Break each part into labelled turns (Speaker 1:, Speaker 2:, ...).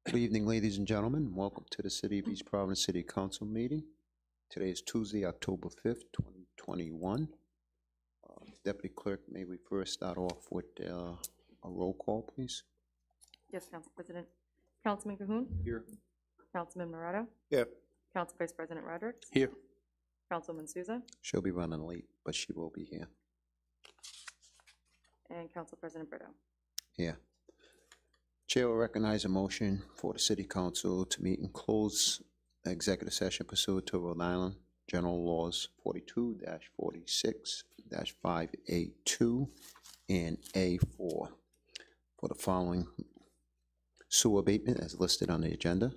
Speaker 1: Good evening, ladies and gentlemen. Welcome to the City of East Providence City Council meeting. Today is Tuesday, October 5th, 2021. Deputy Clerk, may we first start off with a roll call, please?
Speaker 2: Yes, Council President. Councilman Cahoon?
Speaker 1: Here.
Speaker 2: Councilman Morato?
Speaker 3: Here.
Speaker 2: Council Vice President Rodrick?
Speaker 3: Here.
Speaker 2: Councilman Souza?
Speaker 1: She'll be running late, but she will be here.
Speaker 2: And Council President Brito?
Speaker 1: Here. Chair will recognize a motion for the City Council to meet in closed executive session pursuant to Rhode Island General Laws 42-46-5A2 and A4 for the following: sewer abatement as listed on the agenda,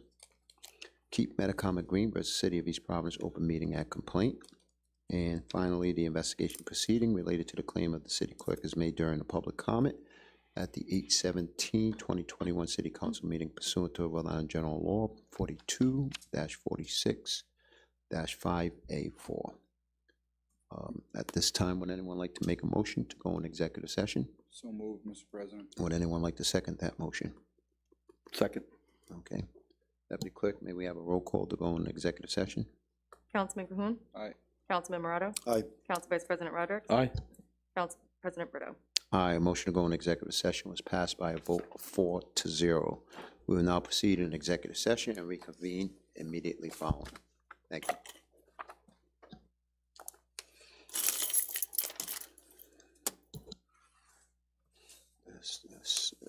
Speaker 1: keep Metacom Green versus City of East Providence Open Meeting Act complaint, and finally, the investigation proceeding related to the claim of the city clerk is made during a public comment at the 8/17/2021 City Council meeting pursuant to Rhode Island General Law 42-46-5A4. At this time, would anyone like to make a motion to go in executive session?
Speaker 3: So moved, Mr. President.
Speaker 1: Would anyone like to second that motion?
Speaker 3: Second.
Speaker 1: Okay. Deputy Clerk, may we have a roll call to go in executive session?
Speaker 2: Councilman Cahoon?
Speaker 3: Aye.
Speaker 2: Councilman Morato?
Speaker 3: Aye.
Speaker 2: Council Vice President Rodrick?
Speaker 3: Aye.
Speaker 2: Council President Brito?
Speaker 1: Aye. A motion to go in executive session was passed by a vote of 4-0. We will now proceed in executive session and reconvene immediately following. Thank you.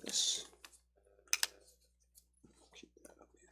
Speaker 1: This. Keep that up here.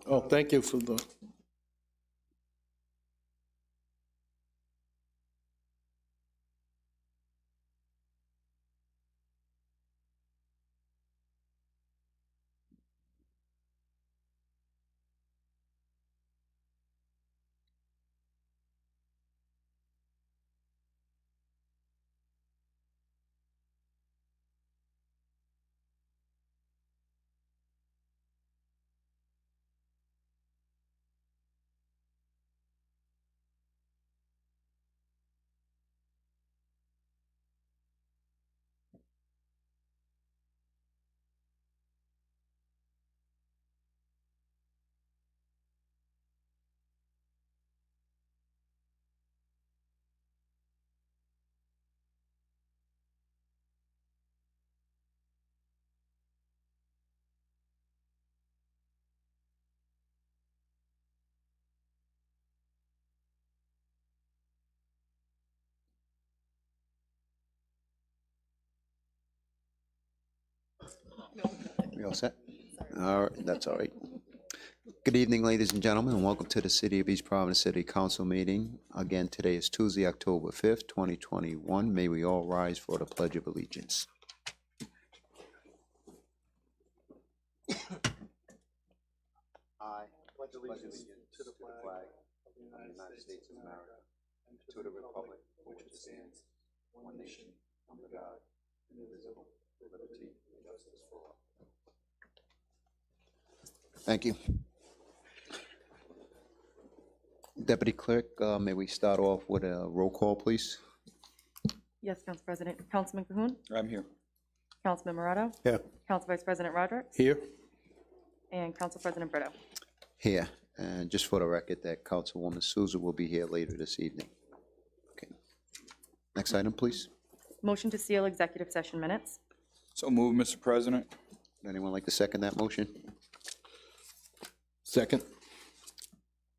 Speaker 4: Oh, thank you for the,
Speaker 1: We all set? All right, that's all right. Good evening, ladies and gentlemen, and welcome to the City of East Providence City Council meeting. Again, today is Tuesday, October 5th, 2021. May we all rise for the Pledge of Allegiance. I pledge allegiance to the flag of the United States of America and to the republic for which it stands, one nation, under God, indivisible, with liberty and justice for all. Thank you. Deputy Clerk, may we start off with a roll call, please?
Speaker 2: Yes, Council President. Councilman Cahoon?
Speaker 3: I'm here.
Speaker 2: Councilman Morato?
Speaker 4: yeah,
Speaker 2: Council Vice President Rodrick?
Speaker 4: here.
Speaker 2: And Council President Brito.
Speaker 1: Here, and just for the record, that Councilwoman Souza will be here later this evening. Okay. Next item, please.
Speaker 2: Motion to seal executive session minutes.
Speaker 3: So move, Mr. President.
Speaker 1: Would anyone like to second that motion?
Speaker 4: Second.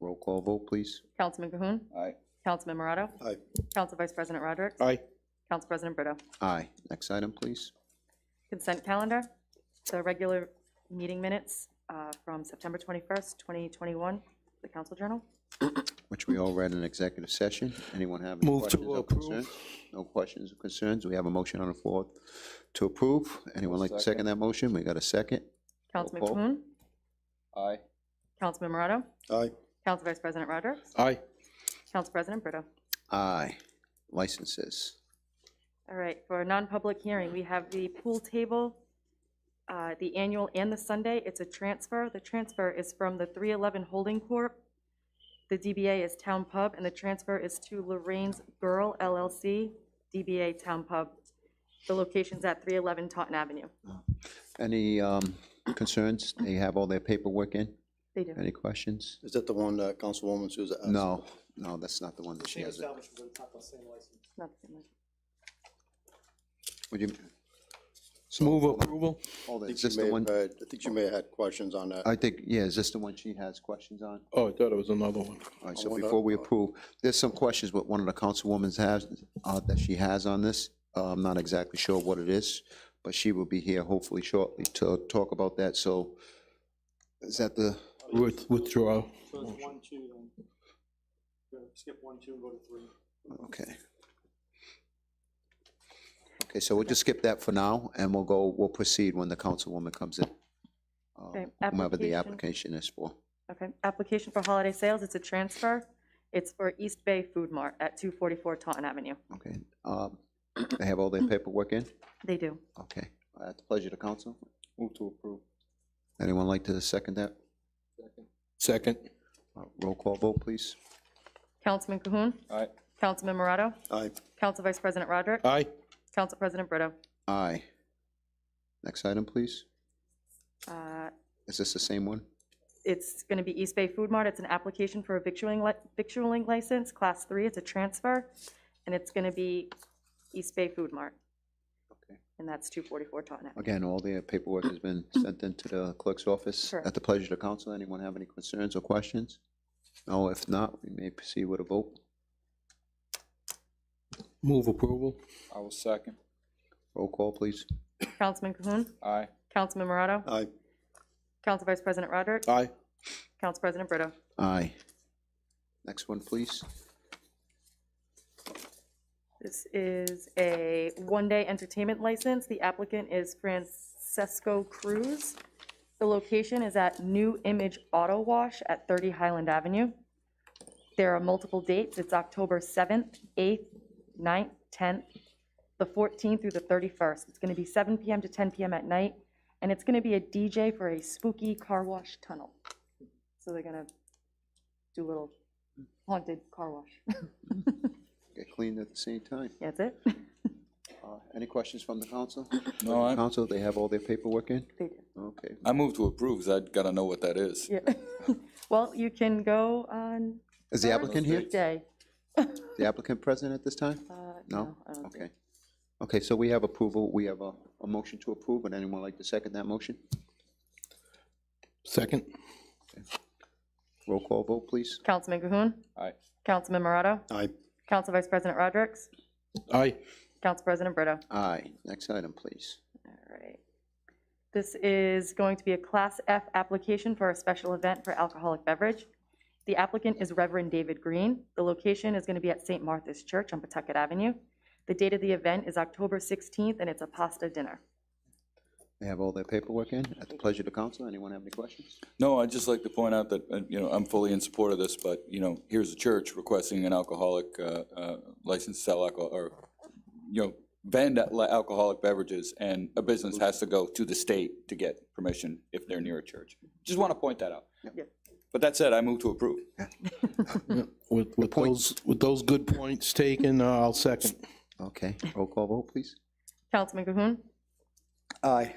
Speaker 1: Roll call vote, please.
Speaker 2: Councilman Cahoon?
Speaker 3: Aye.
Speaker 2: Councilman Morato?
Speaker 3: Aye.
Speaker 2: Council Vice President Rodrick?
Speaker 4: Aye.
Speaker 2: Council President Brito.
Speaker 1: Aye. Next item, please.
Speaker 2: Consent calendar. The regular meeting minutes from September 21st, 2021, the Council Journal.
Speaker 1: Which we all read in executive session. Anyone have any
Speaker 4: Move to
Speaker 1: questions or
Speaker 4: approve.
Speaker 1: concerns? No questions or concerns. We have a motion on the floor to approve. Anyone like to second that motion? We got a second.
Speaker 2: Councilman
Speaker 1: call.
Speaker 2: Cahoon?
Speaker 3: Aye.
Speaker 2: Councilman Morato?
Speaker 3: Aye.
Speaker 2: Council Vice President Rodrick?
Speaker 4: Aye.
Speaker 2: Council President Brito.
Speaker 1: Aye. Licenses.
Speaker 2: All right, for a non-public hearing, we have the pool table, the annual and the Sunday. It's a transfer. The transfer is from the 311 Holding Corp. The DBA is Town Pub, and the transfer is to Lorraine's Girl LLC, DBA Town Pub. The location's at 311 Taunton Avenue.
Speaker 1: Any concerns? They have all their paperwork in?
Speaker 2: They do.
Speaker 1: Any questions?
Speaker 5: Is that the one that Councilwoman Souza asked?
Speaker 1: No, no, that's not the one that she has.
Speaker 2: Not the same one.
Speaker 1: Would you?
Speaker 4: Move approval.
Speaker 1: Hold
Speaker 5: I
Speaker 1: it,
Speaker 5: think
Speaker 1: is
Speaker 5: she
Speaker 1: this
Speaker 5: may
Speaker 1: the
Speaker 5: have
Speaker 1: one?
Speaker 5: had, I think she may have had questions on that.
Speaker 1: I think, yeah, is this the one she has questions on?
Speaker 4: Oh, I thought it was another one.
Speaker 1: All right,
Speaker 5: I
Speaker 1: so
Speaker 5: wonder-
Speaker 1: before we approve, there's some questions what one of the councilwomen's has, that she has on this. I'm not exactly sure what it is, but she will be here hopefully shortly to talk about that, so is that the,
Speaker 4: Withdraw.
Speaker 6: So it's 1, 2, then. Skip 1, 2, go to 3.
Speaker 1: okay. Okay, so we'll just skip that for now, and we'll proceed when the councilwoman comes in.
Speaker 2: Okay,
Speaker 1: Whomever the
Speaker 2: application.
Speaker 1: application is for.
Speaker 2: Okay, application for holiday sales, it's a transfer. It's for East Bay Food Mart at 244 Taunton Avenue.
Speaker 1: Okay, they have all their paperwork in?
Speaker 2: They do.
Speaker 1: Okay, at the pleasure of the council.
Speaker 3: Move to approve.
Speaker 1: Anyone like to second that?
Speaker 4: Second.
Speaker 1: Roll call vote, please.
Speaker 2: Councilman Cahoon?
Speaker 3: Aye.
Speaker 2: Councilman Morato?
Speaker 5: Aye.
Speaker 2: Council Vice President Rodrick?
Speaker 4: Aye.
Speaker 2: Council President Brito.
Speaker 1: Aye. Next item, please.
Speaker 2: Uh,
Speaker 1: Is this the same one?
Speaker 2: It's going to be East Bay Food Mart. It's an application for a victualling license, Class 3. It's a transfer, and it's going to be East Bay Food Mart,
Speaker 1: Okay.
Speaker 2: and that's 244 Taunton Avenue.
Speaker 1: Again, all their paperwork has been sent into the clerk's office.
Speaker 2: Correct.
Speaker 1: At the pleasure of the council, anyone have any concerns or questions? No, if not, we may proceed with a vote.
Speaker 4: Move approval.
Speaker 3: I will second.
Speaker 1: Roll call, please.
Speaker 2: Councilman Cahoon?
Speaker 3: Aye.
Speaker 2: Councilman Morato?
Speaker 5: Aye.
Speaker 2: Council Vice President Rodrick?
Speaker 4: Aye.
Speaker 2: Council President Brito.
Speaker 1: Aye. Next one, please.
Speaker 2: This is a one-day entertainment license. The applicant is Francesco Cruz. The location is at New Image Auto Wash at 30 Highland Avenue. There are multiple dates. It's October 7th, 8th, 9th, 10th, the 14th through the 31st. It's going to be 7 p.m. to 10 p.m. at night, and it's going to be a DJ for a spooky car wash tunnel. So they're going to do a little haunted car wash.
Speaker 1: Get cleaned at the same time.
Speaker 2: That's it.
Speaker 1: Any questions from the council?
Speaker 3: No, I
Speaker 1: Council, they have all their paperwork in?
Speaker 2: They do.
Speaker 1: Okay.
Speaker 3: move to approve, because I gotta know what that is.
Speaker 2: Yeah. Well, you can go on
Speaker 1: Is the applicant here?
Speaker 2: Thursday.
Speaker 1: The applicant present at this time? No?
Speaker 2: I don't think.
Speaker 1: Okay. Okay, so we have approval, we have a motion to approve. Would anyone like to second that motion?
Speaker 4: Second.
Speaker 1: Roll call vote, please.
Speaker 2: Councilman Cahoon.
Speaker 3: Aye.
Speaker 2: Councilman Morato.
Speaker 5: Aye.
Speaker 2: Council Vice President Rodrick.
Speaker 4: Aye.
Speaker 2: Council President Brito.
Speaker 1: Aye. Next item, please.
Speaker 2: All right. This is going to be a Class F application for a special event for alcoholic beverage. The applicant is Reverend David Green. The location is going to be at St. Martha's Church on Pawtucket Avenue. The date of the event is October 16th, and it's a pasta dinner.
Speaker 1: They have all their paperwork in. At the pleasure of the council. Anyone have any questions?
Speaker 3: No, I'd just like to point out that, I'm fully in support of this, but, here's a church requesting an alcoholic license to sell alcohol, or, vend alcoholic beverages, and a business has to go to the state to get permission if they're near a church. Just want to point that out.
Speaker 2: Yeah.
Speaker 3: But that said, I move to approve.
Speaker 4: With those good points taken, I'll second.
Speaker 1: Okay. Roll call vote, please.
Speaker 2: Councilman Cahoon.
Speaker 5: Aye.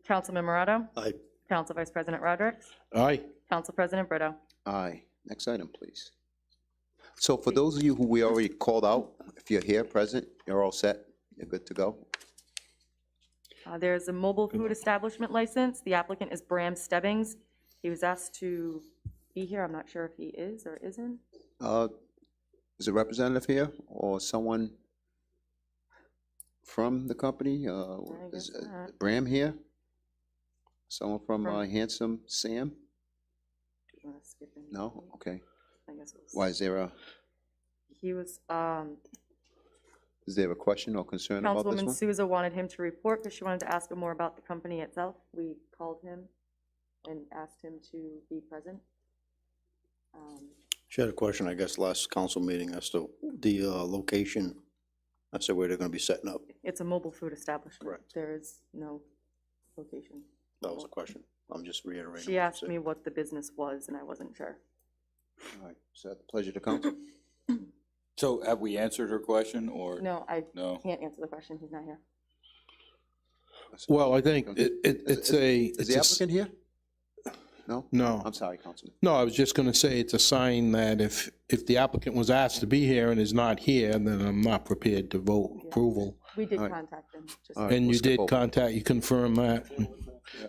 Speaker 2: Councilman Morato.
Speaker 5: Aye.
Speaker 2: Council Vice President Rodrick.
Speaker 4: Aye.
Speaker 2: Council President Brito.
Speaker 1: Aye. Next item, please. So for those of you who we already called out, if you're here, present, you're all set. You're good to go.
Speaker 2: There's a mobile food establishment license. The applicant is Bram Stebbings. He was asked to be here. I'm not sure if he is or isn't.
Speaker 1: Is a representative here or someone from the company?
Speaker 2: guess
Speaker 1: Is
Speaker 2: not.
Speaker 1: Bram here? Someone from Handsome Sam?
Speaker 2: Do you want to skip him?
Speaker 1: No? Okay.
Speaker 2: I guess it was.
Speaker 1: Why, is there
Speaker 2: He was,
Speaker 1: a question or concern about this
Speaker 2: Councilwoman
Speaker 1: one?
Speaker 2: Souza wanted him to report because she wanted to ask him more about the company itself. We called him and asked him to be present.
Speaker 5: She had a question, I guess, last council meeting as to the location, as to where they're gonna be setting up.
Speaker 2: It's a mobile food establishment.
Speaker 5: Correct.
Speaker 2: There is no location.
Speaker 5: That was a question. I'm just reiterating.
Speaker 2: She asked me what the business was, and I wasn't sure.
Speaker 1: All right, so at the pleasure of the council.
Speaker 3: So have we answered her question, or?
Speaker 2: No, I
Speaker 3: No.
Speaker 2: can't answer the question. He's not here.
Speaker 4: Well, I think it's a.
Speaker 1: Is the applicant here? No?
Speaker 4: No.
Speaker 1: I'm sorry, Councilman.
Speaker 4: No, I was just going to say it's a sign that if the applicant was asked to be here and is not here, then I'm not prepared to vote approval.
Speaker 2: We did
Speaker 1: All right.
Speaker 2: contact him. Just
Speaker 1: All right.
Speaker 4: And
Speaker 1: we'll
Speaker 4: you
Speaker 1: skip
Speaker 4: did
Speaker 1: over.
Speaker 4: contact, you confirm that.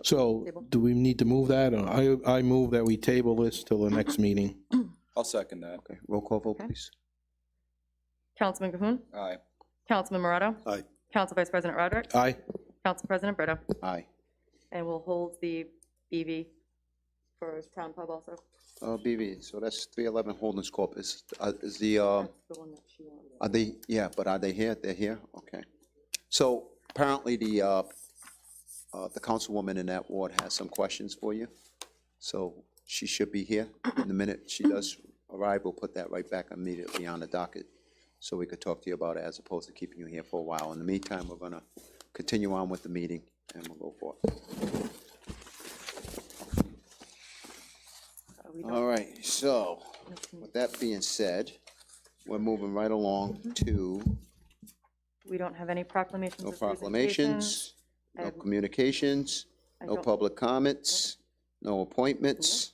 Speaker 4: So
Speaker 2: Table.
Speaker 4: do we need to move that? Or I move that we table this till the next meeting.
Speaker 3: I'll second that.
Speaker 1: Okay, roll call vote,
Speaker 2: Okay.
Speaker 1: please.
Speaker 2: Councilman Cahoon.
Speaker 3: Aye.
Speaker 2: Councilman Morato.
Speaker 5: Aye.
Speaker 2: Council Vice President Rodrick.
Speaker 4: Aye.
Speaker 2: Council President Brito.
Speaker 1: Aye.
Speaker 2: And we'll hold the EV for Town Pub also.
Speaker 1: BV, so that's 311 Holdings Corp. Is the,
Speaker 2: That's the one that she wanted.
Speaker 1: are they, yeah, but are they here? They're here? Okay. So apparently the councilwoman in that ward has some questions for you. So she should be here. In the minute she does arrive, we'll put that right back immediately on the docket so we could talk to you about it as opposed to keeping you here for a while. In the meantime, we're gonna continue on with the meeting and we'll go for it.
Speaker 2: We don't-
Speaker 1: All right, so with that being said, we're moving right along to
Speaker 2: We don't have any proclamations
Speaker 1: no
Speaker 2: or presentations.
Speaker 1: proclamations,
Speaker 2: I
Speaker 1: no
Speaker 2: have-
Speaker 1: communications,
Speaker 2: I
Speaker 1: no
Speaker 2: don't-
Speaker 1: public comments, no appointments,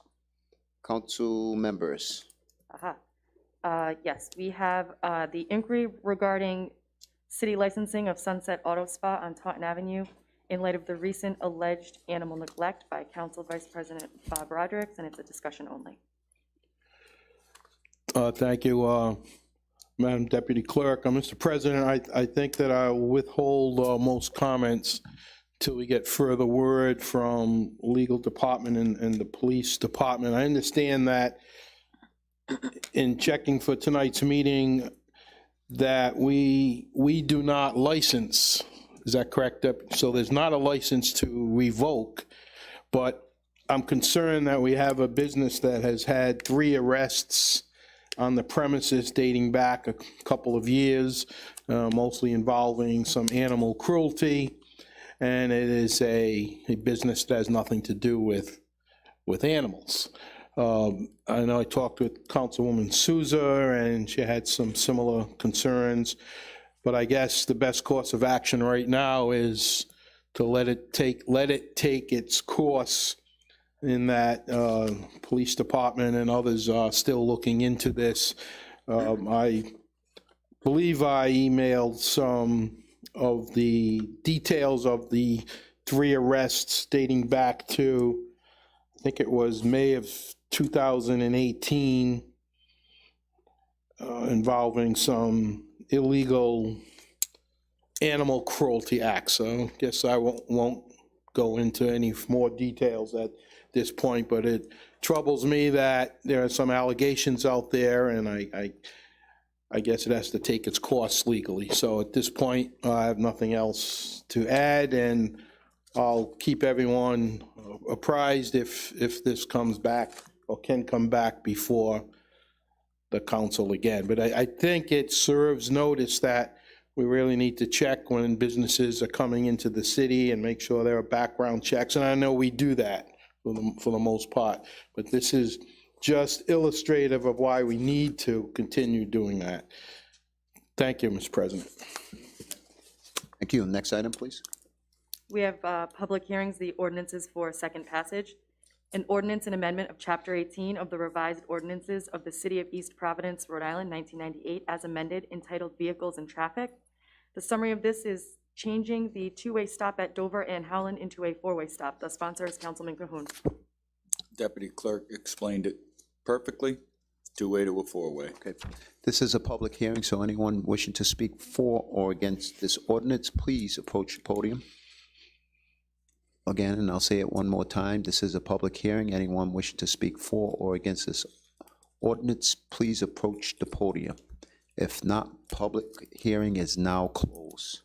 Speaker 1: council members.
Speaker 2: Aha. Yes, we have the inquiry regarding city licensing of Sunset Auto Spa on Taunton Avenue in light of the recent alleged animal neglect by Council Vice President Bob Rodrick, and it's a discussion only.
Speaker 4: Thank you, Madam Deputy Clerk. Mr. President, I think that I will withhold most comments till we get further word from legal department and the police department. I understand that in checking for tonight's meeting, that we do not license. Is that correct? So there's not a license to revoke, but I'm concerned that we have a business that has had 3 arrests on the premises dating back a couple of years, mostly involving some animal cruelty. And it is a business that has nothing to do with animals. I know I talked with Councilwoman Souza, and she had some similar concerns, but I guess the best course of action right now is to let it take its course, in that police department and others are still looking into this. I believe I emailed some of the details of the 3 arrests dating back to, I think it was May of 2018, involving some illegal animal cruelty acts. So I guess I won't go into any more details at this point, but it troubles me that there are some allegations out there, and I guess it has to take its course legally. So at this point, I have nothing else to add, and I'll keep everyone apprised if this comes back or can come back before the council again. But I think it serves notice that we really need to check when businesses are coming into the city and make sure there are background checks, and I know we do that for the most part, but this is just illustrative of why we need to continue doing that. Thank you, Mr. President.
Speaker 1: Thank you. Next item, please.
Speaker 2: We have public hearings, the ordinances for second passage. An ordinance and amendment of Chapter 18 of the revised ordinances of the City of East Providence, Rhode Island, 1998, as amended, entitled Vehicles and Traffic. The summary of this is changing the 2-way stop at Dover and Howland into a 4-way stop. The sponsor is Councilman Cahoon.
Speaker 3: Deputy Clerk explained it perfectly, 2-way to a 4-way.
Speaker 1: Okay. This is a public hearing, so anyone wishing to speak for or against this ordinance, please approach the podium. Again, and I'll say it one more time, this is a public hearing. Anyone wishing to speak for or against this ordinance, please approach the podium. If not, public hearing is now closed.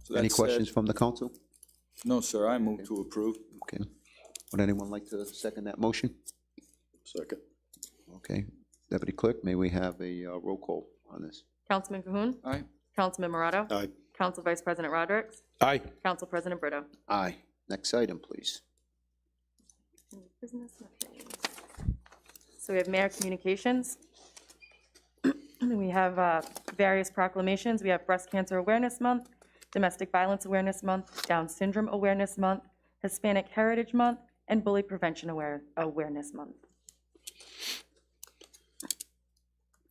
Speaker 3: So
Speaker 1: Any
Speaker 3: that
Speaker 1: questions
Speaker 3: said-
Speaker 1: from the council?
Speaker 3: No, sir, I move to approve.
Speaker 1: Okay. Would anyone like to second that motion?
Speaker 5: Second.
Speaker 1: Okay. Deputy Clerk, may we have a roll call on this?
Speaker 2: Councilman Cahoon.
Speaker 3: Aye.
Speaker 2: Councilman Morato.
Speaker 5: Aye.
Speaker 2: Council Vice President Rodrick.
Speaker 4: Aye.
Speaker 2: Council President Brito.
Speaker 1: Aye. Next item, please.
Speaker 2: So we have mayor communications. We have various proclamations. We have Breast Cancer Awareness Month, Domestic Violence Awareness Month, Down Syndrome Awareness Month, Hispanic Heritage Month, and Bully Prevention Awareness Month.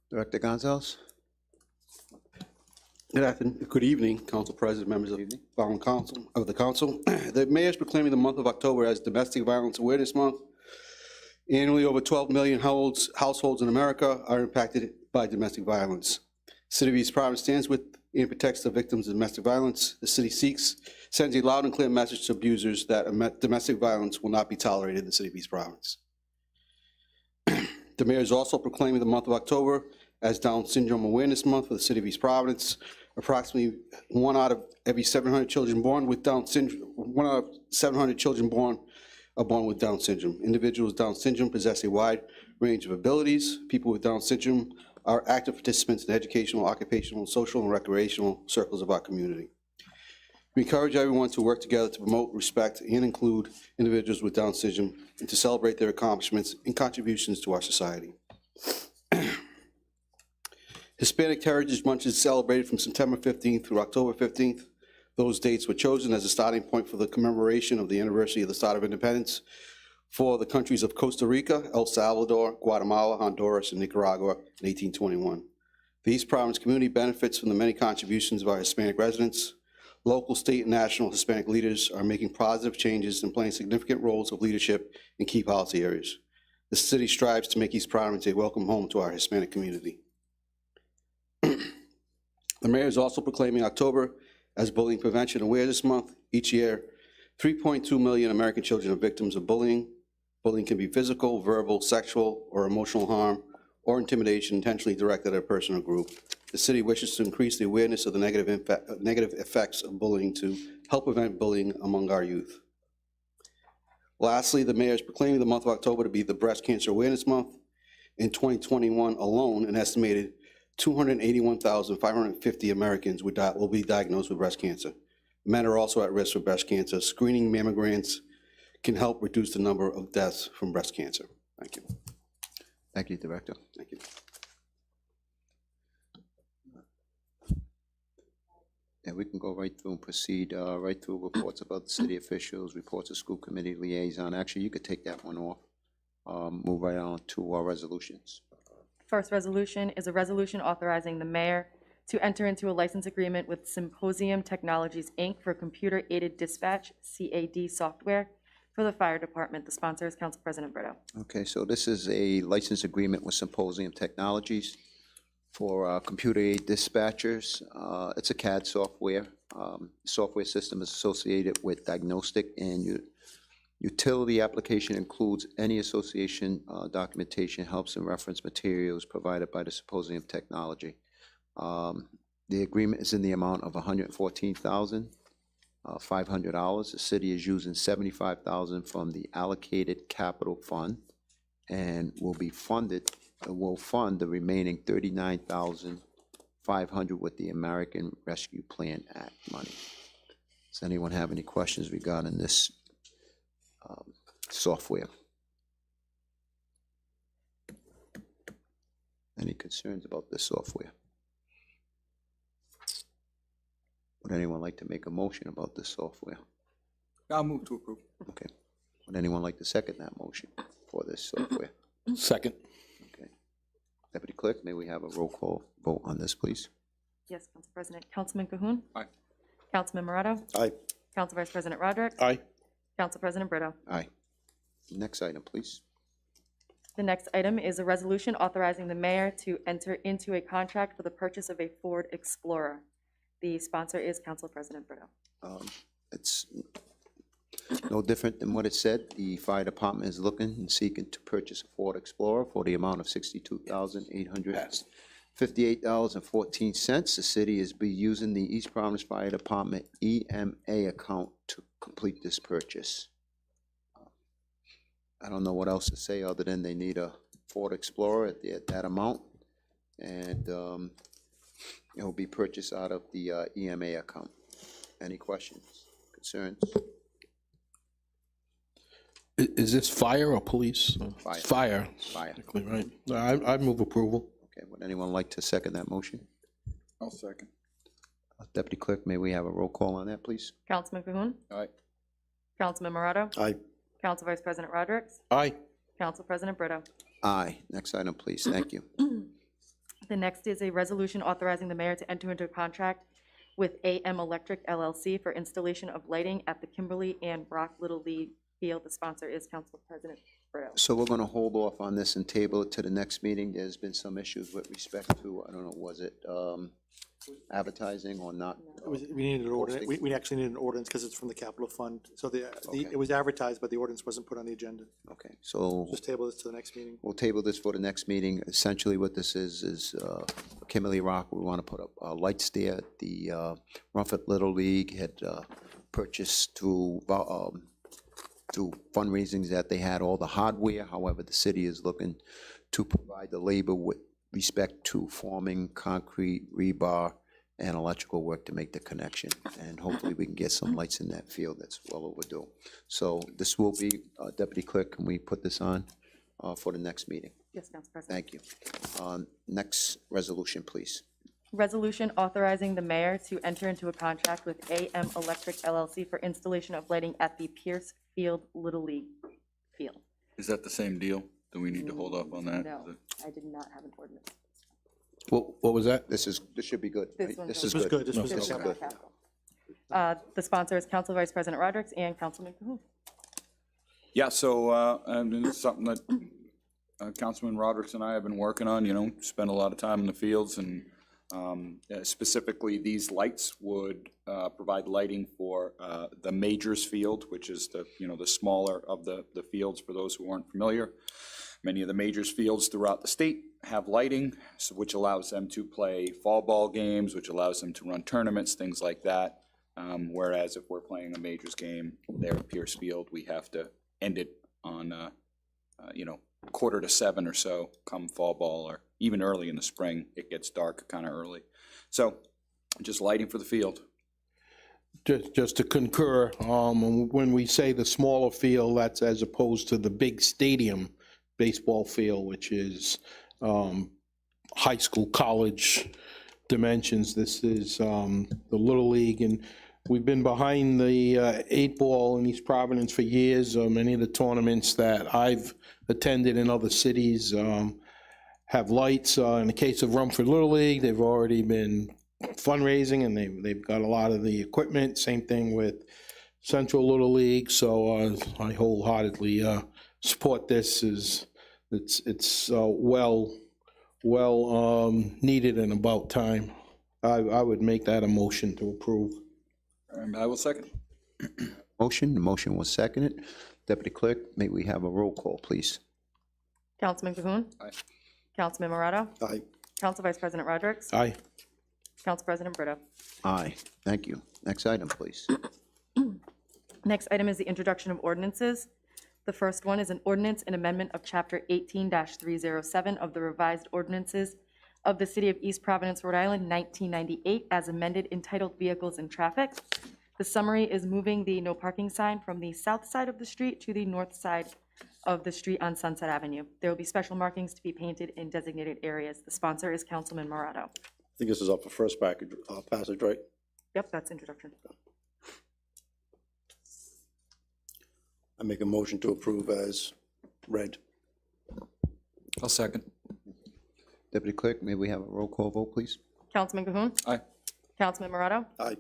Speaker 1: Director Gonzalez?
Speaker 7: Good evening, Council President, members of the council. The mayor is proclaiming the month of October as Domestic Violence Awareness Month. Annually, over 12 million households in America are impacted by domestic violence. The City of East Providence stands with and protects the victims of domestic violence. The city sends a loud and clear message to abusers that domestic violence will not be tolerated in the City of East Providence. The mayor is also proclaiming the month of October as Down Syndrome Awareness Month for the City of East Providence. Approximately 1 out of every 700 children born with Down syndrome, 1 out of 700 children born are born with Down syndrome. Individuals with Down syndrome possess a wide range of abilities. People with Down syndrome are active participants in educational, occupational, social, and recreational circles of our community. We encourage everyone to work together to promote, respect, and include individuals with Down syndrome and to celebrate their accomplishments and contributions to our society. Hispanic Heritage Month is celebrated from September 15th through October 15th. Those dates were chosen as a starting point for the commemoration of the anniversary of the start of independence for the countries of Costa Rica, El Salvador, Guatemala, Honduras, and Nicaragua in 1821. The East Providence community benefits from the many contributions of our Hispanic residents. Local, state, and national Hispanic leaders are making positive changes and playing significant roles of leadership in key policy areas. The city strives to make East Providence a welcome home to our Hispanic community. The mayor is also proclaiming October as Bullying Prevention Awareness Month. Each year, 3.2 million American children are victims of bullying. Bullying can be physical, verbal, sexual, or emotional harm, or intimidation intentionally directed at a person or group. The city wishes to increase the awareness of the negative effects of bullying to help prevent bullying among our youth. Lastly, the mayor is proclaiming the month of October to be the Breast Cancer Awareness Month. In 2021 alone, an estimated 281,550 Americans will be diagnosed with breast cancer. Men are also at risk for breast cancer. Screening mammograms can help reduce the number of deaths from breast cancer. Thank you.
Speaker 1: Thank you, Director.
Speaker 7: Thank you.
Speaker 1: And we can go right through and proceed right through reports about the city officials, reports of school committee liaison. Actually, you could take that one off. Move right on to our resolutions.
Speaker 2: First resolution is a resolution authorizing the mayor to enter into a license agreement with Symposium Technologies, Inc. for computer-aided dispatch, CAD software, for the fire department. The sponsor is Council President Brito.
Speaker 1: Okay, so this is a license agreement with Symposium Technologies for computer-aided dispatchers. It's a CAD software. Software system is associated with diagnostic and utility application includes any association documentation, helps and reference materials provided by the Symposium Technology. The agreement is in the amount of $114,500. The city is using $75,000 from the allocated capital fund and will fund the remaining $39,500 with the American Rescue Plan Act money. Does anyone have any questions regarding this software? Any concerns about this software? Would anyone like to make a motion about this software?
Speaker 3: I'll move to approve.
Speaker 1: Okay. Would anyone like to second that motion for this software?
Speaker 4: Second.
Speaker 1: Okay. Deputy Clerk, may we have a roll call vote on this, please?
Speaker 2: Yes, Council President. Councilman Cahoon?
Speaker 3: Aye.
Speaker 2: Councilman Morato?
Speaker 5: Aye.
Speaker 2: Council Vice President Rodrick?
Speaker 4: Aye.
Speaker 2: Council President Brito.
Speaker 1: Aye. Next item, please.
Speaker 2: The next item is a resolution authorizing the mayor to enter into a contract for the purchase of a Ford Explorer. The sponsor is Council President Brito.
Speaker 1: It's no different than what it said. The fire department is looking and seeking to purchase a Ford Explorer for the amount of $62,858.14. The city is using the East Providence Fire Department EMA account to complete this purchase. I don't know what else to say other than they need a Ford Explorer at that amount, and it will be purchased out of the EMA account. Any questions, concerns?
Speaker 4: Is this fire or police?
Speaker 1: Fire.
Speaker 4: Fire.
Speaker 1: Fire.
Speaker 4: Right. I'd move approval.
Speaker 1: Okay, would anyone like to second that motion?
Speaker 3: I'll second.
Speaker 1: Deputy Clerk, may we have a roll call on that, please?
Speaker 2: Councilman Cahoon?
Speaker 3: Aye.
Speaker 2: Councilman Morato?
Speaker 5: Aye.
Speaker 2: Council Vice President Rodrick?
Speaker 4: Aye.
Speaker 2: Council President Brito.
Speaker 1: Aye. Next item, please. Thank you.
Speaker 2: The next is a resolution authorizing the mayor to enter into a contract with AM Electric LLC for installation of lighting at the Kimberly and Brock Little League Field. The sponsor is Council President Brito.
Speaker 1: So we're gonna hold off on this and table it to the next meeting. There's been some issues with respect to, I don't know, was it advertising or not?
Speaker 6: We needed an ordinance, we actually needed an ordinance because it's from the capital fund. So it was advertised, but the ordinance wasn't put on the agenda.
Speaker 1: Okay, so
Speaker 6: Just table this to the next meeting.
Speaker 1: we'll table this for the next meeting. Essentially what this is Kimberly Rock, we want to put up lights there. The Rumford Little League had purchased through fundraisings that they had all the hardware. However, the city is looking to provide the labor with respect to forming concrete, rebar, and electrical work to make the connection. And hopefully we can get some lights in that field that's well overdue. So this will be, Deputy Clerk, can we put this on for the next meeting?
Speaker 2: Yes, Council President.
Speaker 1: Thank you. Next resolution, please.
Speaker 2: Resolution authorizing the mayor to enter into a contract with AM Electric LLC for installation of lighting at the Pierce Field Little League Field.
Speaker 3: Is that the same deal? Do we need to hold up on that?
Speaker 2: No, I did not have an ordinance.
Speaker 4: What was that?
Speaker 1: This should be good.
Speaker 2: This
Speaker 1: right?
Speaker 2: one
Speaker 1: This
Speaker 2: goes-
Speaker 1: is
Speaker 6: This was good,
Speaker 1: good.
Speaker 6: this was
Speaker 2: This
Speaker 6: the
Speaker 2: is
Speaker 6: capital.
Speaker 2: capital. The sponsor is Council Vice President Rodrick and Councilman Cahoon.
Speaker 3: Yeah, so, and it's something that Councilman Rodrick and I have been working on, spend a lot of time in the fields and Specifically, these lights would provide lighting for the Majors Field, which is the, the smaller of the fields for those who aren't familiar. Many of the Majors Fields throughout the state have lighting, which allows them to play fall ball games, which allows them to run tournaments, things like that. Whereas if we're playing a Majors game there at Pierce Field, we have to end it on, 6:45 or so come fall ball, or even early in the spring, it gets dark kind of early. So just lighting for the field.
Speaker 4: Just to concur, when we say the smaller field, that's as opposed to the big stadium baseball field, which is high school, college dimensions. This is the Little League, and we've been behind the 8-ball in East Providence for years. Many of the tournaments that I've attended in other cities have lights. In the case of Rumford Little League, they've already been fundraising, and they've got a lot of the equipment. Same thing with Central Little League. So I wholeheartedly support this. It's well needed and about time. I would make that a motion to approve.
Speaker 3: And I will second.
Speaker 1: The motion was seconded. Deputy Clerk, may we have a roll call, please?
Speaker 2: Councilman Cahoon.
Speaker 3: Aye.
Speaker 2: Councilman Morato.
Speaker 5: Aye.
Speaker 2: Council Vice President Rodrick.
Speaker 4: Aye.
Speaker 2: Council President Brito.
Speaker 1: Aye, thank you. Next item, please.
Speaker 2: Next item is the introduction of ordinances. The first one is an ordinance and amendment of Chapter 18-307 of the revised ordinances of the City of East Providence, Rhode Island, 1998, as amended, entitled Vehicles and Traffic. The summary is moving the no parking sign from the south side of the street to the north side of the street on Sunset Avenue. There will be special markings to be painted in designated areas. The sponsor is Councilman Morato.
Speaker 5: I think this is up for first passage, right?
Speaker 2: Yep, that's introduction.
Speaker 5: I make a motion to approve as read.
Speaker 3: I'll second.
Speaker 1: Deputy Clerk, may we have a roll call vote, please?
Speaker 2: Councilman Cahoon.
Speaker 3: Aye.
Speaker 2: Councilman Morato.
Speaker 5: Aye.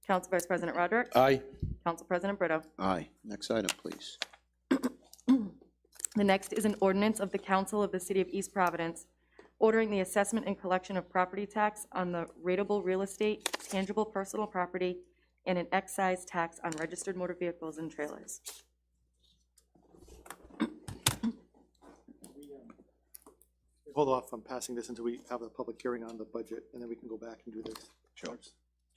Speaker 2: Council Vice President Rodrick.
Speaker 4: Aye.
Speaker 2: Council President Brito.
Speaker 1: Aye. Next item, please.
Speaker 2: The next is an ordinance of the Council of the City of East Providence ordering the assessment and collection of property tax on the rateable real estate, tangible personal property, and an excise tax on registered motor vehicles and trailers.
Speaker 6: Hold off on passing this until we have a public hearing on the budget, and then we can go back and do this.
Speaker 3: Sure.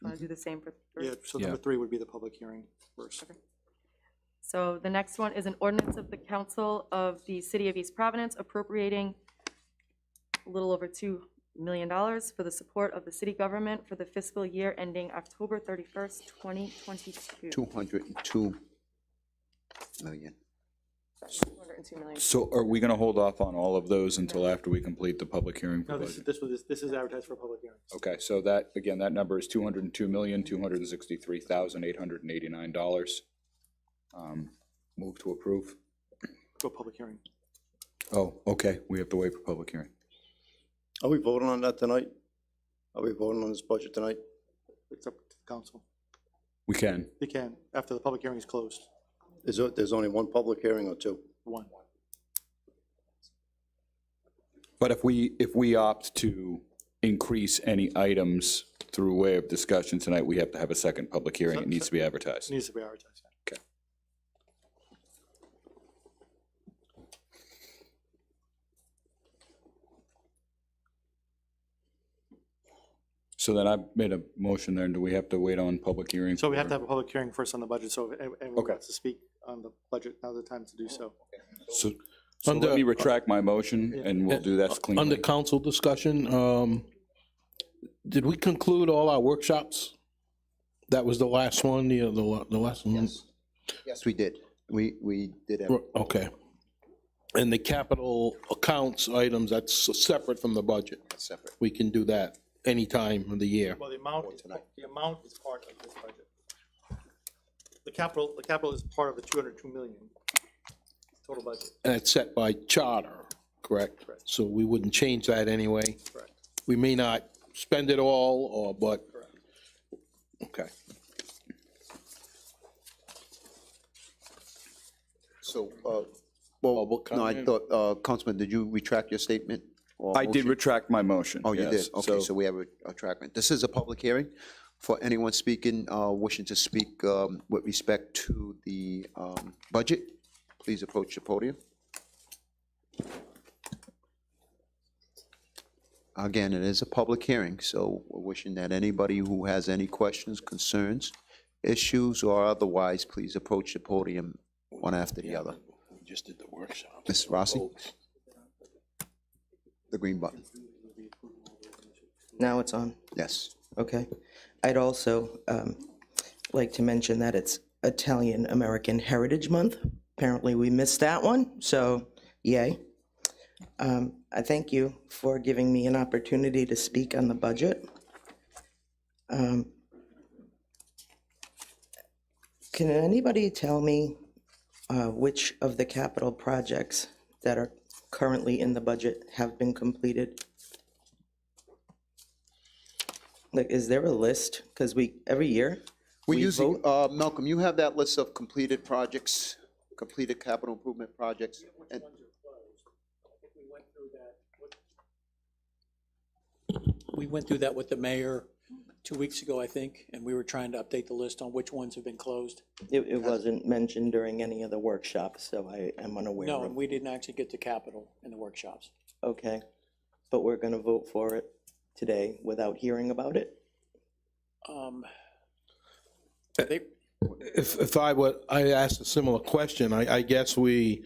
Speaker 2: Want to do the same for?
Speaker 6: Yeah, so number 3 would be the public hearing first.
Speaker 2: So the next one is an ordinance of the Council of the City of East Providence appropriating a little over $2 million for the support of the city government for the fiscal year ending October 31st, 2022.
Speaker 1: 202 million.
Speaker 2: 202 million.
Speaker 3: So are we going to hold off on all of those until after we complete the public hearing for
Speaker 6: No,
Speaker 3: budget?
Speaker 6: this is advertised for a public hearing.
Speaker 3: Okay, so that, again, that number is $202,263,889. Move to approve.
Speaker 6: To a public hearing.
Speaker 3: Oh, okay, we have to wait for public hearing.
Speaker 5: Are we voting on that tonight? Are we voting on this budget tonight?
Speaker 6: It's up to the council.
Speaker 3: We can.
Speaker 6: You can, after the public hearing is closed.
Speaker 5: There's only one public hearing or two?
Speaker 6: One.
Speaker 3: But if we opt to increase any items through way of discussion tonight, we have to have a second public hearing. It needs to be
Speaker 6: It
Speaker 3: advertised.
Speaker 6: needs to be advertised.
Speaker 3: Okay. So then I made a motion there, and do we have to wait on public hearing?
Speaker 6: So we have to have a public hearing first on the budget, so if anyone
Speaker 3: Okay.
Speaker 6: wants to speak on the budget, now's the time to do so.
Speaker 3: So
Speaker 4: Under-
Speaker 3: let me retract my motion, and we'll do that
Speaker 4: Under
Speaker 3: cleanly.
Speaker 4: council discussion, did we conclude all our workshops? That was the last one, the last one?
Speaker 1: Yes, we did. We did have.
Speaker 4: Okay. And the capital accounts items, that's separate from the budget.
Speaker 1: Separate.
Speaker 4: We can do that any time of the year.
Speaker 6: Well, the amount is part of this budget. The capital is part of the 202 million total budget.
Speaker 4: And it's set by charter, correct?
Speaker 6: Correct.
Speaker 4: So we wouldn't change that anyway.
Speaker 6: Correct.
Speaker 4: We may not spend it all, but,
Speaker 6: Correct.
Speaker 4: okay.
Speaker 1: So,
Speaker 4: Public
Speaker 1: no, I
Speaker 4: comment?
Speaker 1: thought, Councilman, did you retract your statement? or
Speaker 3: I did
Speaker 1: motion?
Speaker 3: retract my motion.
Speaker 1: Oh, you did?
Speaker 3: yes.
Speaker 1: Okay, so we have a trackman. This is a public hearing for anyone speaking, wishing to speak with respect to the budget. Please approach the podium. Again, it is a public hearing, so we're wishing that anybody who has any questions, concerns, issues, or otherwise, please approach the podium one after the other.
Speaker 4: We just did the workshop.
Speaker 1: Ms. Rossi? The green button.
Speaker 8: Now it's on.
Speaker 1: Yes.
Speaker 8: Okay. I'd also like to mention that it's Italian American Heritage Month. Apparently we missed that one, so yay. I thank you for giving me an opportunity to speak on the budget. Can anybody tell me which of the capital projects that are currently in the budget have been completed? Like, is there a list? Because every year,
Speaker 1: We
Speaker 8: we
Speaker 1: usually,
Speaker 8: vote.
Speaker 1: Malcolm, you have that list of completed projects, completed capital improvement projects? And
Speaker 9: We went through that with the mayor 2 weeks ago, I think, and we were trying to update the list on which ones have been closed.
Speaker 8: It wasn't mentioned during any of the workshops, so I am unaware
Speaker 9: No,
Speaker 8: of.
Speaker 9: and we didn't actually get to capital in the workshops.
Speaker 8: Okay, but we're gonna vote for it today without hearing about it?
Speaker 9: They,
Speaker 4: If I asked a similar question, I guess the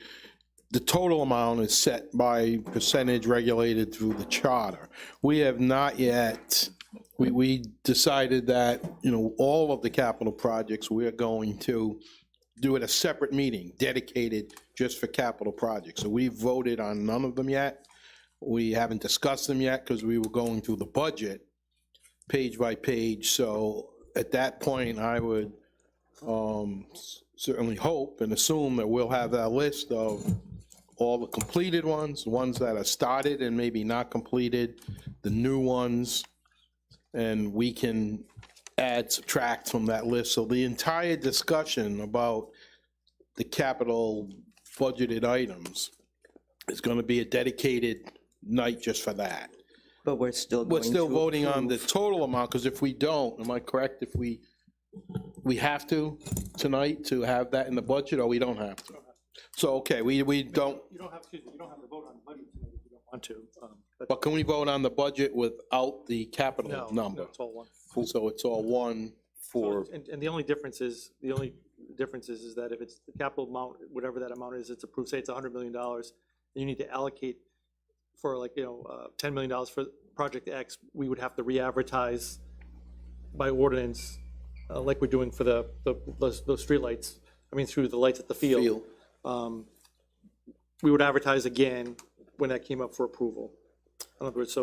Speaker 4: total amount is set by percentage regulated through the charter. We have not yet, we decided that, all of the capital projects, we're going to do at a separate meeting dedicated just for capital projects. So we voted on none of them yet. We haven't discussed them yet because we were going through the budget page by page. So at that point, I would certainly hope and assume that we'll have that list of all the completed ones, the ones that are started and maybe not completed, the new ones, and we can add, subtract from that list. So the entire discussion about the capital budgeted items is going to be a dedicated night just for that.
Speaker 8: But we're still
Speaker 4: We're
Speaker 8: going
Speaker 4: still
Speaker 8: to
Speaker 4: voting on the
Speaker 8: approve.
Speaker 4: total amount, because if we don't, am I correct, if we have to tonight to have that in the budget, or we don't have to? So, okay, we don't,
Speaker 6: You don't have, excuse me, you don't have to vote on the budget tonight if you don't want to.
Speaker 4: but can we vote on the budget without the capital
Speaker 6: No,
Speaker 4: number?
Speaker 6: it's all one.
Speaker 4: So it's all one for,
Speaker 6: And the only difference is, is that if it's the capital amount, whatever that amount is, it's approved, say it's $100 million, and you need to allocate for $10 million for Project X, we would have to re-advertise by ordinance, like we're doing for those streetlights, through the lights at the field. We would advertise again when that came up for approval. In other words,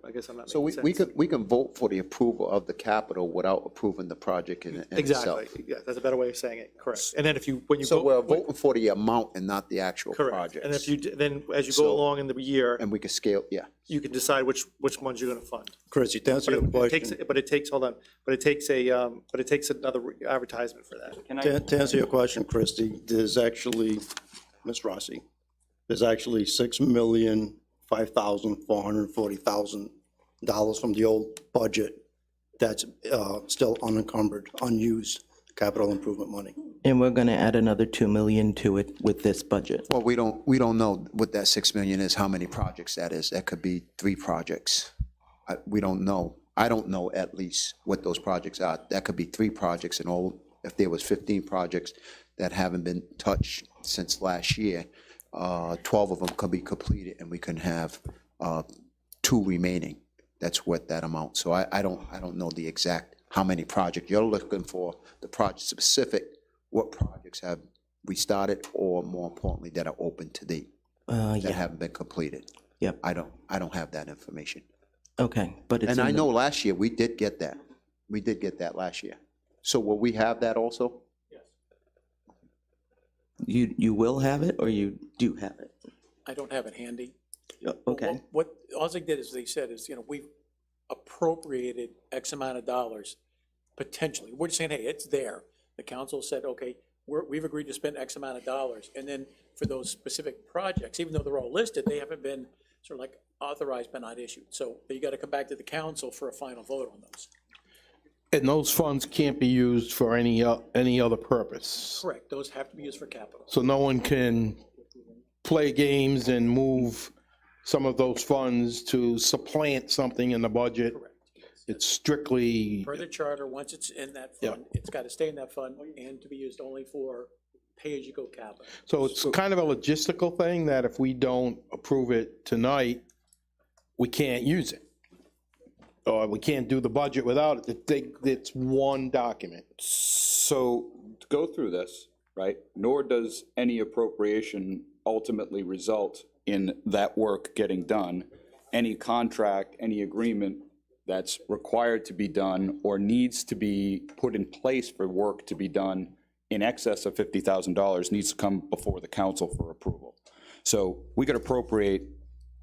Speaker 6: I guess I'm not
Speaker 1: so
Speaker 6: making sense.
Speaker 1: we can vote for the approval of the capital without approving the project in itself.
Speaker 6: Exactly, yeah, that's a better way of saying it, correct. And then when you
Speaker 1: So we're
Speaker 6: vote,
Speaker 1: voting for the amount and not the actual
Speaker 6: correct.
Speaker 1: projects.
Speaker 6: And if then as you
Speaker 1: So-
Speaker 6: go along in the year,
Speaker 1: And we can scale, yeah.
Speaker 6: you can decide which ones you're gonna fund.
Speaker 5: Chrissy, to answer your question,
Speaker 6: But it takes another advertisement for that.
Speaker 5: to answer your question, Christie, there's actually, Ms. Rossi, there's actually $6,005,440,000 from the old budget that's still unencumbered, unused capital improvement money.
Speaker 8: And we're gonna add another 2 million to it with this budget.
Speaker 1: Well, we don't know what that 6 million is, how many projects that is. That could be 3 projects. We don't know. I don't know at least what those projects are. That could be 3 projects, and all, if there was 15 projects that haven't been touched since last year, 12 of them could be completed, and we can have 2 remaining. That's what that amount. So I don't know the exact how many projects. You're looking for the project specific, what projects have we started, or more importantly, that are open to date, that
Speaker 8: Yeah,
Speaker 1: haven't been completed.
Speaker 8: Yep.
Speaker 1: I don't have that information.
Speaker 8: okay, but it's
Speaker 1: And
Speaker 8: in
Speaker 1: I
Speaker 8: the-
Speaker 1: know last year, we did get that. We did get that last year. So will we have that also?
Speaker 8: You will have it, or you do have it?
Speaker 9: I don't have it handy.
Speaker 8: Okay,
Speaker 9: All they did is they said is, we've appropriated X amount of dollars, potentially. We're just saying, hey, it's there. The council said, okay, we've agreed to spend X amount of dollars. And then for those specific projects, even though they're all listed, they haven't been sort of like authorized but not issued. So you got to come back to the council for a final vote on those.
Speaker 4: And those funds can't be used for any other purpose.
Speaker 9: Correct, those have to be used for capital.
Speaker 4: So no one can play games and move some of those funds to supplant something in the budget.
Speaker 9: Correct.
Speaker 4: It's strictly,
Speaker 9: Per the charter, once it's in that fund, it's got to stay in that fund and to be used only for pay-as-you-go capital.
Speaker 4: so it's kind of a logistical thing that if we don't approve it tonight, we can't use it. Or we can't do the budget without it. It's one document.
Speaker 3: So to go through this, right, nor does any appropriation ultimately result in that work getting done. Any contract, any agreement that's required to be done or needs to be put in place for work to be done in excess of $50,000 needs to come before the council for approval. So we could appropriate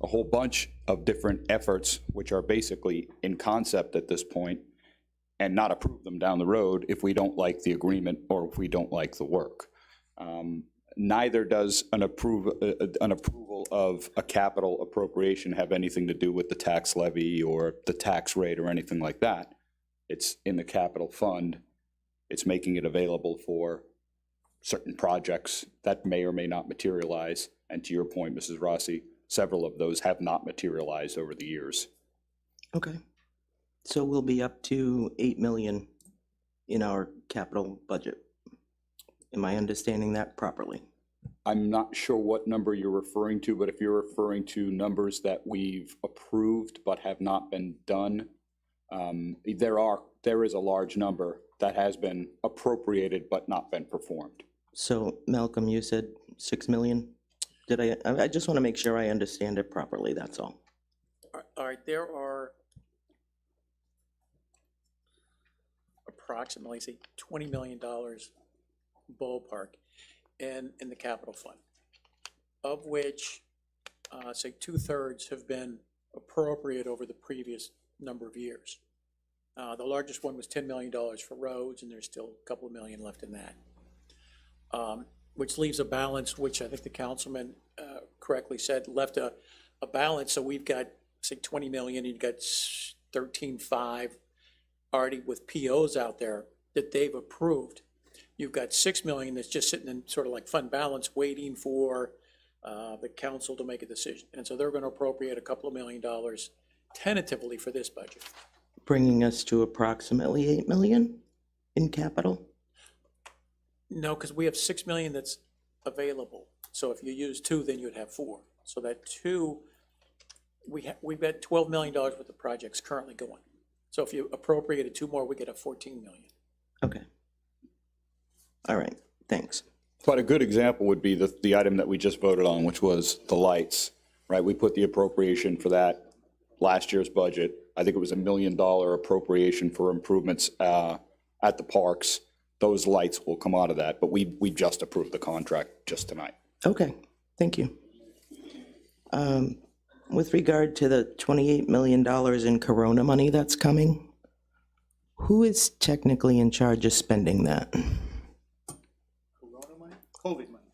Speaker 3: a whole bunch of different efforts, which are basically in concept at this point, and not approve them down the road if we don't like the agreement or if we don't like the work. Neither does an approval of a capital appropriation have anything to do with the tax levy or the tax rate or anything like that. It's in the capital fund. It's making it available for certain projects that may or may not materialize. And to your point, Mrs. Rossi, several of those have not materialized over the years.
Speaker 8: Okay. So we'll be up to 8 million in our capital budget. Am I understanding that properly?
Speaker 3: I'm not sure what number you're referring to, but if you're referring to numbers that we've approved but have not been done, there is a large number that has been appropriated but not been performed.
Speaker 8: So Malcolm, you said 6 million? I just want to make sure I understand it properly, that's all.
Speaker 9: All right, there are approximately, say, $20 million ballpark in the capital fund, of which, say, 2/3 have been appropriate over the previous number of years. The largest one was $10 million for roads, and there's still a couple of million left in that. Which leaves a balance, which I think the councilman correctly said, left a balance. So we've got, say, 20 million, you've got 13.5 already with POs out there that they've approved. You've got 6 million that's just sitting in sort of like fund balance, waiting for the council to make a decision. And so they're going to appropriate a couple of $1 million tentatively for this budget.
Speaker 8: Bringing us to approximately 8 million in capital?
Speaker 9: No, because we have 6 million that's available. So if you use 2, then you'd have 4. So that 2, we've got $12 million worth of projects currently going. So if you appropriated 2 more, we get a 14 million.
Speaker 8: Okay. All right, thanks.
Speaker 3: But a good example would be the item that we just voted on, which was the lights, right? We put the appropriation for that last year's budget. I think it was $1 million appropriation for improvements at the parks. Those lights will come out of that, but we just approved the contract just tonight.
Speaker 8: Okay, thank you. With regard to the $28 million in Corona money that's coming, who is technically in charge of spending that?
Speaker 5: COVID money.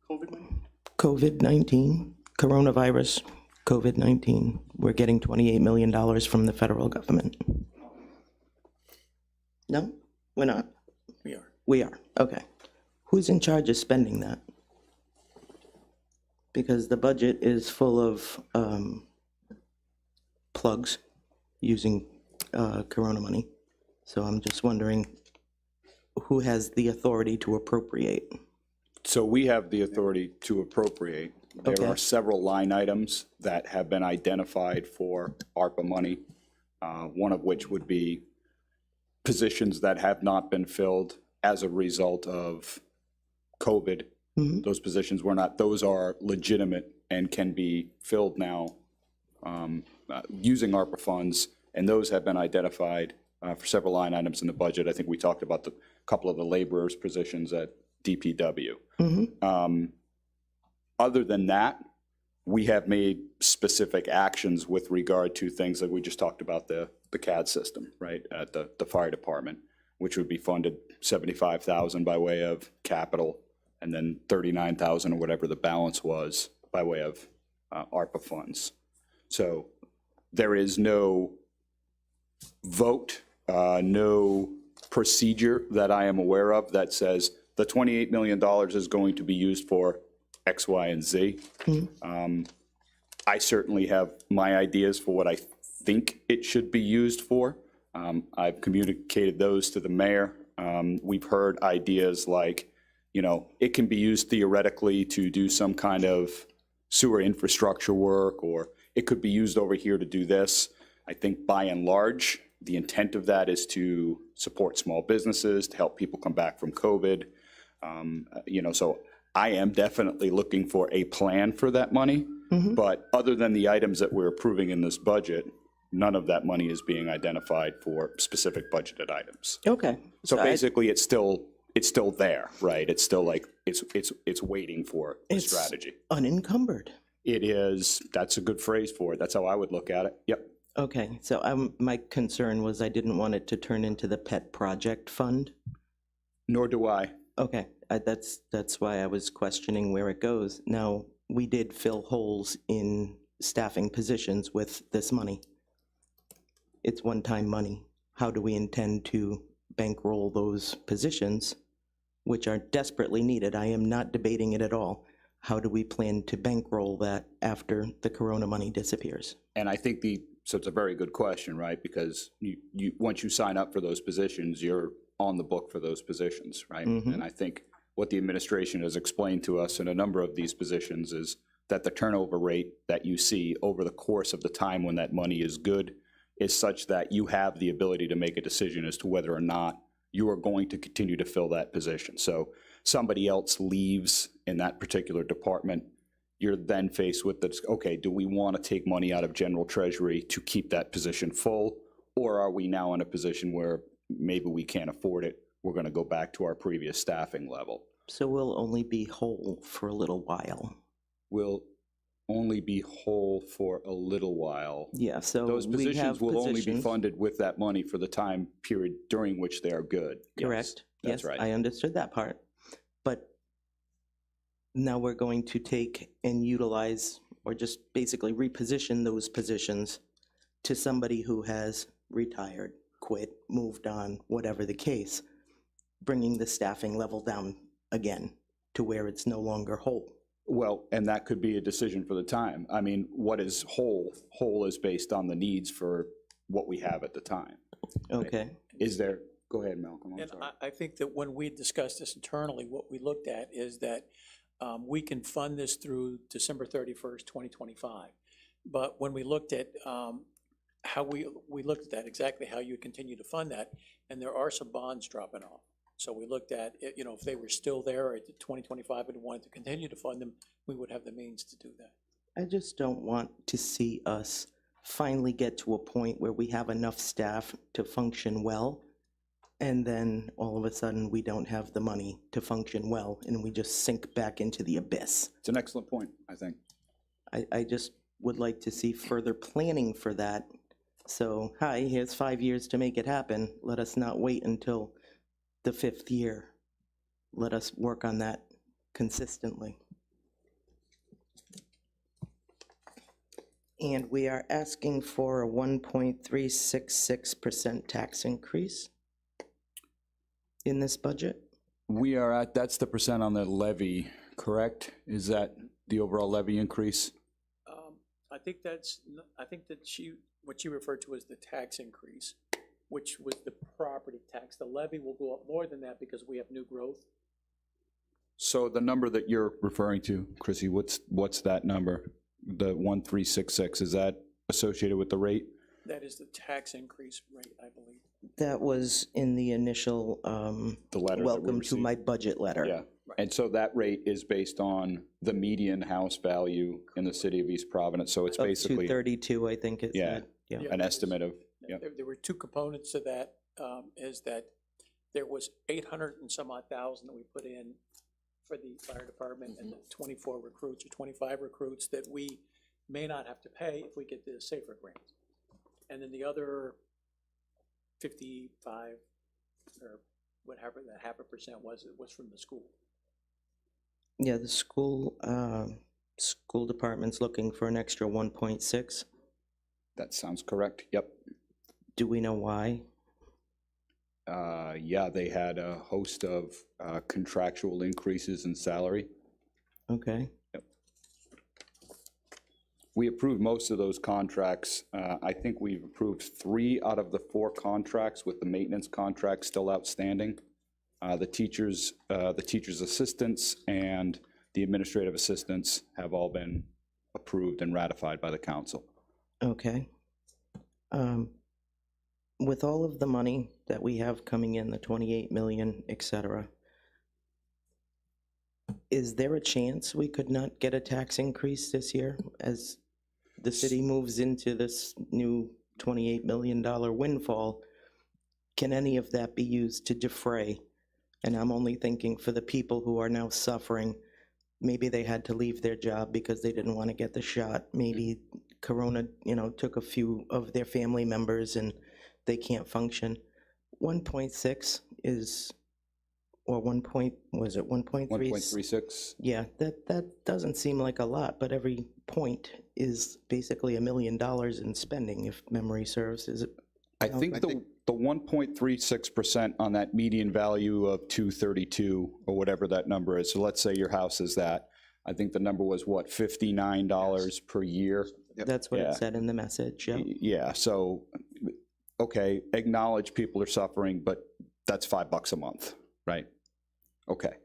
Speaker 5: COVID money?
Speaker 8: COVID-19, coronavirus, COVID-19. We're getting $28 million from the federal government. No, we're not?
Speaker 9: We are.
Speaker 8: We are, okay. Who's in charge of spending that? Because the budget is full of plugs using Corona money. So I'm just wondering who has the authority to appropriate?
Speaker 3: So we have the authority to appropriate. There
Speaker 8: Okay.
Speaker 3: are several line items that have been identified for ARPA money, one of which would be positions that have not been filled as a result of COVID.
Speaker 8: Mhm.
Speaker 3: Those positions were not, those are legitimate and can be filled now using ARPA funds, and those have been identified for several line items in the budget. I think we talked about the couple of the laborers' positions at DPW. Other than that, we have made specific actions with regard to things that we just talked about, the CAD system, right, at the fire department, which would be funded $75,000 by way of capital, and then 39,000 or whatever the balance was by way of ARPA funds. So there is no vote, no procedure that I am aware of that says the $28 million is going to be used for X, Y, and Z. I certainly have my ideas for what I think it should be used for. I've communicated those to the mayor. We've heard ideas like, you know, it can be used theoretically to do some kind of sewer infrastructure work, or it could be used over here to do this. I think by and large, the intent of that is to support small businesses, to help people come back from COVID. You know, so I am definitely looking for a plan for that money. But other than the items that we're approving in this budget, none of that money is being identified for specific budgeted items.
Speaker 8: Okay.
Speaker 3: So
Speaker 8: I-
Speaker 3: basically, it's still there, right? It's still like, it's waiting for the
Speaker 8: It's
Speaker 3: strategy.
Speaker 8: unencumbered.
Speaker 3: It is, that's a good phrase for it. That's how I would look at it. Yep.
Speaker 8: Okay, so my concern was I didn't want it to turn into the pet project fund.
Speaker 3: Nor do I.
Speaker 8: Okay, that's why I was questioning where it goes. Now, we did fill holes in staffing positions with this money. It's one-time money. How do we intend to bankroll those positions, which are desperately needed? I am not debating it at all. How do we plan to bankroll that after the Corona money disappears?
Speaker 3: And I think so it's a very good question, right? Because you once you sign up for those positions, you're on the book for those positions, right? And I think what the administration has explained to us in a number of these positions is that the turnover rate that you see over the course of the time when that money is good is such that you have the ability to make a decision as to whether or not you are going to continue to fill that position. So somebody else leaves in that particular department, you're then faced with this, okay, do we want to take money out of general treasury to keep that position full? Or are we now in a position where maybe we can't afford it? We're going to go back to our previous staffing level.
Speaker 8: So we'll only be whole for a little while.
Speaker 3: We'll only be whole for a little while.
Speaker 8: Yeah, so
Speaker 3: Those
Speaker 8: we have
Speaker 3: positions will only be
Speaker 8: positions-
Speaker 3: funded with that money for the time period during which they are good. Yes,
Speaker 8: Correct.
Speaker 3: that's
Speaker 8: Yes,
Speaker 3: right.
Speaker 8: I understood that part. But now we're going to take and utilize, or just basically reposition those positions to somebody who has retired, quit, moved on, whatever the case, bringing the staffing level down again to where it's no longer whole.
Speaker 3: Well, and that could be a decision for the time. I mean, what is whole? Whole is based on the needs for what we have at the time.
Speaker 8: Okay,
Speaker 3: Is there, go ahead, Malcolm, I'm
Speaker 9: And
Speaker 3: sorry.
Speaker 9: I think that when we discussed this internally, what we looked at is that we can fund this through December 31st, 2025. But when we looked at how we looked at that, exactly how you continue to fund that, and there are some bonds dropping off. So we looked at, you know, if they were still there at 2025 and wanted to continue to fund them, we would have the means to do that.
Speaker 8: I just don't want to see us finally get to a point where we have enough staff to function well, and then all of a sudden we don't have the money to function well, and we just sink back into the abyss.
Speaker 3: It's an excellent point, I think.
Speaker 8: I just would like to see further planning for that. So, hi, here's 5 years to make it happen. Let us not wait until the 5th year. Let us work on that consistently. And we are asking for a 1.366% tax increase in this budget.
Speaker 3: We are at, that's the percent on the levy, correct? Is that the overall levy increase?
Speaker 9: I think that's, I think that what she referred to as the tax increase, which was the property tax. The levy will go up more than that because we have new growth.
Speaker 3: So the number that you're referring to, Chrissy, what's that number? The 1.366, is that associated with the rate?
Speaker 9: That is the tax increase rate, I believe.
Speaker 8: That was in the initial
Speaker 3: The letter that we
Speaker 8: welcome to
Speaker 3: received.
Speaker 8: my budget letter.
Speaker 3: Yeah, and so that rate is based on the median house value in the city of East Providence, so it's
Speaker 8: Up
Speaker 3: basically
Speaker 8: to 32, I think it
Speaker 3: Yeah.
Speaker 8: said. Yeah.
Speaker 3: an estimate of, yeah.
Speaker 9: There were two components to that, is that there was 800 and some odd thousand that we put in for the fire department and the 24 recruits or 25 recruits that we may not have to pay if we get the SAFER grant. And then the other 55 or whatever that 0.5% was, it was from the school.
Speaker 8: Yeah, the school department's looking for an extra 1.6.
Speaker 10: That sounds correct, yep.
Speaker 8: Do we know why?
Speaker 10: Yeah, they had a host of contractual increases in salary.
Speaker 8: Okay,
Speaker 10: We approved most of those contracts. I think we've approved 3 out of the 4 contracts, with the maintenance contract still outstanding. The teachers' assistants and the administrative assistants have all been approved and ratified by the council.
Speaker 8: okay. With all of the money that we have coming in, the 28 million, et cetera, is there a chance we could not get a tax increase this year as the city moves into this new $28 million windfall? Can any of that be used to defray? And I'm only thinking for the people who are now suffering. Maybe they had to leave their job because they didn't want to get the shot. Maybe Corona, took a few of their family members and they can't function. 1.6 is, or 1.3?
Speaker 10: 1.36?
Speaker 8: Yeah, that doesn't seem like a lot, but every point is basically $1 million in spending, if memory serves. Is it?
Speaker 10: I think the 1.36% on that median value of 232, or whatever that number is, so let's say your house is that, I think the number was what, $59 per year?
Speaker 8: That's what
Speaker 10: Yeah.
Speaker 8: it said in the message, yeah.
Speaker 10: Yeah, so, okay, acknowledge people are suffering, but that's $5 a month, right? Okay.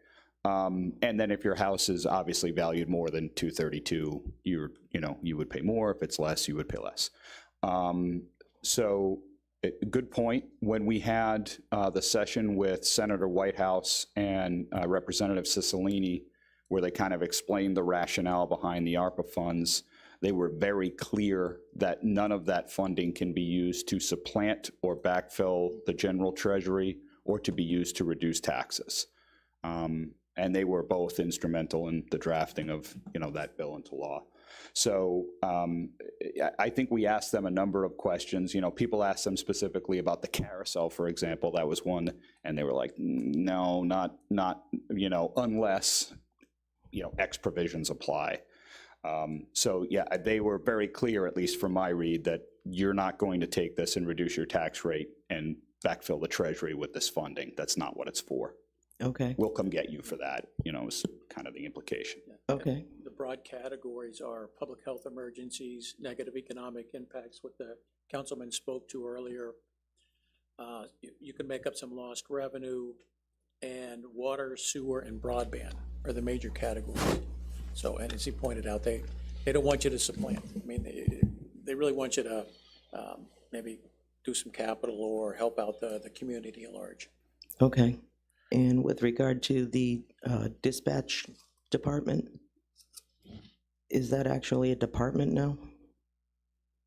Speaker 10: And then if your house is obviously valued more than 232, you would pay more. If it's less, you would pay less. So, good point. When we had the session with Senator Whitehouse and Representative Cicilline, where they kind of explained the rationale behind the ARPA funds, they were very clear that none of that funding can be used to supplant or backfill the general treasury or to be used to reduce taxes. And they were both instrumental in the drafting of, that bill into law. So I think we asked them a number of questions. People asked them specifically about the carousel, for example. That was one, and they were like, no, not unless, X provisions apply. So yeah, they were very clear, at least from my read, that you're not going to take this and reduce your tax rate and backfill the treasury with this funding. That's not what it's for.
Speaker 8: Okay,
Speaker 10: We'll come get you for that, is kind of the implication.
Speaker 8: okay,
Speaker 9: The broad categories are public health emergencies, negative economic impacts, what the councilman spoke to earlier. You can make up some lost revenue, and water, sewer, and broadband are the major categories. So, and as he pointed out, they don't want you to supplant. I mean, they really want you to maybe do some capital or help out the community at large.
Speaker 8: okay. And with regard to the dispatch department, is that actually a department now?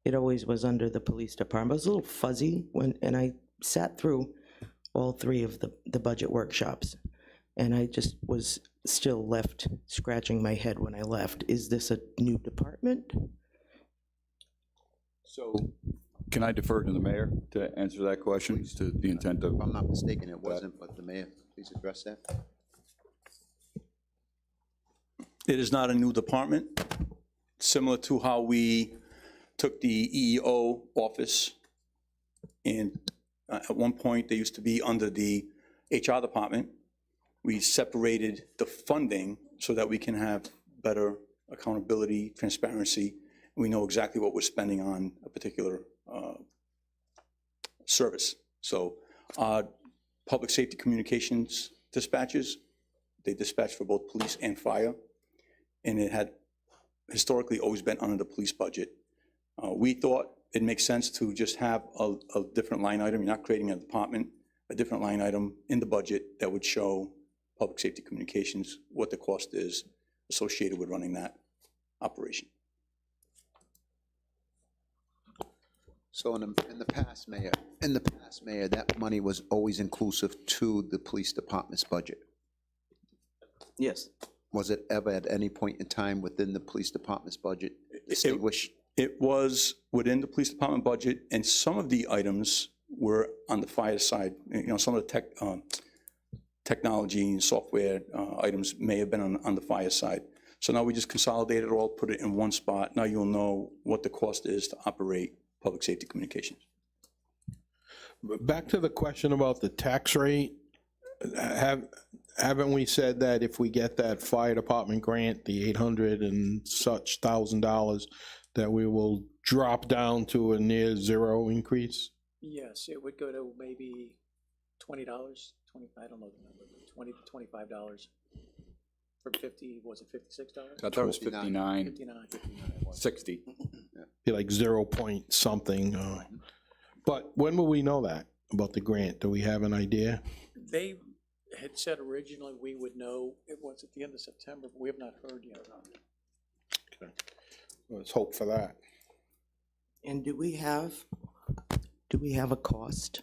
Speaker 8: It always was under the police department. I was a little fuzzy and I sat through all 3 of the budget workshops, and I just was still left scratching my head when I left. Is this a new department?
Speaker 10: So can I defer to the mayor to answer that question, to the intent of?
Speaker 1: If I'm not mistaken, it wasn't, but the mayor, please address that.
Speaker 11: It is not a new department, similar to how we took the EEO office, and at one point, they used to be under the HR department. We separated the funding so that we can have better accountability, transparency. We know exactly what we're spending on a particular service. So public safety communications dispatches, they dispatch for both police and fire, and it had historically always been under the police budget. We thought it makes sense to just have a different line item. You're not creating a department, a different line item in the budget that would show public safety communications, what the cost is associated with running that operation.
Speaker 1: So in the past, Mayor, that money was always inclusive to the police department's budget.
Speaker 8: Yes.
Speaker 1: Was it ever at any point in time within the police department's budget distinguished?
Speaker 11: It was within the police department budget, and some of the items were on the fire side. Some of the technology and software items may have been on the fire side. So now we just consolidate it all, put it in one spot. Now you'll know what the cost is to operate public safety communications.
Speaker 4: Back to the question about the tax rate, haven't we said that if we get that fire department grant, the 800 and such $1,000, that we will drop down to a near zero increase?
Speaker 9: Yes, it would go to maybe $20, 20, I don't know the number, $20 to $25 from 50, was it $56?
Speaker 10: I thought it was 59,
Speaker 9: 59.
Speaker 10: 60.
Speaker 4: Be like 0 point something. But when will we know that, about the grant? Do we have an idea?
Speaker 9: They had said originally we would know, it was at the end of September, but we have not heard yet.
Speaker 4: Okay. Let's hope for that.
Speaker 8: And do we have a cost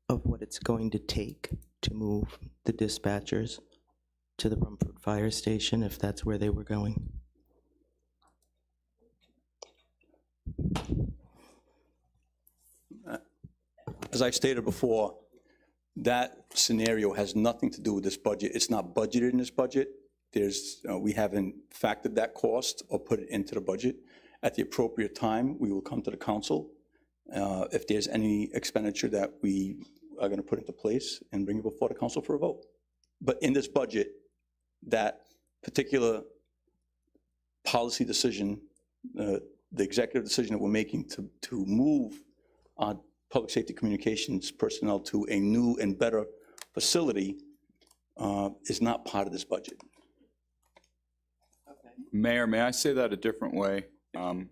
Speaker 8: of what it's going to take to move the dispatchers to the Rumford Fire Station, if that's where they were going?
Speaker 11: As I stated before, that scenario has nothing to do with this budget. It's not budgeted in this budget. We haven't factored that cost or put it into the budget. At the appropriate time, we will come to the council if there's any expenditure that we are going to put into place and bring it before the council for a vote. But in this budget, that particular policy decision, the executive decision that we're making to move public safety communications personnel to a new and better facility is not part of this budget.
Speaker 10: Mayor, may I say that a different way?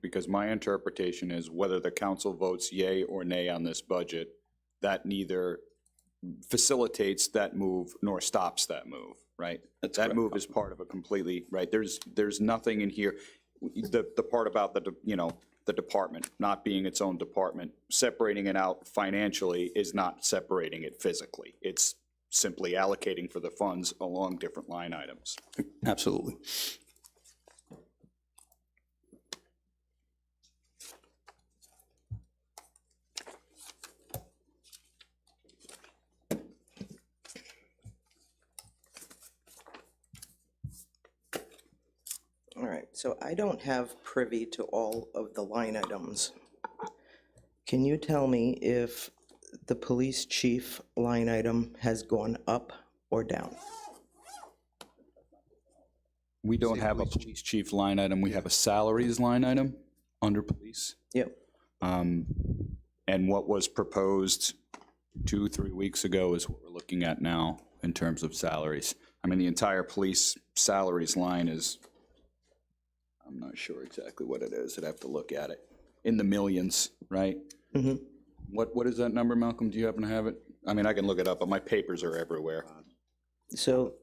Speaker 10: Because my interpretation is whether the council votes yay or nay on this budget, that neither facilitates that move nor stops that move, right?
Speaker 11: That's
Speaker 10: That
Speaker 11: correct.
Speaker 10: move is part of a completely, right? There's nothing in here, the part about the department not being its own department, separating it out financially is not separating it physically. It's simply allocating for the funds along different line items.
Speaker 11: Absolutely.
Speaker 8: All right, so I don't have privy to all of the line items. Can you tell me if the police chief line item has gone up or down?
Speaker 10: We don't have a police chief line item, we have a salaries line item under police.
Speaker 8: Yep.
Speaker 10: And what was proposed 2-3 weeks ago is what we're looking at now in terms of salaries. I mean, the entire police salaries line is, I'm not sure exactly what it is, I'd have to look at it, in the millions, right?
Speaker 8: Mm-hmm.
Speaker 10: What is that number, Malcolm? Do you happen to have it? I mean, I can look it up, but my papers are everywhere.
Speaker 8: So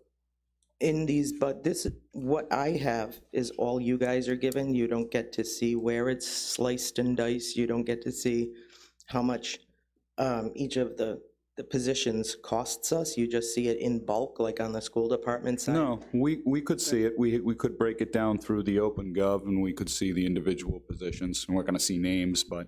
Speaker 8: in these, but this, what I have is all you guys are given. You don't get to see where it's sliced and diced. You don't get to see how much each of the positions costs us. You just see it in bulk, like on the school department side.
Speaker 10: No, we could see it. We could break it down through the open gov, and we could see the individual positions. And we're gonna see names, but,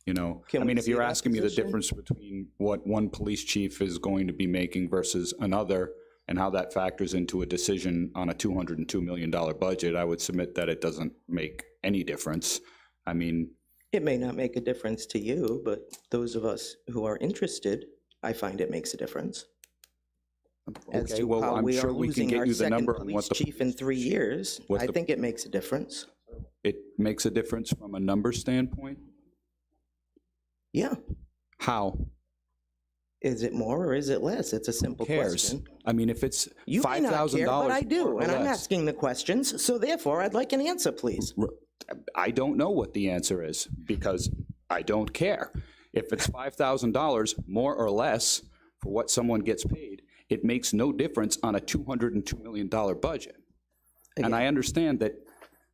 Speaker 10: you know,
Speaker 8: Can
Speaker 10: I
Speaker 8: we
Speaker 10: mean, if
Speaker 8: see
Speaker 10: you're
Speaker 8: that
Speaker 10: asking me the
Speaker 8: position?
Speaker 10: difference between what one police chief is going to be making versus another, and how that factors into a decision on a $202 million budget, I would submit that it doesn't make any difference. I mean,
Speaker 8: It may not make a difference to you, but those of us who are interested, I find it makes a difference. As
Speaker 10: okay,
Speaker 8: to
Speaker 10: well,
Speaker 8: how
Speaker 10: I'm
Speaker 8: we are
Speaker 10: sure we can
Speaker 8: losing
Speaker 10: get
Speaker 8: our
Speaker 10: you the
Speaker 8: second
Speaker 10: number on what
Speaker 8: police
Speaker 10: the.
Speaker 8: chief in 3 years.
Speaker 10: what
Speaker 8: I
Speaker 10: the-
Speaker 8: think it makes a difference.
Speaker 10: It makes a difference from a number standpoint?
Speaker 8: Yeah.
Speaker 10: How?
Speaker 8: Is it more or is it less? It's a simple
Speaker 10: Cares.
Speaker 8: question.
Speaker 10: I mean, if it's
Speaker 8: You may not
Speaker 10: $5,000
Speaker 8: care, but I
Speaker 10: more
Speaker 8: do,
Speaker 10: or
Speaker 8: and I'm
Speaker 10: less.
Speaker 8: asking the questions, so therefore I'd like an answer, please.
Speaker 10: I don't know what the answer is because I don't care. If it's $5,000 more or less for what someone gets paid, it makes no difference on a $202 million budget. And I understand that,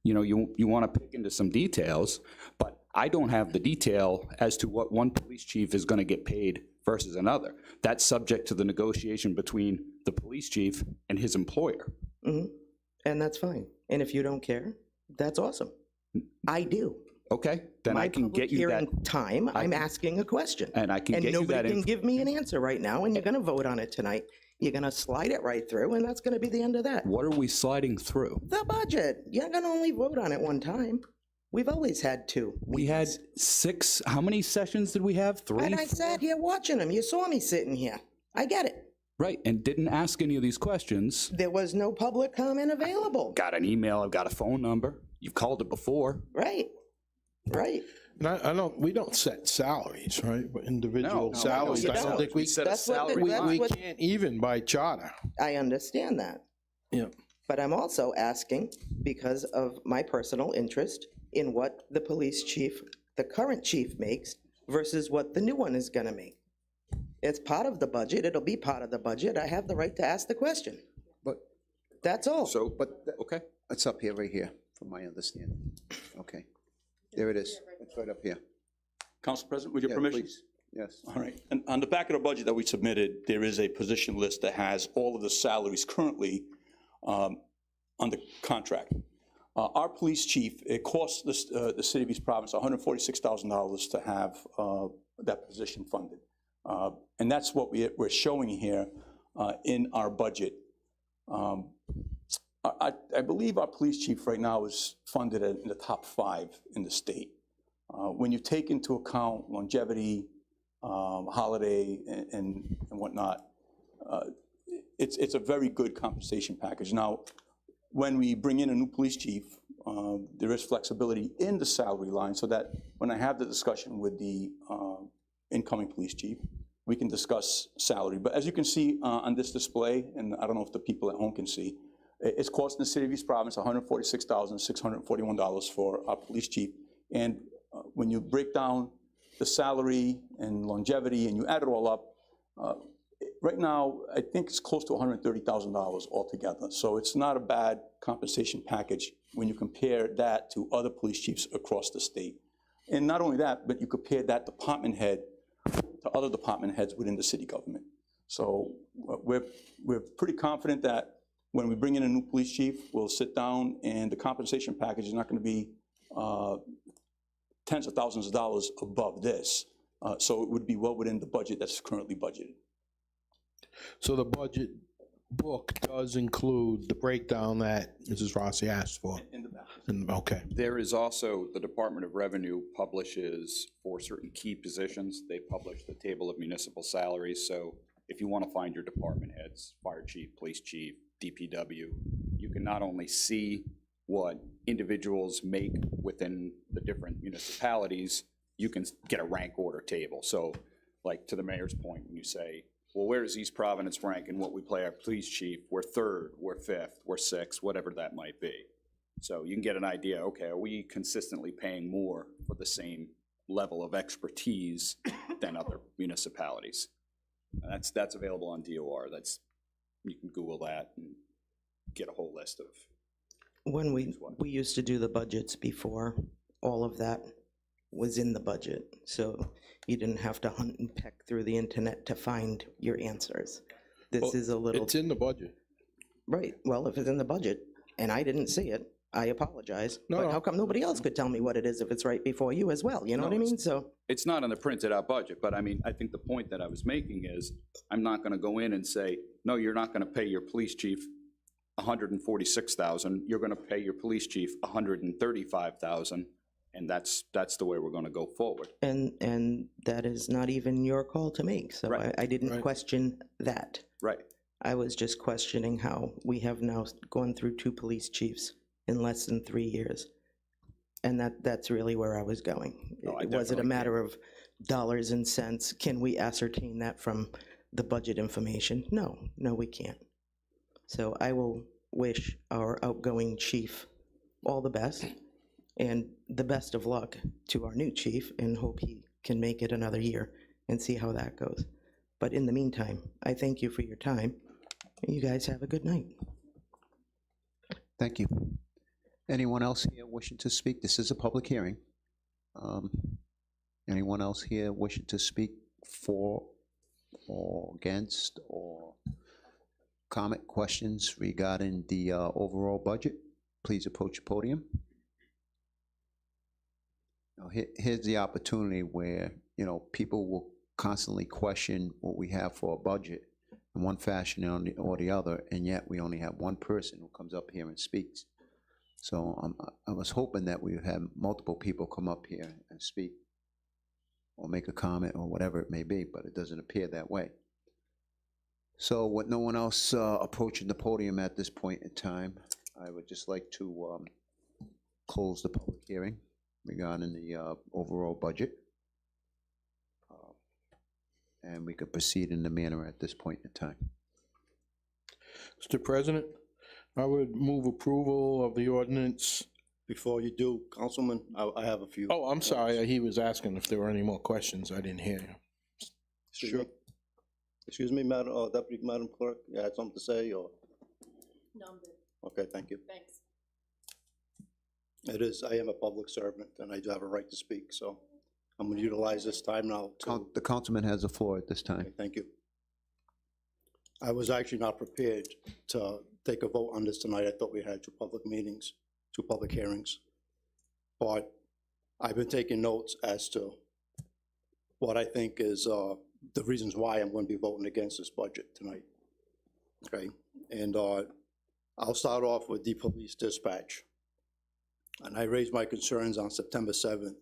Speaker 10: you know, you want to pick into some details, but I don't have the detail as to what one police chief is going to get paid versus another. That's subject to the negotiation between the police chief and his employer.
Speaker 8: Mhm. And that's fine. And if you don't care, that's awesome. I do.
Speaker 10: Okay, then I can get you that.
Speaker 8: My public hearing time, I'm asking a question.
Speaker 10: And I can get you that
Speaker 8: nobody can give me an answer right now, and you're gonna vote on it tonight. You're gonna slide it right through, and that's gonna be the end of that.
Speaker 10: What are we sliding through?
Speaker 8: The budget, you're gonna only vote on it one time. We've always had two.
Speaker 10: We had six, how many sessions did we have? Three?
Speaker 8: And I sat here watching them. You saw me sitting here. I get it.
Speaker 10: Right, and didn't ask any of these questions.
Speaker 8: There was no public comment available.
Speaker 10: Got an email, I've got a phone number. You've called it before.
Speaker 8: Right, right.
Speaker 4: And I don't, we don't set salaries, right? But individual
Speaker 10: No,
Speaker 4: salaries,
Speaker 8: you
Speaker 4: I don't
Speaker 8: don't.
Speaker 4: think we,
Speaker 10: set a
Speaker 8: That's what the-
Speaker 10: salary
Speaker 8: that's
Speaker 10: line.
Speaker 4: we
Speaker 8: what-
Speaker 4: can't even by charter.
Speaker 8: I understand that.
Speaker 4: Yeah.
Speaker 8: But I'm also asking because of my personal interest in what the police chief, the current chief makes versus what the new one is gonna make. It's part of the budget, it'll be part of the budget, I have the right to ask the question.
Speaker 1: But,
Speaker 8: That's all.
Speaker 1: so, but, okay, it's up here, right here, from my understanding. Okay, there it is, it's right up here.
Speaker 11: Council President, with your
Speaker 1: Yeah,
Speaker 11: permission?
Speaker 1: please. Yes.
Speaker 11: All right. And on the back of the budget that we submitted, there is a position list that has all of the salaries currently under contract. Our police chief, it costs the city of East Providence $146,000 to have that position funded. And that's what we're showing here in our budget. I believe our police chief right now is funded in the top 5 in the state. When you take into account longevity, holiday, and whatnot, it's a very good compensation package. Now, when we bring in a new police chief, there is flexibility in the salary line so that when I have the discussion with the incoming police chief, we can discuss salary. But as you can see on this display, and I don't know if the people at home can see, it's costing the city of East Providence $146,641 for our police chief. And when you break down the salary and longevity and you add it all up, right now, I think it's close to $130,000 altogether. So it's not a bad compensation package when you compare that to other police chiefs across the state. And not only that, but you compare that department head to other department heads within the city government. So we're pretty confident that when we bring in a new police chief, we'll sit down and the compensation package is not going to be tens of thousands of dollars above this. So it would be well within the budget that's currently budgeted.
Speaker 4: So the budget book does include the breakdown that Mrs. Rossi asked for.
Speaker 11: In the back.
Speaker 4: Okay.
Speaker 10: There is also, the Department of Revenue publishes for certain key positions, they publish the table of municipal salaries. So if you want to find your department heads, fire chief, police chief, DPW, you can not only see what individuals make within the different municipalities, you can get a rank order table. So like to the mayor's point, when you say, well, where does East Providence rank in what we play our police chief? We're 3rd, we're 5th, we're 6th, whatever that might be. So you can get an idea, okay, are we consistently paying more for the same level of expertise than other municipalities? And that's available on DOR. You can Google that and get a whole list of.
Speaker 8: When we used to do the budgets before, all of that was in the budget. So you didn't have to hunt and peck through the internet to find your answers. This is a little.
Speaker 4: It's in the budget.
Speaker 8: Right, well, if it's in the budget and I didn't see it, I apologize.
Speaker 4: No,
Speaker 8: But
Speaker 4: no.
Speaker 8: how come nobody else could tell me what it is if it's right before you as well? You know
Speaker 10: No,
Speaker 8: what I mean? So,
Speaker 10: It's not in the printed out budget, but I mean, I think the point that I was making is, I'm not gonna go in and say, no, you're not gonna pay your police chief $146,000, you're gonna pay your police chief $135,000, and that's the way we're gonna go forward.
Speaker 8: and that is not even your call to make, so
Speaker 10: Right.
Speaker 8: I didn't
Speaker 4: Right.
Speaker 8: question that.
Speaker 10: Right.
Speaker 8: I was just questioning how we have now gone through 2 police chiefs in less than 3 years. And that's really where I was going.
Speaker 10: No, I
Speaker 8: Was it a
Speaker 10: definitely
Speaker 8: matter of dollars and cents? Can we ascertain that from the budget information? No, we can't. So I will wish our outgoing chief all the best and the best of luck to our new chief and hope he can make it another year and see how that goes. But in the meantime, I thank you for your time. You guys have a good night.
Speaker 1: Thank you. Anyone else here wishing to speak? This is a public hearing. Anyone else here wishing to speak for or against or comment, questions regarding the overall budget? Please approach the podium. Now, here's the opportunity where, people will constantly question what we have for a budget. in one fashion or the other, and yet we only have one person who comes up here and speaks. So I was hoping that we would have multiple people come up here and speak or make a comment or whatever it may be, but it doesn't appear that way. So with no one else approaching the podium at this point in time, I would just like to close the public hearing regarding the overall budget. And we could proceed in the manner at this point in time.
Speaker 4: Mr. President, I would move approval of the ordinance.
Speaker 5: Before you do, Councilman, I have a few.
Speaker 4: Oh, I'm sorry, he was asking if there were any more questions. I didn't hear you.
Speaker 5: Sure. Excuse me, Deputy Madam Clerk, you had something to say, or?
Speaker 2: No, I'm good.
Speaker 5: Okay, thank you.
Speaker 2: Thanks.
Speaker 5: I am a public servant, and I do have a right to speak, so I'm going to utilize this time now to.
Speaker 1: The councilman has the floor at this time.
Speaker 5: Okay, thank you. I was actually not prepared to take a vote on this tonight. I thought we had two public meetings, two public hearings. But I've been taking notes as to what I think is the reasons why I'm going to be voting against this budget tonight. Okay, and I'll start off with the police dispatch. And I raised my concerns on September 7th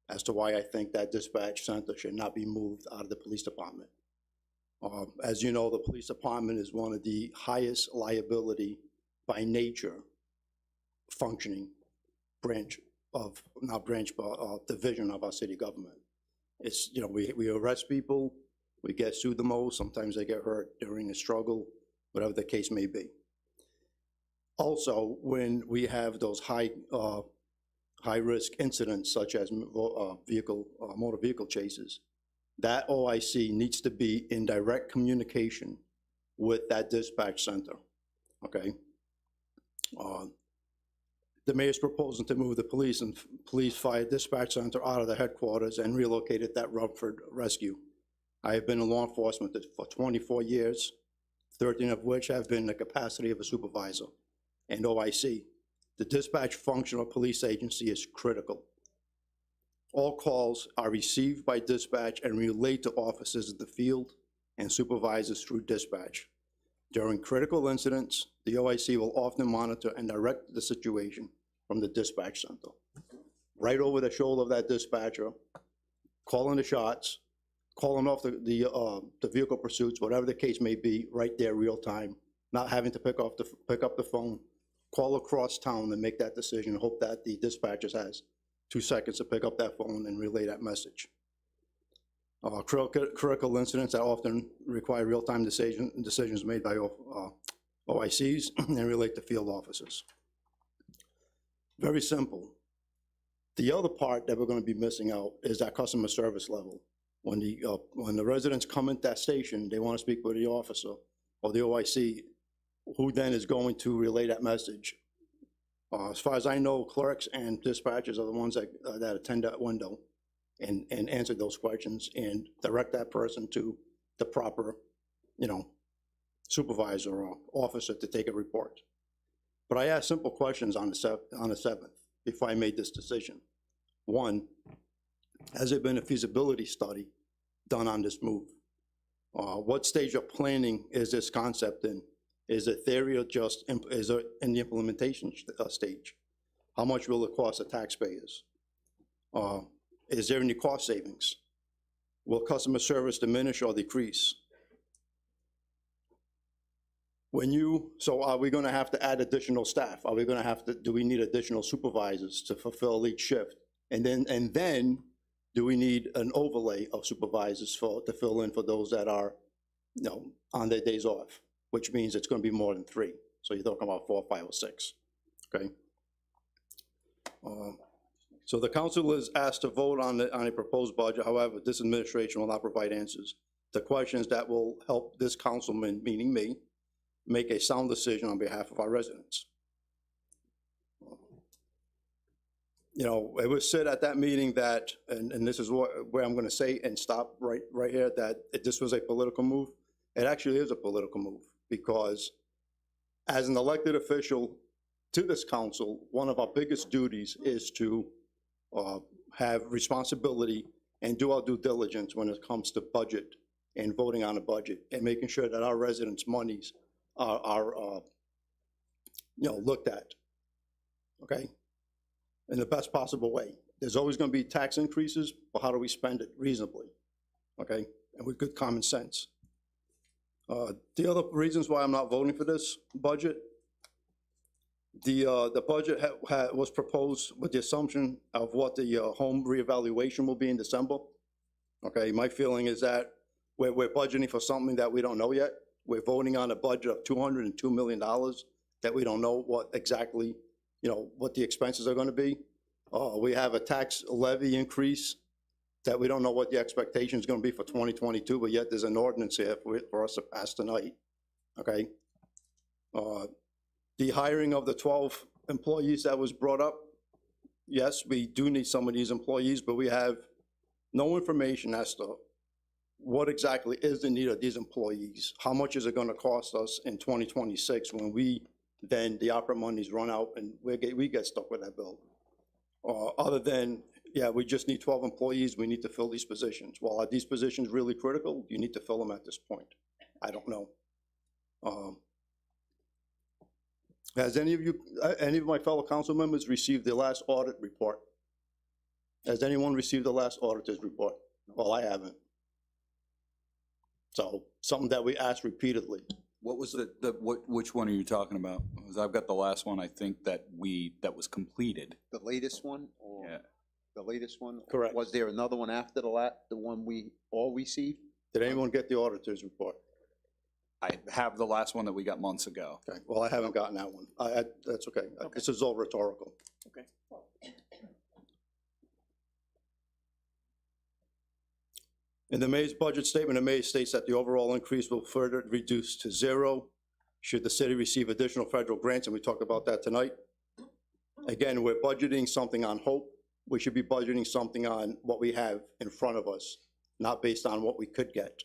Speaker 5: as to why I think that dispatch center should not be moved out of the police department. As you know, the police department is one of the highest liability by nature functioning division of our city government. It's, you know, we arrest people, we get sued the most, sometimes they get hurt during a struggle, whatever the case may be. Also, when we have those high-risk incidents such as motor vehicle chases, that OIC needs to be in direct communication with that dispatch center, okay? The mayor's proposing to move the police and police fire dispatch center out of the headquarters and relocate it at Rumford Rescue. I have been in law enforcement for 24 years, 13 of which have been in the capacity of a supervisor and OIC. The dispatch function of a police agency is critical. All calls are received by dispatch and relayed to officers in the field and supervisors through dispatch. During critical incidents, the OIC will often monitor and direct the situation from the dispatch center. Right over the shoulder of that dispatcher, calling the shots, calling off the vehicle pursuits, whatever the case may be, right there real time, not having to pick up the phone, call across town and make that decision, hope that the dispatcher has 2 seconds to pick up that phone and relay that message. Critical incidents that often require real-time decisions made by OICs and relate to field officers. Very simple. The other part that we're going to be missing out is that customer service level. When the residents come into that station, they want to speak with the officer or the OIC, who then is going to relay that message. As far as I know, clerks and dispatchers are the ones that attend that window and answer those questions and direct that person to the proper, supervisor or officer to take a report. But I asked simple questions on the 7th before I made this decision. One, has there been a feasibility study done on this move? What stage of planning is this concept in? Is it theory or just is it in the implementation stage? How much will it cost the taxpayers? Is there any cost savings? Will customer service diminish or decrease? So are we going to have to add additional staff? Are we going to do we need additional supervisors to fulfill each shift? And then do we need an overlay of supervisors to fill in for those that are, on their days off? Which means it's going to be more than 3. So you're talking about 4, 5, or 6, okay? So the council is asked to vote on a proposed budget. However, this administration will not provide answers to questions that will help this councilman, meaning me, make a sound decision on behalf of our residents. It was said at that meeting that, and this is where I'm going to say and stop right here, that this was a political move. It actually is a political move, because as an elected official to this council, one of our biggest duties is to have responsibility and do our due diligence when it comes to budget and voting on a budget and making sure that our residents' monies are looked at, okay? In the best possible way. There's always gonna be tax increases, but how do we spend it reasonably, okay? And with good common sense. The other reasons why I'm not voting for this budget, the budget was proposed with the assumption of what the home reevaluation will be in December. Okay, my feeling is that we're budgeting for something that we don't know yet. We're voting on a budget of $202 million that we don't know what exactly, what the expenses are gonna be. We have a tax levy increase that we don't know what the expectation is gonna be for 2022, but yet there's an ordinance here for us to pass tonight, okay? The hiring of the 12 employees that was brought up, yes, we do need some of these employees, but we have no information as to what exactly is the need of these employees. How much is it gonna cost us in 2026 when the opera monies run out and we get stuck with that bill? Other than, yeah, we just need 12 employees, we need to fill these positions. Well, are these positions really critical? You need to fill them at this point. I don't know. Has any of my fellow council members received the last audit report? Has anyone received the last auditor's report? Well, I haven't. So, something that we asked repeatedly.
Speaker 3: What was which one are you talking about? Because I've got the last one, I think, that was completed.
Speaker 1: The latest one, or
Speaker 3: Yeah.
Speaker 1: the latest one?
Speaker 5: Correct.
Speaker 1: Was there another one after the one we all received?
Speaker 5: Did anyone get the auditor's report?
Speaker 3: I have the last one that we got months ago.
Speaker 5: Okay, well, I haven't gotten that one. That's okay. This is all rhetorical.
Speaker 9: Okay.
Speaker 5: In the Mayor's budget statement, the Mayor states that the overall increase will further reduce to zero should the city receive additional federal grants, and we talked about that tonight. Again, we're budgeting something on hope. We should be budgeting something on what we have in front of us, not based on what we could get.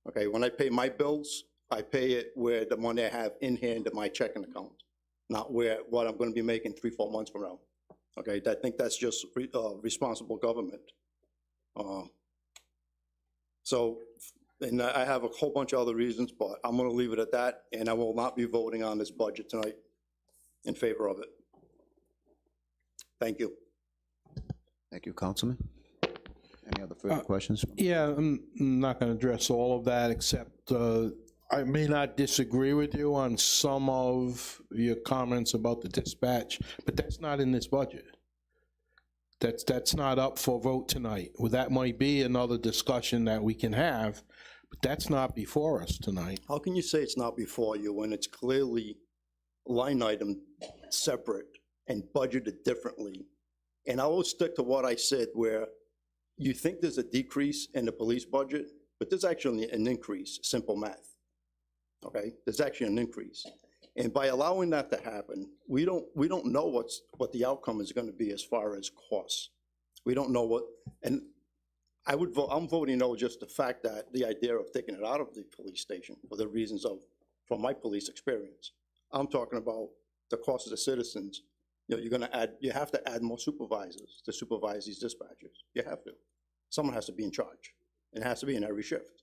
Speaker 5: Okay, when I pay my bills, I pay it where the money I have in hand in my checking account, not what I'm gonna be making 3-4 months from now. Okay, I think that's just responsible government. So, and I have a whole bunch of other reasons, but I'm gonna leave it at that, and I will not be voting on this budget tonight in favor of it. Thank you.
Speaker 1: Thank you, Councilman. Any other further questions?
Speaker 4: Yeah, I'm not going to address all of that, except I may not disagree with you on some of your comments about the dispatch, but that's not in this budget. That's not up for vote tonight. Well, that might be another discussion that we can have, but that's not before us tonight.
Speaker 5: How can you say it's not before you when it's clearly line item separate and budgeted differently? And I will stick to what I said, where you think there's a decrease in the police budget, but there's actually an increase, simple math. Okay, there's actually an increase. And by allowing that to happen, we don't know what the outcome is gonna be as far as costs. We don't know what, and I'm voting no, just the fact that the idea of taking it out of the police station for the reasons from my police experience. I'm talking about the cost of the citizens. You have to add more supervisors to supervise these dispatchers. You have to. Someone has to be in charge, and it has to be in every shift.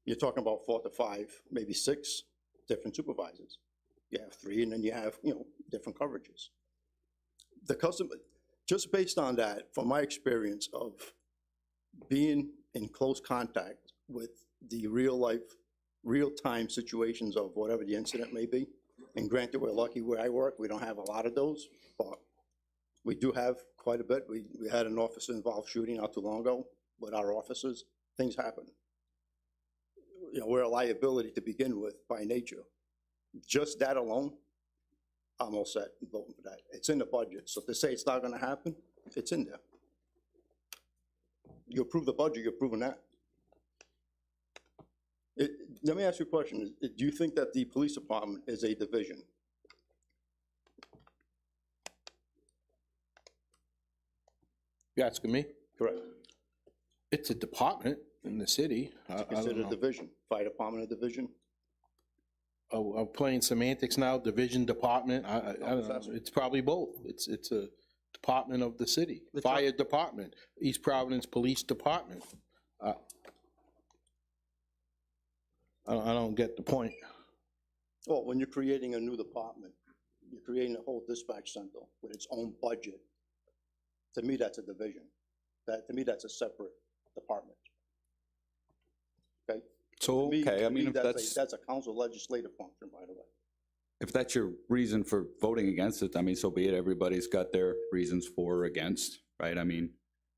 Speaker 5: You're talking about 4 to 5, maybe 6 different supervisors. You have 3, and then you have, different coverages. The customer, just based on that, from my experience of being in close contact with the real-time situations of whatever the incident may be, and granted, we're lucky where I work, we don't have a lot of those, but we do have quite a bit. We had an officer-involved shooting not too long ago with our officers. Things happen. We're a liability to begin with by nature. Just that alone, I'm all set voting for that. It's in the budget, so to say it's not gonna happen, it's in there. You approve the budget, you're approving that. Let me ask you a question. Do you think that the police department is a division?
Speaker 4: You asking me?
Speaker 5: Correct.
Speaker 4: It's a department in the city. I don't
Speaker 5: Considered a
Speaker 4: know.
Speaker 5: division, fire department a division?
Speaker 4: I'm playing semantics now, division, department, I don't know, it's probably both. It's a department of the city, fire department, East Providence Police Department. I don't get the point.
Speaker 5: Well, when you're creating a new department, you're creating a whole dispatch center with its own budget. To me, that's a division. To me, that's a separate department. Okay?
Speaker 3: So,
Speaker 5: To me-
Speaker 3: okay,
Speaker 5: to
Speaker 3: I mean,
Speaker 5: me,
Speaker 3: if
Speaker 5: that's a council legislative function, by the way.
Speaker 3: if that's your reason for voting against it, I mean, so be it. Everybody's got their reasons for or against, right? I mean,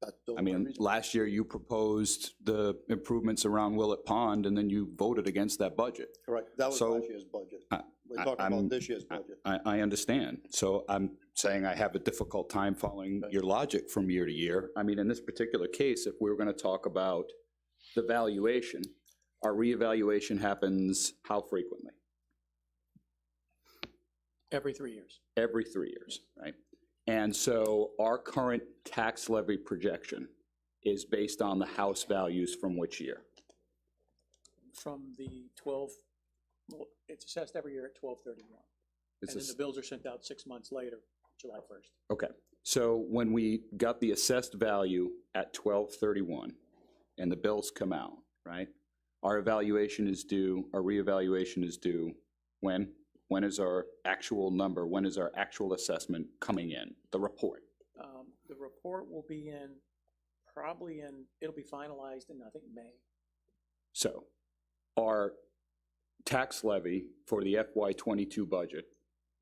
Speaker 5: Those are my reasons.
Speaker 3: last year you proposed the improvements around Willett Pond, and then you voted against that budget.
Speaker 5: Correct, that was
Speaker 3: So,
Speaker 5: last year's budget. We're
Speaker 3: I-
Speaker 5: talking
Speaker 3: I'm-
Speaker 5: about this year's budget.
Speaker 3: I understand. So I'm saying I have a difficult time following your logic from year to year. I mean, in this particular case, if we were going to talk about the valuation, our reevaluation happens how frequently?
Speaker 9: Every 3 years.
Speaker 3: Every 3 years, right? And so our current tax levy projection is based on the house values from which year?
Speaker 9: From the 12, well, it's assessed every year at 12/31. And
Speaker 3: It's
Speaker 9: then
Speaker 3: a-
Speaker 9: the bills are sent out 6 months later, July 1st.
Speaker 3: Okay, so when we got the assessed value at 12/31 and the bills come out, right? Our evaluation is due, our reevaluation is due when? When is our actual number, when is our actual assessment coming in, the report?
Speaker 9: The report will be in, probably in, it'll be finalized in, I think, May.
Speaker 3: So our tax levy for the FY '22 budget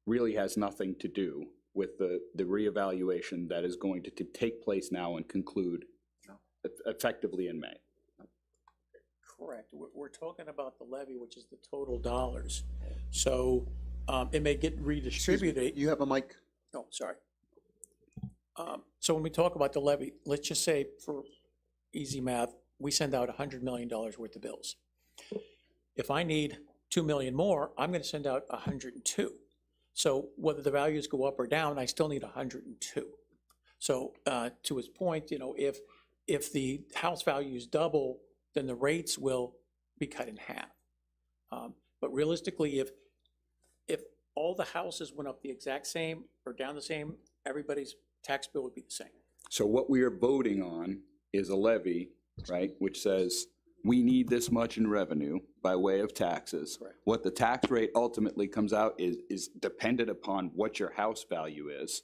Speaker 3: really has nothing to do with the reevaluation that is going to take place now and conclude effectively in May.
Speaker 9: Correct. We're talking about the levy, which is the total dollars. So it may get redistributed.
Speaker 1: You have a mic?
Speaker 9: Oh, sorry. So when we talk about the levy, let's just say for easy math, we send out $100 million worth of bills. If I need 2 million more, I'm going to send out 102. So whether the values go up or down, I still need 102. So to his point, you know, if the house values double, then the rates will be cut in half. But realistically, if all the houses went up the exact same or down the same, everybody's tax bill would be the same.
Speaker 3: So what we are voting on is a levy, right, which says we need this much in revenue by way of taxes.
Speaker 9: Correct.
Speaker 3: What the tax rate ultimately comes out is dependent upon what your house value is.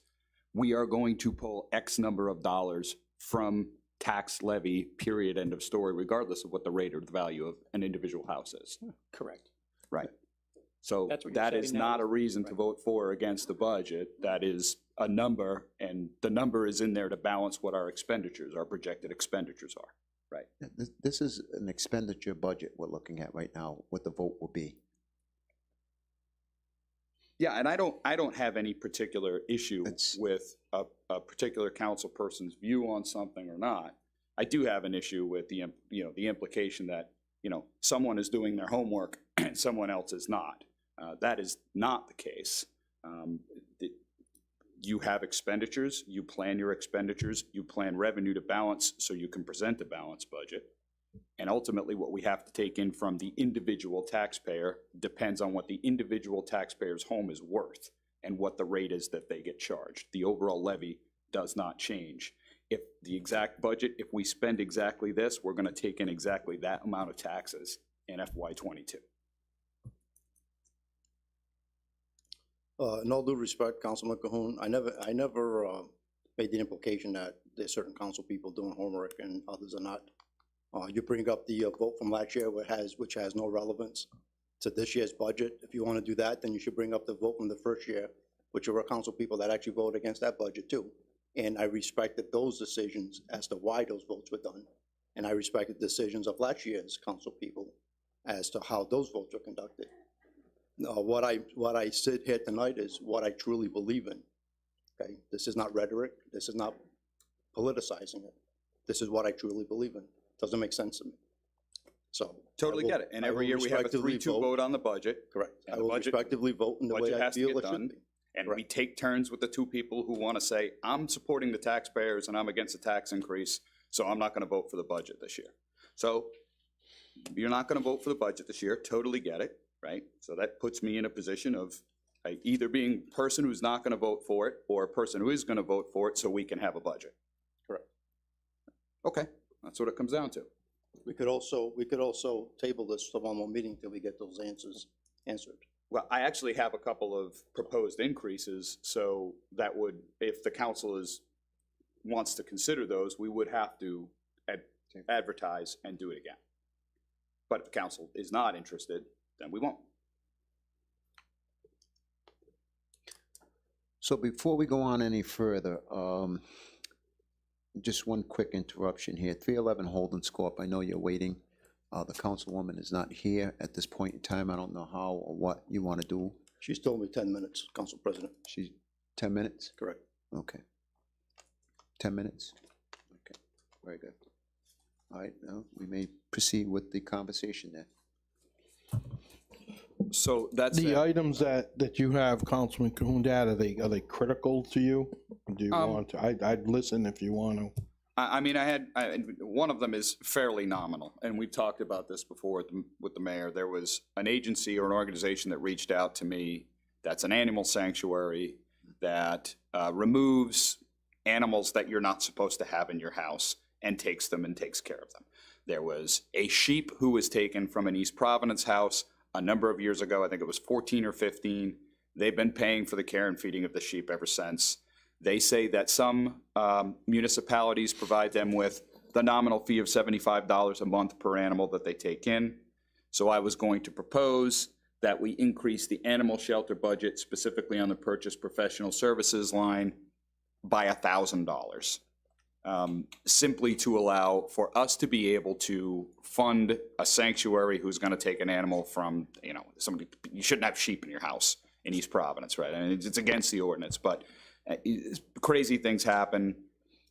Speaker 3: We are going to pull X number of dollars from tax levy, period, end of story, regardless of what the rate or the value of an individual house is.
Speaker 9: Correct.
Speaker 3: Right. So
Speaker 9: That's what you're
Speaker 3: that is
Speaker 9: saying now.
Speaker 3: not a reason to vote for or against the budget. That is a number, and the number is in there to balance what our expenditures, our projected expenditures are. Right.
Speaker 1: This is an expenditure budget we're looking at right now, what the vote will be.
Speaker 3: Yeah, and I don't have any particular issue with a particular council person's view on something or not. I do have an issue with the implication that, someone is doing their homework and someone else is not. That is not the case. You have expenditures, you plan your expenditures, you plan revenue to balance so you can present a balanced budget. And ultimately, what we have to take in from the individual taxpayer depends on what the individual taxpayer's home is worth and what the rate is that they get charged. The overall levy does not change. If the exact budget, if we spend exactly this, we're going to take in exactly that amount of taxes in FY '22.
Speaker 5: In all due respect, Councilman Cahoon, I never made the implication that there's certain council people doing homework and others are not. You bring up the vote from last year, which has no relevance to this year's budget. If you want to do that, then you should bring up the vote from the first year, which were council people that actually voted against that budget too. And I respected those decisions as to why those votes were done. And I respected decisions of last year's council people as to how those votes were conducted. What I sit here tonight is what I truly believe in. Okay, this is not rhetoric. This is not politicizing it. This is what I truly believe in. Doesn't make sense to me. So
Speaker 3: Totally get it. And every year we have a 3-2 vote on the budget.
Speaker 5: Correct.
Speaker 3: And
Speaker 5: I
Speaker 3: the
Speaker 5: will
Speaker 3: budget-
Speaker 5: respectively vote in the way
Speaker 3: budget
Speaker 5: I
Speaker 3: has to
Speaker 5: feel
Speaker 3: get
Speaker 5: it should
Speaker 3: done.
Speaker 5: be.
Speaker 3: And we take turns with the two people who want to say, I'm supporting the taxpayers and I'm against the tax increase, so I'm not going to vote for the budget this year. So you're not going to vote for the budget this year, totally get it, right? So that puts me in a position of either being a person who's not going to vote for it or a person who is going to vote for it so we can have a budget.
Speaker 5: Correct.
Speaker 3: Okay, that's what it comes down to.
Speaker 5: We could also table this to one more meeting till we get those answers answered.
Speaker 10: Well, I actually have a couple of proposed increases, so that would, if the council wants to consider those, we would have to advertise and do it again. But if the council is not interested, then we won't.
Speaker 1: So before we go on any further, just one quick interruption here. 311 Holden Corp., I know you're waiting. The councilwoman is not here at this point in time. I don't know how or what you want to do.
Speaker 5: She's told me 10 minutes, Council President.
Speaker 1: She's 10 minutes?
Speaker 5: Correct.
Speaker 1: Okay. 10 minutes? Okay, very good. All right, now we may proceed with the conversation there.
Speaker 10: So that's
Speaker 4: The items that you have, Councilman Kahundad, are they critical to you? Do you want to, I'd listen if you want to.
Speaker 10: I mean, one of them is fairly nominal, and we've talked about this before with the mayor. There was an agency or an organization that reached out to me that's an animal sanctuary that removes animals that you're not supposed to have in your house and takes them and takes care of them. There was a sheep who was taken from an East Providence house a number of years ago. I think it was 14 or 15. They've been paying for the care and feeding of the sheep ever since. They say that some municipalities provide them with the nominal fee of $75 a month per animal that they take in. So I was going to propose that we increase the animal shelter budget, specifically on the purchase professional services line, by $1,000. Simply to allow for us to be able to fund a sanctuary who's going to take an animal from, somebody. You shouldn't have sheep in your house in East Providence, right? I mean, it's against the ordinance, but crazy things happen,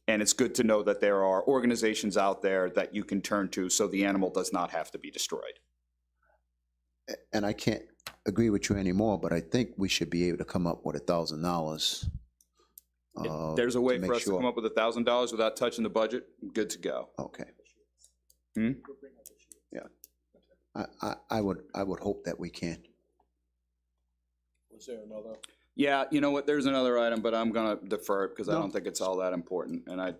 Speaker 10: and it's good to know that there are organizations out there that you can turn to so the animal does not have to be destroyed.
Speaker 1: And I can't agree with you anymore, but I think we should be able to come up with $1,000.
Speaker 10: There's a way
Speaker 1: to
Speaker 10: for
Speaker 1: make
Speaker 10: us
Speaker 1: sure.
Speaker 10: to come up with $1,000 without touching the budget. Good to go.
Speaker 1: Okay.
Speaker 10: Hmm?
Speaker 1: Yeah. I would hope that we can.
Speaker 4: Was there another?
Speaker 10: Yeah, you know what, there's another item, but I'm gonna defer it because I
Speaker 1: No.
Speaker 10: don't think it's all that important, and I'd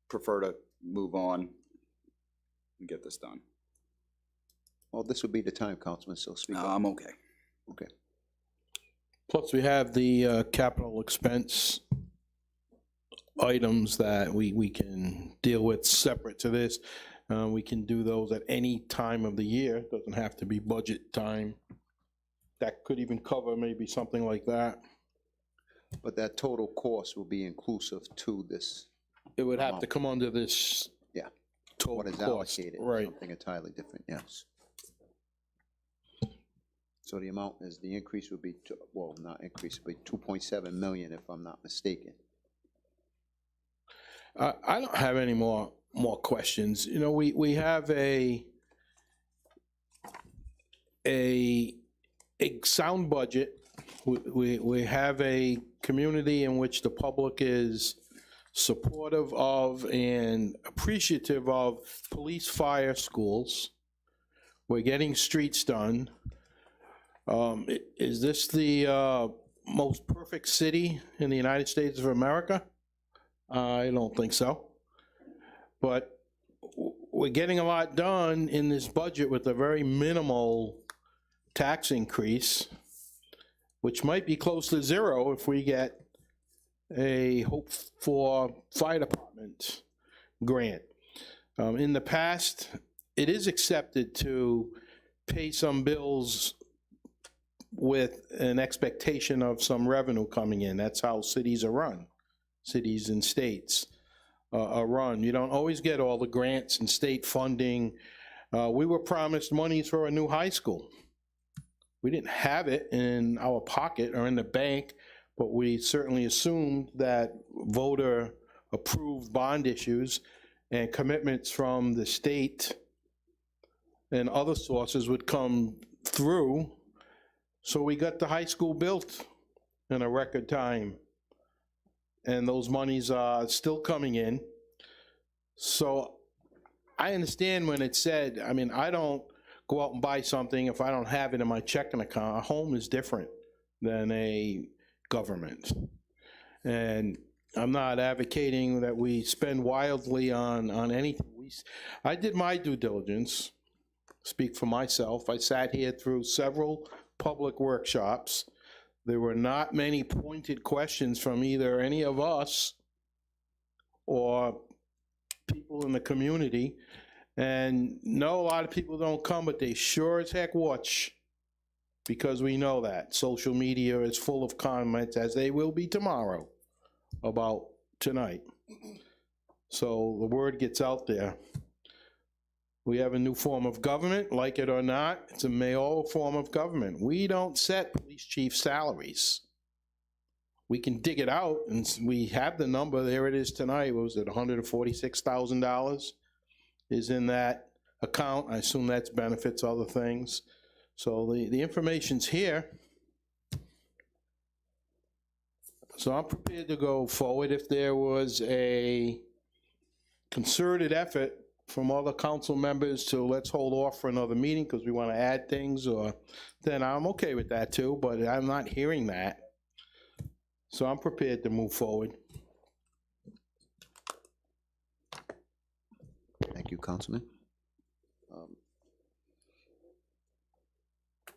Speaker 10: prefer to move on and get this done.
Speaker 1: Well, this would be the time, Councilman, so speak up.
Speaker 10: I'm okay.
Speaker 1: Okay.
Speaker 4: Plus, we have the capital expense items that we can deal with separate to this. We can do those at any time of the year. It doesn't have to be budget time. That could even cover maybe something like that.
Speaker 1: But that total cost will be inclusive to this,
Speaker 4: It would have to come under this
Speaker 1: yeah,
Speaker 4: total
Speaker 1: what is
Speaker 4: cost.
Speaker 1: allocated,
Speaker 4: Right.
Speaker 1: something entirely different, yes. So the amount is, the increase would be, well, not increase, it would be 2.7 million if I'm not mistaken.
Speaker 4: I don't have any more questions. We have a sound budget. We have a community in which the public is supportive of and appreciative of police, fire, schools. We're getting streets done. Is this the most perfect city in the United States of America? I don't think so. But we're getting a lot done in this budget with a very minimal tax increase, which might be close to zero if we get a hope for fire department grant. In the past, it is accepted to pay some bills with an expectation of some revenue coming in. That's how cities are run. Cities and states are run. You don't always get all the grants and state funding. We were promised monies for a new high school. We didn't have it in our pocket or in the bank, but we certainly assumed that voter-approved bond issues and commitments from the state and other sources would come through. So we got the high school built in a record time. And those monies are still coming in. So I understand when it's said, I mean, I don't go out and buy something if I don't have it in my checking account. A home is different than a government. And I'm not advocating that we spend wildly on anything. We salaries. I did my due diligence, speak for myself. I sat here through several public workshops. There were not many pointed questions from either any of us or people in the community. And no, a lot of people don't come, but they sure as heck watch, because we know that social media is full of comments, as they will be tomorrow, about tonight. So the word gets out there. We have a new form of government, like it or not. It's a mayoral form of government. We don't set police chief salaries. We can dig it out, and we have the number. There it is tonight. What was it, $146,000 is in that account. I assume that's benefits, other things. So the information's here. So I'm prepared to go forward if there was a concerted effort from all the council members to let's hold off for another meeting because we want to add things, or then I'm okay with that too, but I'm not hearing that. So I'm prepared to move forward.
Speaker 1: Thank you, Councilman.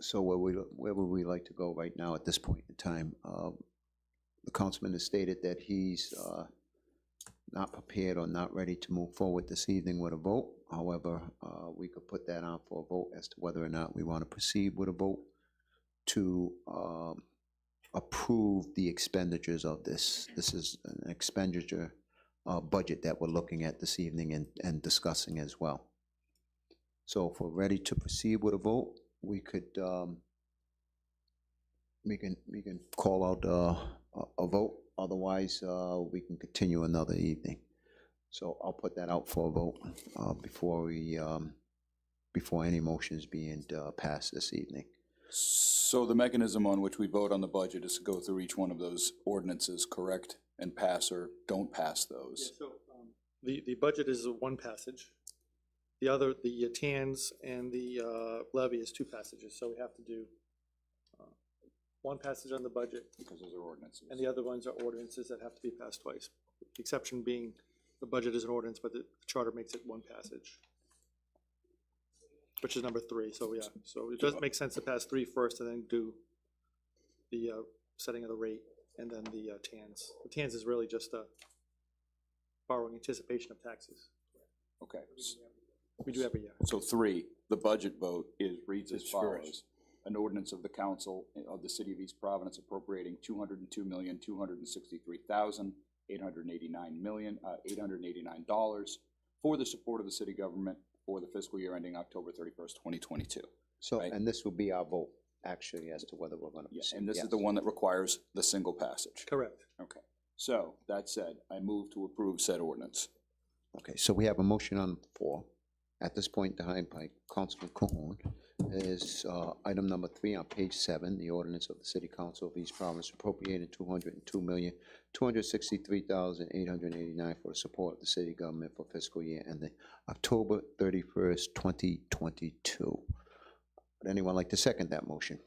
Speaker 1: So where would we like to go right now at this point in time? The councilman has stated that he's not prepared or not ready to move forward this evening with a vote. However, we could put that on for a vote as to whether or not we want to proceed with a vote to approve the expenditures of this. This is an expenditure budget that we're looking at this evening and discussing as well. So if we're ready to proceed with a vote, we could we can call out a vote. Otherwise, we can continue another evening. So I'll put that out for a vote before any motions being passed this evening.
Speaker 3: So the mechanism on which we vote on the budget is to go through each one of those ordinances, correct? And pass or don't pass those.
Speaker 6: So the budget is one passage. The other, the TANs and the levy is two passages, so we have to do one passage on the budget,
Speaker 3: Because those are ordinances.
Speaker 6: and the other ones are ordinances that have to be passed twice. The exception being the budget is an ordinance, but the charter makes it one passage, which is number 3. So yeah, so it does make sense to pass 3 first and then do the setting of the rate and then the TANs. The TANs is really just a borrowing anticipation of taxes.
Speaker 3: Okay.
Speaker 6: We do every year.
Speaker 3: So 3, the budget vote reads as
Speaker 11: It's
Speaker 3: follows.
Speaker 11: first.
Speaker 3: An ordinance of the council of the city of East Providence appropriating $202,263,889 for the support of the city government for the fiscal year ending October 31st, 2022.
Speaker 1: So,
Speaker 3: Right.
Speaker 1: and this will be our vote, actually, as to whether we're going to
Speaker 3: Yes,
Speaker 1: proceed.
Speaker 3: and this
Speaker 1: Yes.
Speaker 3: is the one that requires the single passage.
Speaker 6: Correct.
Speaker 3: Okay. So, that said, I move to approve said ordinance.
Speaker 1: Okay, so we have a motion on the floor. At this point, behind by Councilman Cahoon is item number 3 on page 7, the ordinance of the City Council of East Providence appropriating $202,263,889 for the support of the city government for fiscal year ending October 31st, 2022. Would anyone like to second that motion?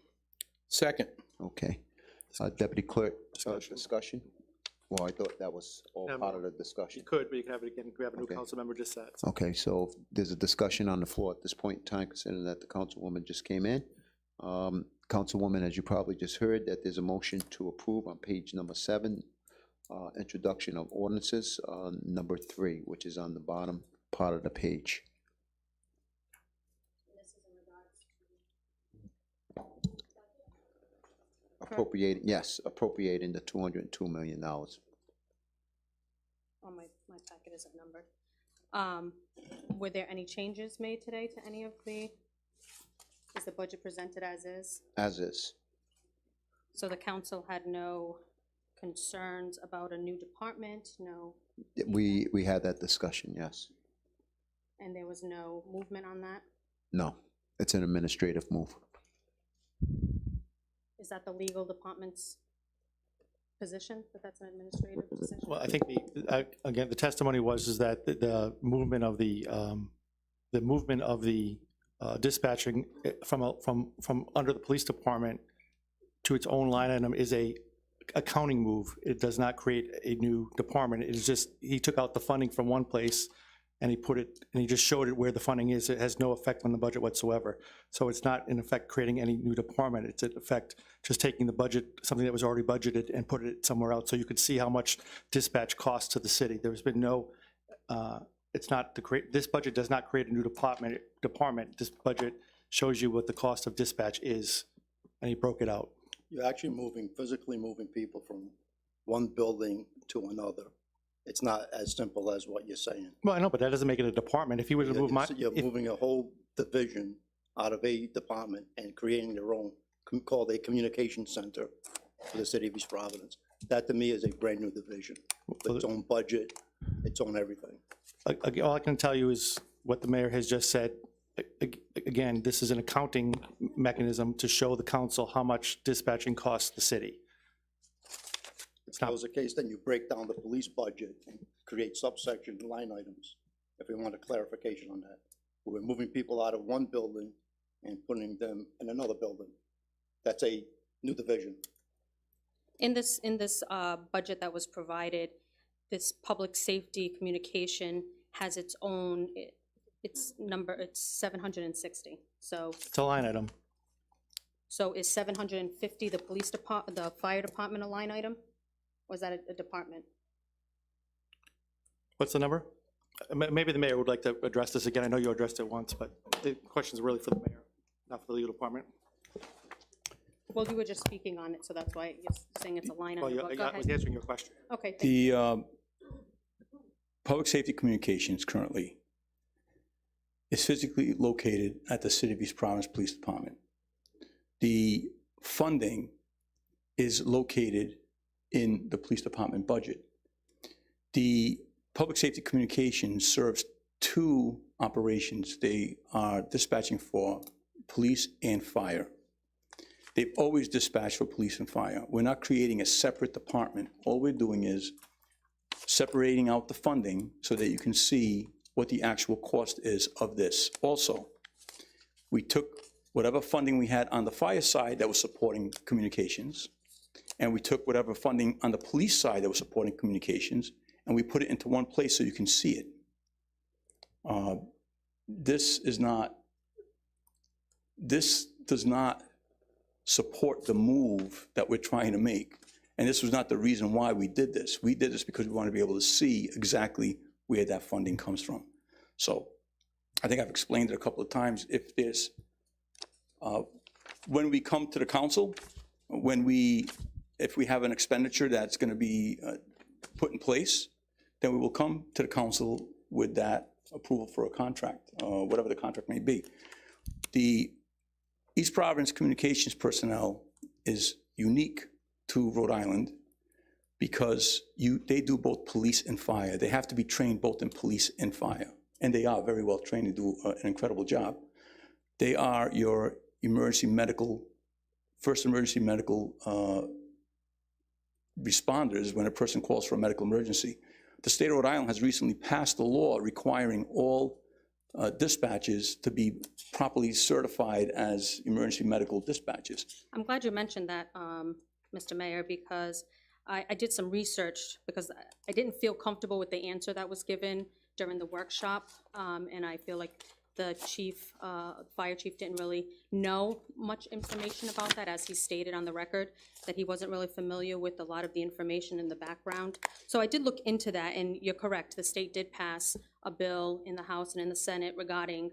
Speaker 4: Second.
Speaker 1: Okay. Deputy Clerk,
Speaker 6: Discussion.
Speaker 1: discussion? Well, I thought that was all part of the discussion.
Speaker 6: You could, but you can have it again. We have a new
Speaker 1: Okay.
Speaker 6: council member just sat.
Speaker 1: Okay, so there's a discussion on the floor at this point in time, considering that the councilwoman just came in. Councilwoman, as you probably just heard, that there's a motion to approve on page number 7, introduction of ordinances, number 3, which is on the bottom part of the page. Appropriating, yes, appropriating the $202 million.
Speaker 12: Oh, my packet isn't numbered. Were there any changes made today to any of is the budget presented as is?
Speaker 1: As is.
Speaker 12: So the council had no concerns about a new department, no,
Speaker 1: We had that discussion, yes.
Speaker 12: and there was no movement on that?
Speaker 1: No, it's an administrative move.
Speaker 12: Is that the legal department's position, that that's an administrative decision?
Speaker 6: Well, I think again, the testimony was that the movement of the dispatching from under the police department to its own line item is a accounting move. It does not create a new department. It is just, he took out the funding from one place and he just showed it where the funding is. It has no effect on the budget whatsoever. So it's not in effect creating any new department. It's in effect just taking the budget, something that was already budgeted, and put it somewhere else. So you could see how much dispatch costs to the city. There's been no, this budget does not create a new department. This budget shows you what the cost of dispatch is, and he broke it out.
Speaker 5: You're actually physically moving people from one building to another. It's not as simple as what you're saying.
Speaker 6: Well, I know, but that doesn't make it a department. If he were to move
Speaker 5: You're moving a whole division out of a department and creating their own, called a communication center for the city of East Providence. That to me is a brand new division, with its own budget, its own everything.
Speaker 6: all I can tell you is what the mayor has just said. Again, this is an accounting mechanism to show the council how much dispatching costs the city.
Speaker 5: If that was the case, then you break down the police budget and create subsection line items, if we want a clarification on that. We're moving people out of one building and putting them in another building. That's a new division.
Speaker 12: In this budget that was provided, this public safety communication has its own, it's 760. So
Speaker 6: It's a line item.
Speaker 12: is 750 the fire department a line item? Or is that a department?
Speaker 6: What's the number? Maybe the mayor would like to address this again. I know you addressed it once, but the question's really for the mayor, not for the legal department.
Speaker 12: Well, you were just speaking on it, so that's why you're saying it's a line
Speaker 6: Well,
Speaker 12: item. But go
Speaker 6: I was
Speaker 12: ahead.
Speaker 6: answering your question.
Speaker 12: Okay, thank you.
Speaker 11: The public safety communications currently is physically located at the City of East Providence Police Department. The funding is located in the police department budget. The public safety communications serves two operations. They are dispatching for police and fire. They've always dispatched for police and fire. We're not creating a separate department. All we're doing is separating out the funding so that you can see what the actual cost is of this. Also, we took whatever funding we had on the fire side that was supporting communications, and we took whatever funding on the police side that was supporting communications, and we put it into one place so you can see it. This does not support the move that we're trying to make. And this was not the reason why we did this. We did this because we want to be able to see exactly where that funding comes from. So I think I've explained it a couple of times. If there's, when we come to the council, if we have an expenditure that's going to be put in place, then we will come to the council with that approval for a contract, whatever the contract may be. The East Providence communications personnel is unique to Rhode Island because they do both police and fire. They have to be trained both in police and fire, and they are very well trained and do an incredible job. They are your first emergency medical responders when a person calls for a medical emergency. The state of Rhode Island has recently passed a law requiring all dispatches to be properly certified as emergency medical dispatches.
Speaker 12: I'm glad you mentioned that, Mr. Mayor, because I did some research because I didn't feel comfortable with the answer that was given during the workshop, and I feel like the chief, fire chief didn't really know much information about that, as he stated on the record, that he wasn't really familiar with a lot of the information in the background. So I did look into that, and you're correct, the state did pass a bill in the House and in the Senate regarding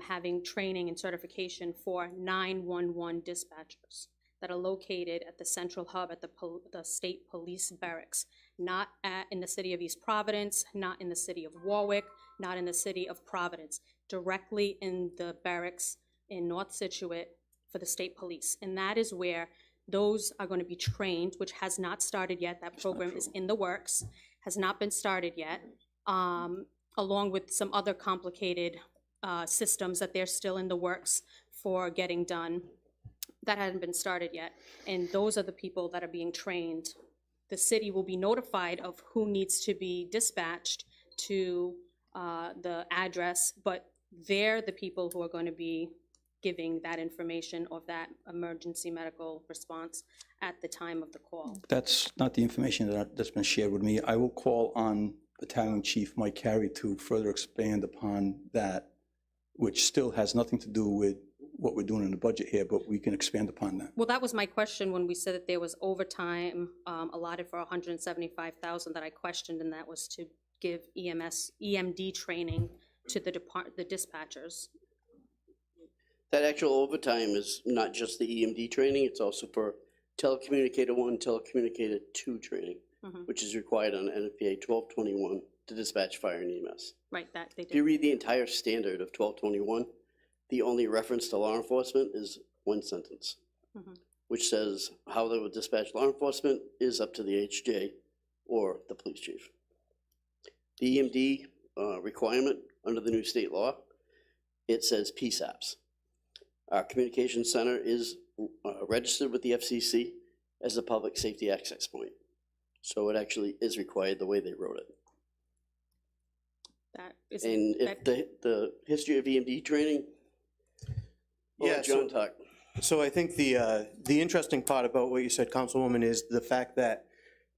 Speaker 12: having training and certification for 911 dispatchers that are located at the central hub at the state police barracks, not in the city of East Providence, not in the city of Warwick, not in the city of Providence, directly in the barracks in North Situate for the state police. And that is where those are going to be trained, which has not started yet. That program is in the works, has not been started yet, along with some other complicated systems that they're still in the works for getting done. That hadn't been started yet. And those are the people that are being trained. The city will be notified of who needs to be dispatched to the address, but they're the people who are going to be giving that information of that emergency medical response at the time of the call.
Speaker 11: That's not the information that's been shared with me. I will call on Battalion Chief Mike Carey to further expand upon that, which still has nothing to do with what we're doing in the budget here, but we can expand upon that.
Speaker 12: Well, that was my question when we said that there was overtime allotted for 175,000 that I questioned, and that was to give EMD training to the dispatchers.
Speaker 13: That actual overtime is not just the EMD training, it's also for telecommunicator 1, telecommunicator 2 training, which is required on NFPA 1221 to dispatch fire and EMS.
Speaker 12: Right, that they
Speaker 13: If you
Speaker 12: did.
Speaker 13: read the entire standard of 1221, the only reference to law enforcement is one sentence, which says how they would dispatch law enforcement is up to the HJ or the police chief. The EMD requirement under the new state law, it says PSAPs. Our communications center is registered with the FCC as a public safety access point. So it actually is required the way they wrote it.
Speaker 12: That is,
Speaker 13: And if the history of EMD training, I'll let John talk.
Speaker 14: So I think the interesting part about what you said, Councilwoman, is the fact that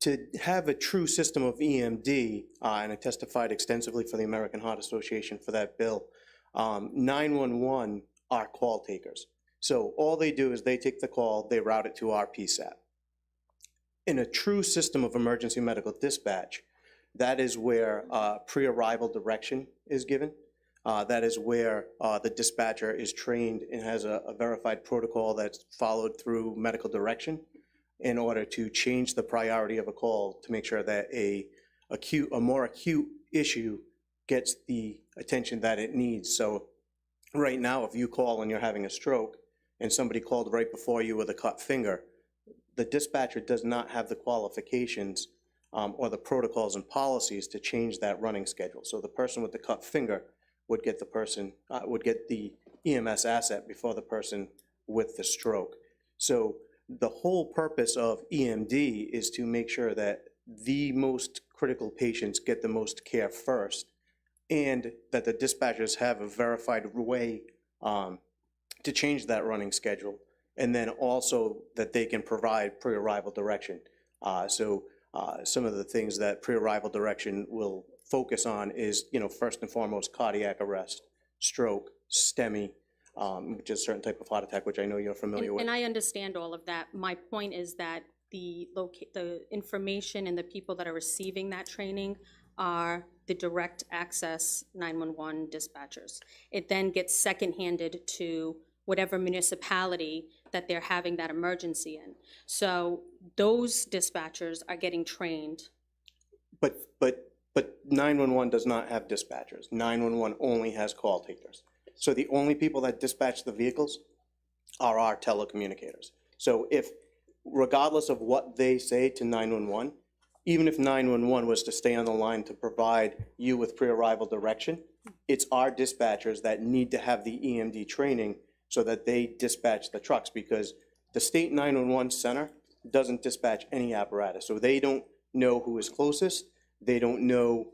Speaker 14: to have a true system of EMD, and I testified extensively for the American Heart Association for that bill, 911 are call takers. So all they do is they take the call, they route it to our PSAP. In a true system of emergency medical dispatch, that is where pre-arrival direction is given. That is where the dispatcher is trained and has a verified protocol that's followed through medical direction in order to change the priority of a call to make sure that a more acute issue gets the attention that it needs. So right now, if you call and you're having a stroke and somebody called right before you with a cut finger, the dispatcher does not have the qualifications or the protocols and policies to change that running schedule. So the person with the cut finger would get the EMS asset before the person with the stroke. So the whole purpose of EMD is to make sure that the most critical patients get the most care first, and that the dispatchers have a verified way to change that running schedule, and then also that they can provide pre-arrival direction. Some of the things that pre-arrival direction will focus on is, first and foremost, cardiac arrest, stroke, STEMI, which is a certain type of heart attack, which I know you're familiar with.
Speaker 12: and I understand all of that. My point is that the information and the people that are receiving that training are the direct access 911 dispatchers. It then gets second-handed to whatever municipality that they're having that emergency in. So those dispatchers are getting trained.
Speaker 14: But 911 does not have dispatchers. 911 only has call takers. So the only people that dispatch the vehicles are our telecommunicators. So if, regardless of what they say to 911, even if 911 was to stay on the line to provide you with pre-arrival direction, it's our dispatchers that need to have the EMD training so that they dispatch the trucks, because the state 911 center doesn't dispatch any apparatus. So they don't know who is closest. They don't know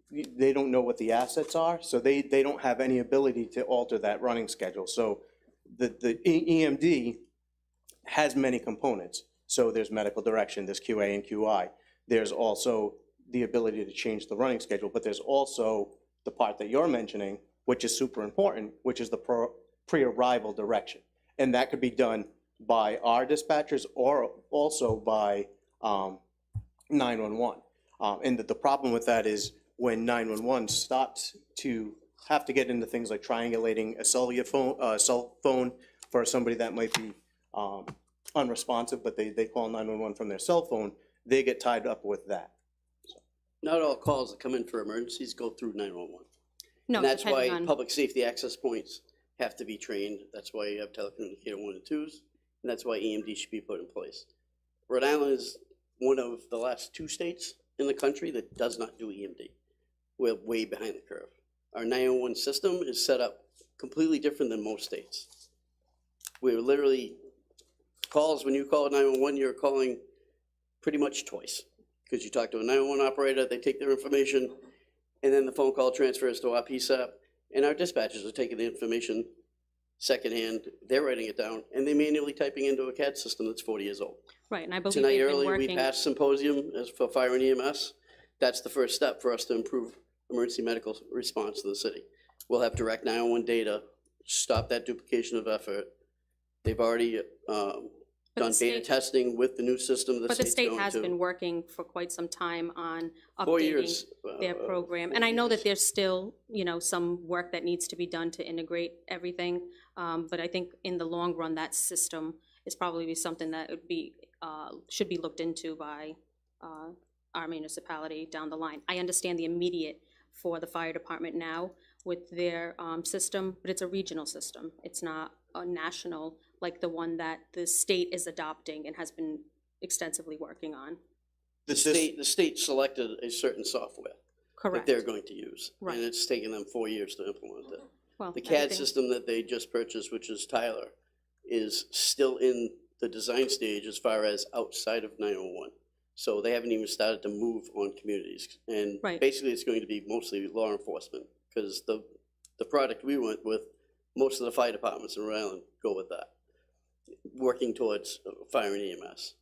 Speaker 14: what the assets are. So they don't have any ability to alter that running schedule. So the EMD has many components. So there's medical direction, there's QA and QI. There's also the ability to change the running schedule, but there's also the part that you're mentioning, which is super important, which is the pre-arrival direction. And that could be done by our dispatchers or also by 911. And the problem with that is when 911 stops to have to get into things like triangulating a cell phone for somebody that might be unresponsive, but they call 911 from their cell phone, they get tied up with that.
Speaker 13: Not all calls that come in for emergencies go through 911.
Speaker 12: No,
Speaker 13: And that's
Speaker 12: depending
Speaker 13: why
Speaker 12: on,
Speaker 13: public safety access points have to be trained. That's why you have telecommunicator 1 and 2s, and that's why EMD should be put in place. Rhode Island is one of the last 2 states in the country that does not do EMD. We're way behind the curve. Our 911 system is set up completely different than most states. We're literally, calls, when you call 911, you're calling pretty much twice, because you talk to a 911 operator, they take their information, and then the phone call transfers to our PSAP, and our dispatchers are taking the information secondhand, they're writing it down, and they're manually typing into a CAD system that's 40 years old.
Speaker 12: right, and I believe
Speaker 13: Tonight
Speaker 12: they've been
Speaker 13: earlier, we
Speaker 12: working.
Speaker 13: passed symposium as for fire and EMS. That's the first step for us to improve emergency medical response in the city. We'll have direct 911 data, stop that duplication of effort. They've already done beta
Speaker 12: state-
Speaker 13: testing with the new system the
Speaker 12: But the
Speaker 13: state's
Speaker 12: state
Speaker 13: going
Speaker 12: has
Speaker 13: to.
Speaker 12: been working for quite some time on
Speaker 13: 4
Speaker 12: updating
Speaker 13: years.
Speaker 12: their program. And I know that there's still, some work that needs to be done to integrate everything. But I think in the long run, that system is probably something that should be looked into by our municipality down the line. I understand the immediate for the fire department now with their system, but it's a regional system. It's not a national, like the one that the state is adopting and has been extensively working on.
Speaker 13: The state selected a certain software that
Speaker 12: Correct.
Speaker 13: they're going to use.
Speaker 12: Right.
Speaker 13: And it's taken them 4 years to implement it.
Speaker 12: Well,
Speaker 13: The CAD
Speaker 12: everything-
Speaker 13: system that they just purchased, which is Tyler, is still in the design stage as far as outside of 911. So they haven't even started to move on communities. And
Speaker 12: Right.
Speaker 13: basically, it's going to be mostly law enforcement, because the product we went with, most of the fire departments in Rhode Island go with that, working towards fire and EMS.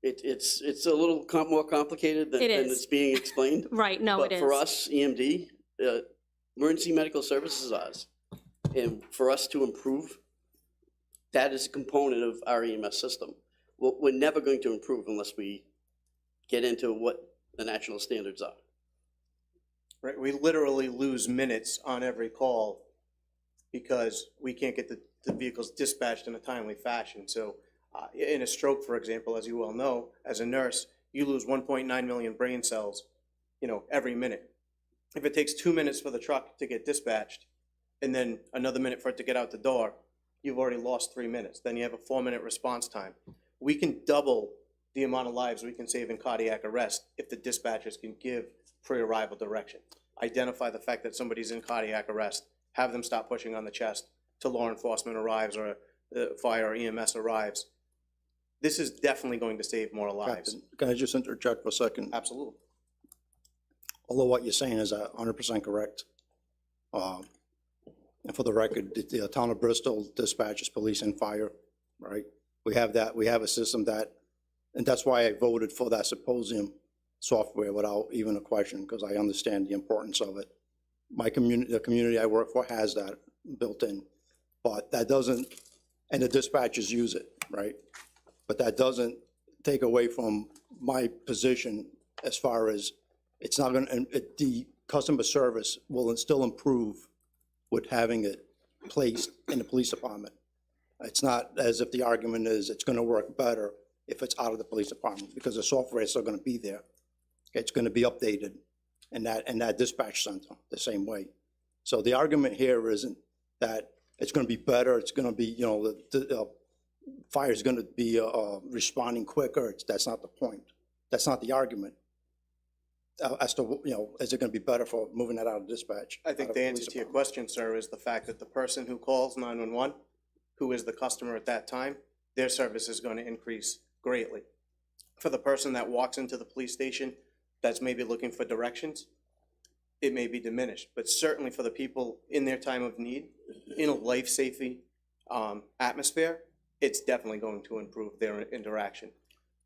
Speaker 13: It's a little more complicated than
Speaker 12: It is.
Speaker 13: it's being explained.
Speaker 12: Right, no, it
Speaker 13: But
Speaker 12: is.
Speaker 13: for us, EMD, emergency medical services is ours. And for us to improve, that is a component of our EMS system. We're never going to improve unless we get into what the national standards are.
Speaker 14: Right, we literally lose minutes on every call because we can't get the vehicles dispatched in a timely fashion. So in a stroke, for example, as you well know, as a nurse, you lose 1.9 million brain cells, every minute. If it takes 2 minutes for the truck to get dispatched and then another minute for it to get out the door, you've already lost 3 minutes. Then you have a 4-minute response time. We can double the amount of lives we can save in cardiac arrest if the dispatchers can give pre-arrival direction. Identify the fact that somebody's in cardiac arrest, have them stop pushing on the chest till law enforcement arrives or the fire or EMS arrives. This is definitely going to save more lives.
Speaker 5: Captain, can I just interject for a second?
Speaker 14: Absolutely.
Speaker 5: Although what you're saying is 100% correct. And for the record, the town of Bristol dispatches police and fire, right? We have that, we have a system that, and that's why I voted for that symposium software without even a question, because I understand the importance of it. My community, the community I work for has that built in, but that doesn't, and the dispatchers use it, right? But that doesn't take away from my position as far as it's not gonna, the customer service will still improve with having it placed in the police department. It's not as if the argument is it's gonna work better if it's out of the police department, because the software is still gonna be there. It's gonna be updated in that dispatch center the same way. So the argument here isn't that it's gonna be better, it's gonna be, the fire's gonna be responding quicker. That's not the point. That's not the argument. As to, is it gonna be better for moving that out of dispatch?
Speaker 14: I think
Speaker 5: out of
Speaker 14: the
Speaker 5: police
Speaker 14: answer to your
Speaker 5: department?
Speaker 14: question, sir, is the fact that the person who calls 911, who is the customer at that time, their service is going to increase greatly. For the person that walks into the police station that's maybe looking for directions, it may be diminished. But certainly for the people in their time of need, in a life-safety atmosphere, it's definitely going to improve their interaction.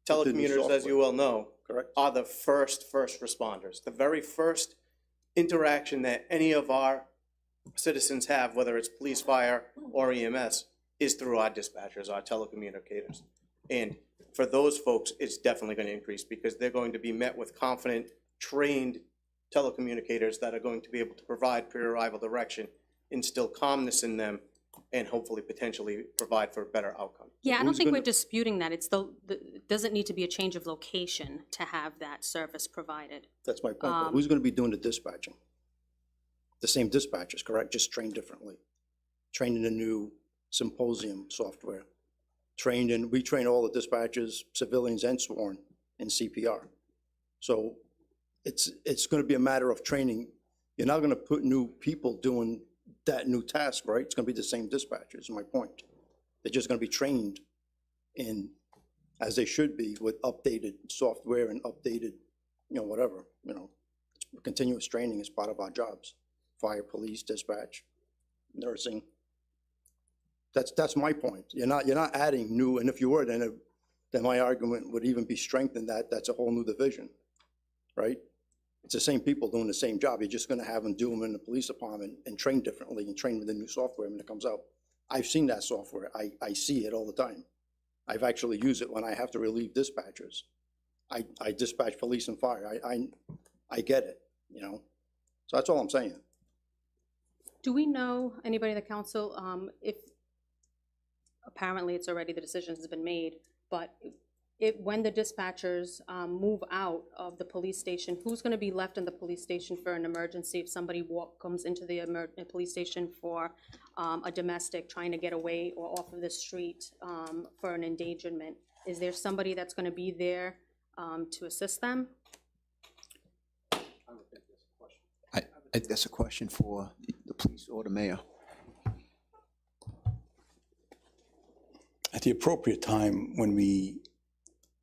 Speaker 5: But the new
Speaker 14: Telecommuters, as you well know,
Speaker 5: Correct.
Speaker 14: are the first responders. The very first interaction that any of our citizens have, whether it's police, fire, or EMS, is through our dispatchers, our telecommunicators. And for those folks, it's definitely going to increase because they're going to be met with confident, trained telecommunicators that are going to be able to provide pre-arrival direction, instill calmness in them, and hopefully potentially provide for a better outcome.
Speaker 12: Yeah, I don't
Speaker 5: Who's
Speaker 12: think we're
Speaker 5: gonna-
Speaker 12: disputing that. It doesn't need to be a change of location to have that service provided.
Speaker 5: That's my point. But who's gonna be doing the dispatching? The same dispatchers, correct? Just trained differently. Trained in the new symposium software. We train all the dispatchers, civilians and sworn, in CPR. So it's gonna be a matter of training. You're not gonna put new people doing that new task, right? It's gonna be the same dispatchers, is my point. They're just gonna be trained in, as they should be, with updated software and updated, whatever, continuous training is part of our jobs. Fire, police, dispatch, nursing. That's my point. You're not adding new, and if you were, then then my argument would even be strengthened that that's a whole new division, right? It's the same people doing the same job. You're just gonna have them do them in the police department and train differently and train with the new software when it comes out. I've seen that software. I see it all the time. I've actually used it when I have to relieve dispatchers. I dispatch police and fire. I get it, you know? So that's all I'm saying.
Speaker 12: Do we know, anybody in the council, if, apparently it's already, the decision has been made, but when the dispatchers move out of the police station, who's gonna be left in the police station for an emergency if somebody comes into the police station for a domestic trying to get away or off of the street for an endangerment? Is there somebody that's gonna be there to assist them?
Speaker 1: I think that's a question for the police or the mayor.
Speaker 11: At the appropriate time, when we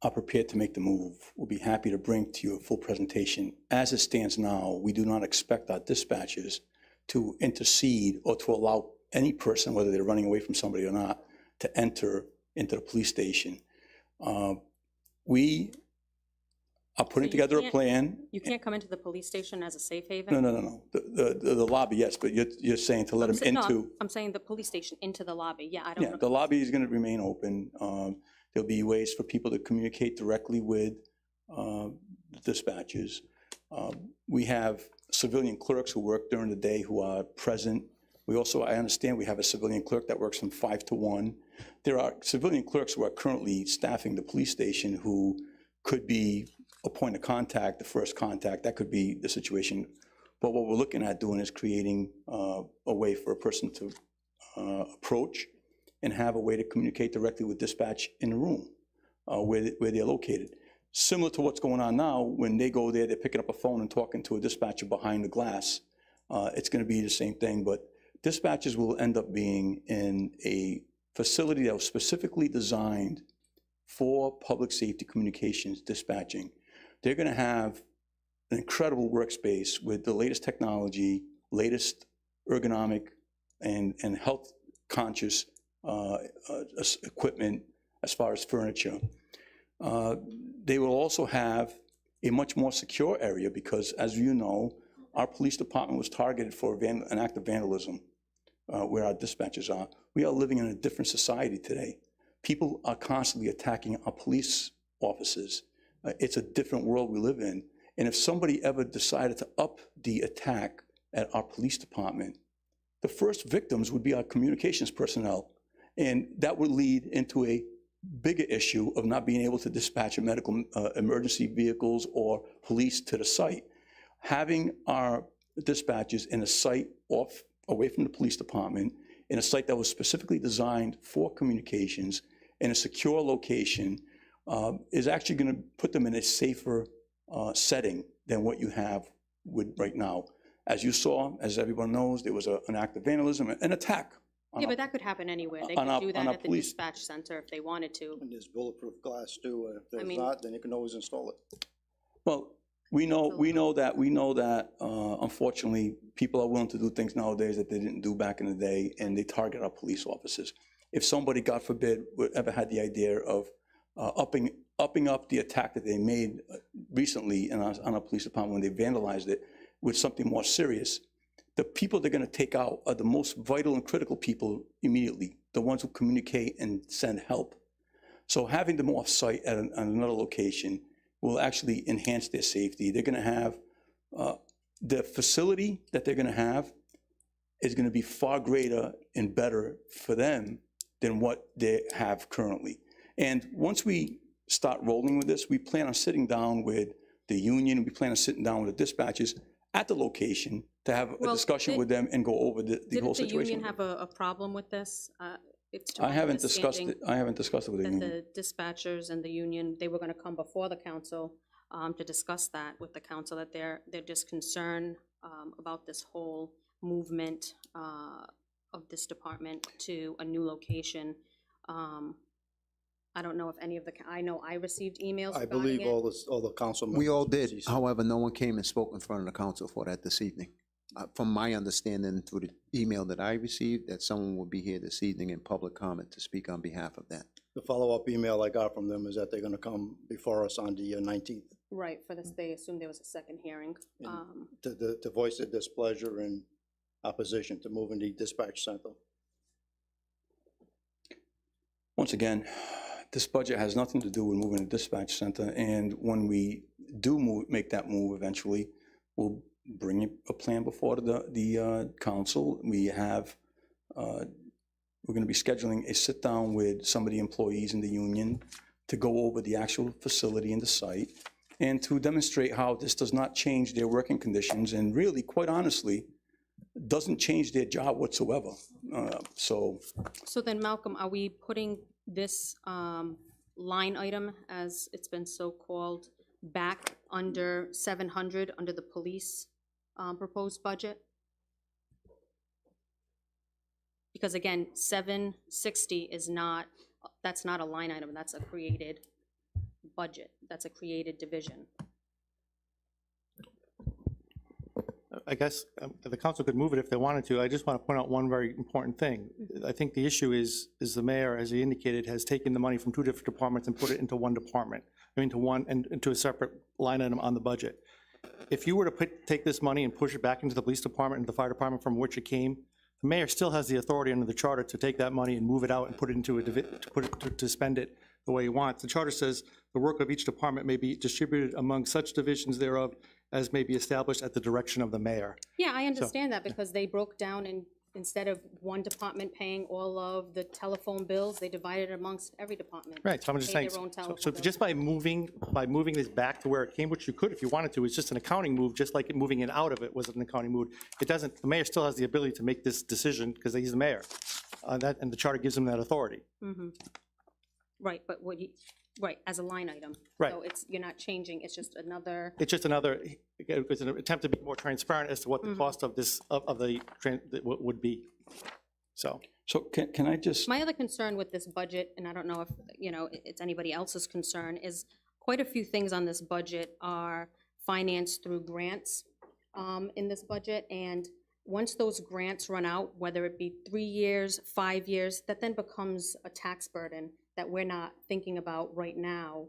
Speaker 11: are prepared to make the move, we'll be happy to bring to you a full presentation. As it stands now, we do not expect our dispatchers to intercede or to allow any person, whether they're running away from somebody or not, to enter into the police station. We are putting
Speaker 12: So you
Speaker 11: together a
Speaker 12: can't-
Speaker 11: plan.
Speaker 12: You can't come into the police station as a safe haven?
Speaker 11: No. The lobby, yes, but you're saying to let them
Speaker 12: No,
Speaker 11: into.
Speaker 12: I'm saying the police station into the lobby, yeah, I don't
Speaker 11: Yeah,
Speaker 12: know.
Speaker 11: the lobby is gonna remain open. There'll be ways for people to communicate directly with the dispatchers. We have civilian clerks who work during the day who are present. We also, I understand, we have a civilian clerk that works from 5 to 1. There are civilian clerks who are currently staffing the police station who could be a point of contact, the first contact. That could be the situation. But what we're looking at doing is creating a way for a person to approach and have a way to communicate directly with dispatch in the room where they're located. Similar to what's going on now, when they go there, they're picking up a phone and talking to a dispatcher behind the glass. It's gonna be the same thing, but dispatchers will end up being in a facility that was specifically designed for public safety communications dispatching. They're gonna have an incredible workspace with the latest technology, latest ergonomic and health conscious equipment as far as furniture. They will also have a much more secure area because, as you know, our police department was targeted for an act of vandalism where our dispatchers are. We are living in a different society today. People are constantly attacking our police officers. It's a different world we live in. And if somebody ever decided to up the attack at our police department, the first victims would be our communications personnel. And that would lead into a bigger issue of not being able to dispatch medical emergency vehicles or police to the site. Having our dispatchers in a site away from the police department, in a site that was specifically designed for communications, in a secure location, is actually going to put them in a safer setting than what you have with right now. As you saw, as everyone knows, there was an act of vandalism, an attack.
Speaker 12: Yeah, but that could happen anywhere. They
Speaker 11: on
Speaker 12: could
Speaker 11: our-
Speaker 12: do
Speaker 11: on
Speaker 12: that
Speaker 11: our
Speaker 12: at the
Speaker 11: police.
Speaker 12: dispatch center if they wanted to.
Speaker 5: And there's bulletproof glass too. If there's
Speaker 12: mean-
Speaker 5: not, then you can always install it.
Speaker 11: Well, we know that unfortunately, people are willing to do things nowadays that they didn't do back in the day, and they target our police officers. If somebody, God forbid, ever had the idea of upping up the attack that they made recently on our police department when they vandalized it with something more serious, the people they're going to take out are the most vital and critical people immediately, the ones who communicate and send help. So having them off-site at another location will actually enhance their safety. They're going to have, the facility that they're going to have is going to be far greater and better for them than what they have currently. And once we start rolling with this, we plan on sitting down with the union, we plan on sitting down with the dispatchers at the location to have a
Speaker 12: Well,
Speaker 11: discussion with them and go over the whole
Speaker 12: Didn't the
Speaker 11: situation.
Speaker 12: union have a problem with this? It's to
Speaker 11: I
Speaker 12: my
Speaker 11: haven't discussed
Speaker 12: understanding
Speaker 11: it, I haven't discussed it with the
Speaker 12: that
Speaker 11: union.
Speaker 12: the dispatchers and the union, they were gonna come before the council to discuss that with the council, that they're just concerned about this whole movement of this department to a new location. I don't know if any of I know I received emails
Speaker 5: I
Speaker 12: regarding
Speaker 5: believe
Speaker 12: it.
Speaker 5: all the council members.
Speaker 1: We all did.
Speaker 5: received-
Speaker 1: However, no one came and spoke in front of the council for that this evening. from my understanding through the email that I received, that someone will be here this evening in public comment to speak on behalf of that.
Speaker 5: The follow-up email I got from them is that they're gonna come before us on the 19th
Speaker 12: Right, for this, they assumed there was a second hearing.
Speaker 5: to voice their displeasure and opposition to moving the dispatch center.
Speaker 11: Once again, this budget has nothing to do with moving the dispatch center, and when we do make that move eventually, we'll bring you a plan before the council. We have, we're gonna be scheduling a sit-down with some of the employees in the union to go over the actual facility and the site, and to demonstrate how this does not change their working conditions, and really, quite honestly, doesn't change their job whatsoever. So
Speaker 12: So then, Malcolm, are we putting this line item, as it's been so-called, back under 700, under the police proposed budget? Because again, 760 is not, that's not a line item, that's a created budget, that's a created division.
Speaker 6: I guess the council could move it if they wanted to. I just want to point out one very important thing. I think the issue is the mayor, as he indicated, has taken the money from two different departments and put it into one department, into one, and into a separate line item on the budget. If you were to take this money and push it back into the police department and the fire department from which it came, the mayor still has the authority under the charter to take that money and move it out and put it into to spend it the way he wants. The charter says the work of each department may be distributed among such divisions thereof as may be established at the direction of the mayor.
Speaker 12: Yeah, I understand that, because they broke down, and instead of one department paying all of the telephone bills, they divided it amongst every department.
Speaker 6: Right, so I'm just
Speaker 12: Pay
Speaker 6: saying,
Speaker 12: their own
Speaker 6: so
Speaker 12: telephone bill.
Speaker 6: just by moving this back to where it came, which you could if you wanted to, it's just an accounting move, just like moving it out of it was an accounting move. It doesn't, the mayor still has the ability to make this decision because he's the mayor. And the charter gives him that authority.
Speaker 12: Right, but what you, right, as a line item.
Speaker 6: Right.
Speaker 12: So it's, you're not changing, it's just another,
Speaker 6: It's just another, it's an attempt to be more transparent as to what the cost of this, of the, would be. So,
Speaker 11: can I just,
Speaker 12: my other concern with this budget, and I don't know if, you know, it's anybody else's concern, is quite a few things on this budget are financed through grants in this budget, and once those grants run out, whether it be 3 years, 5 years, that then becomes a tax burden that we're not thinking about right now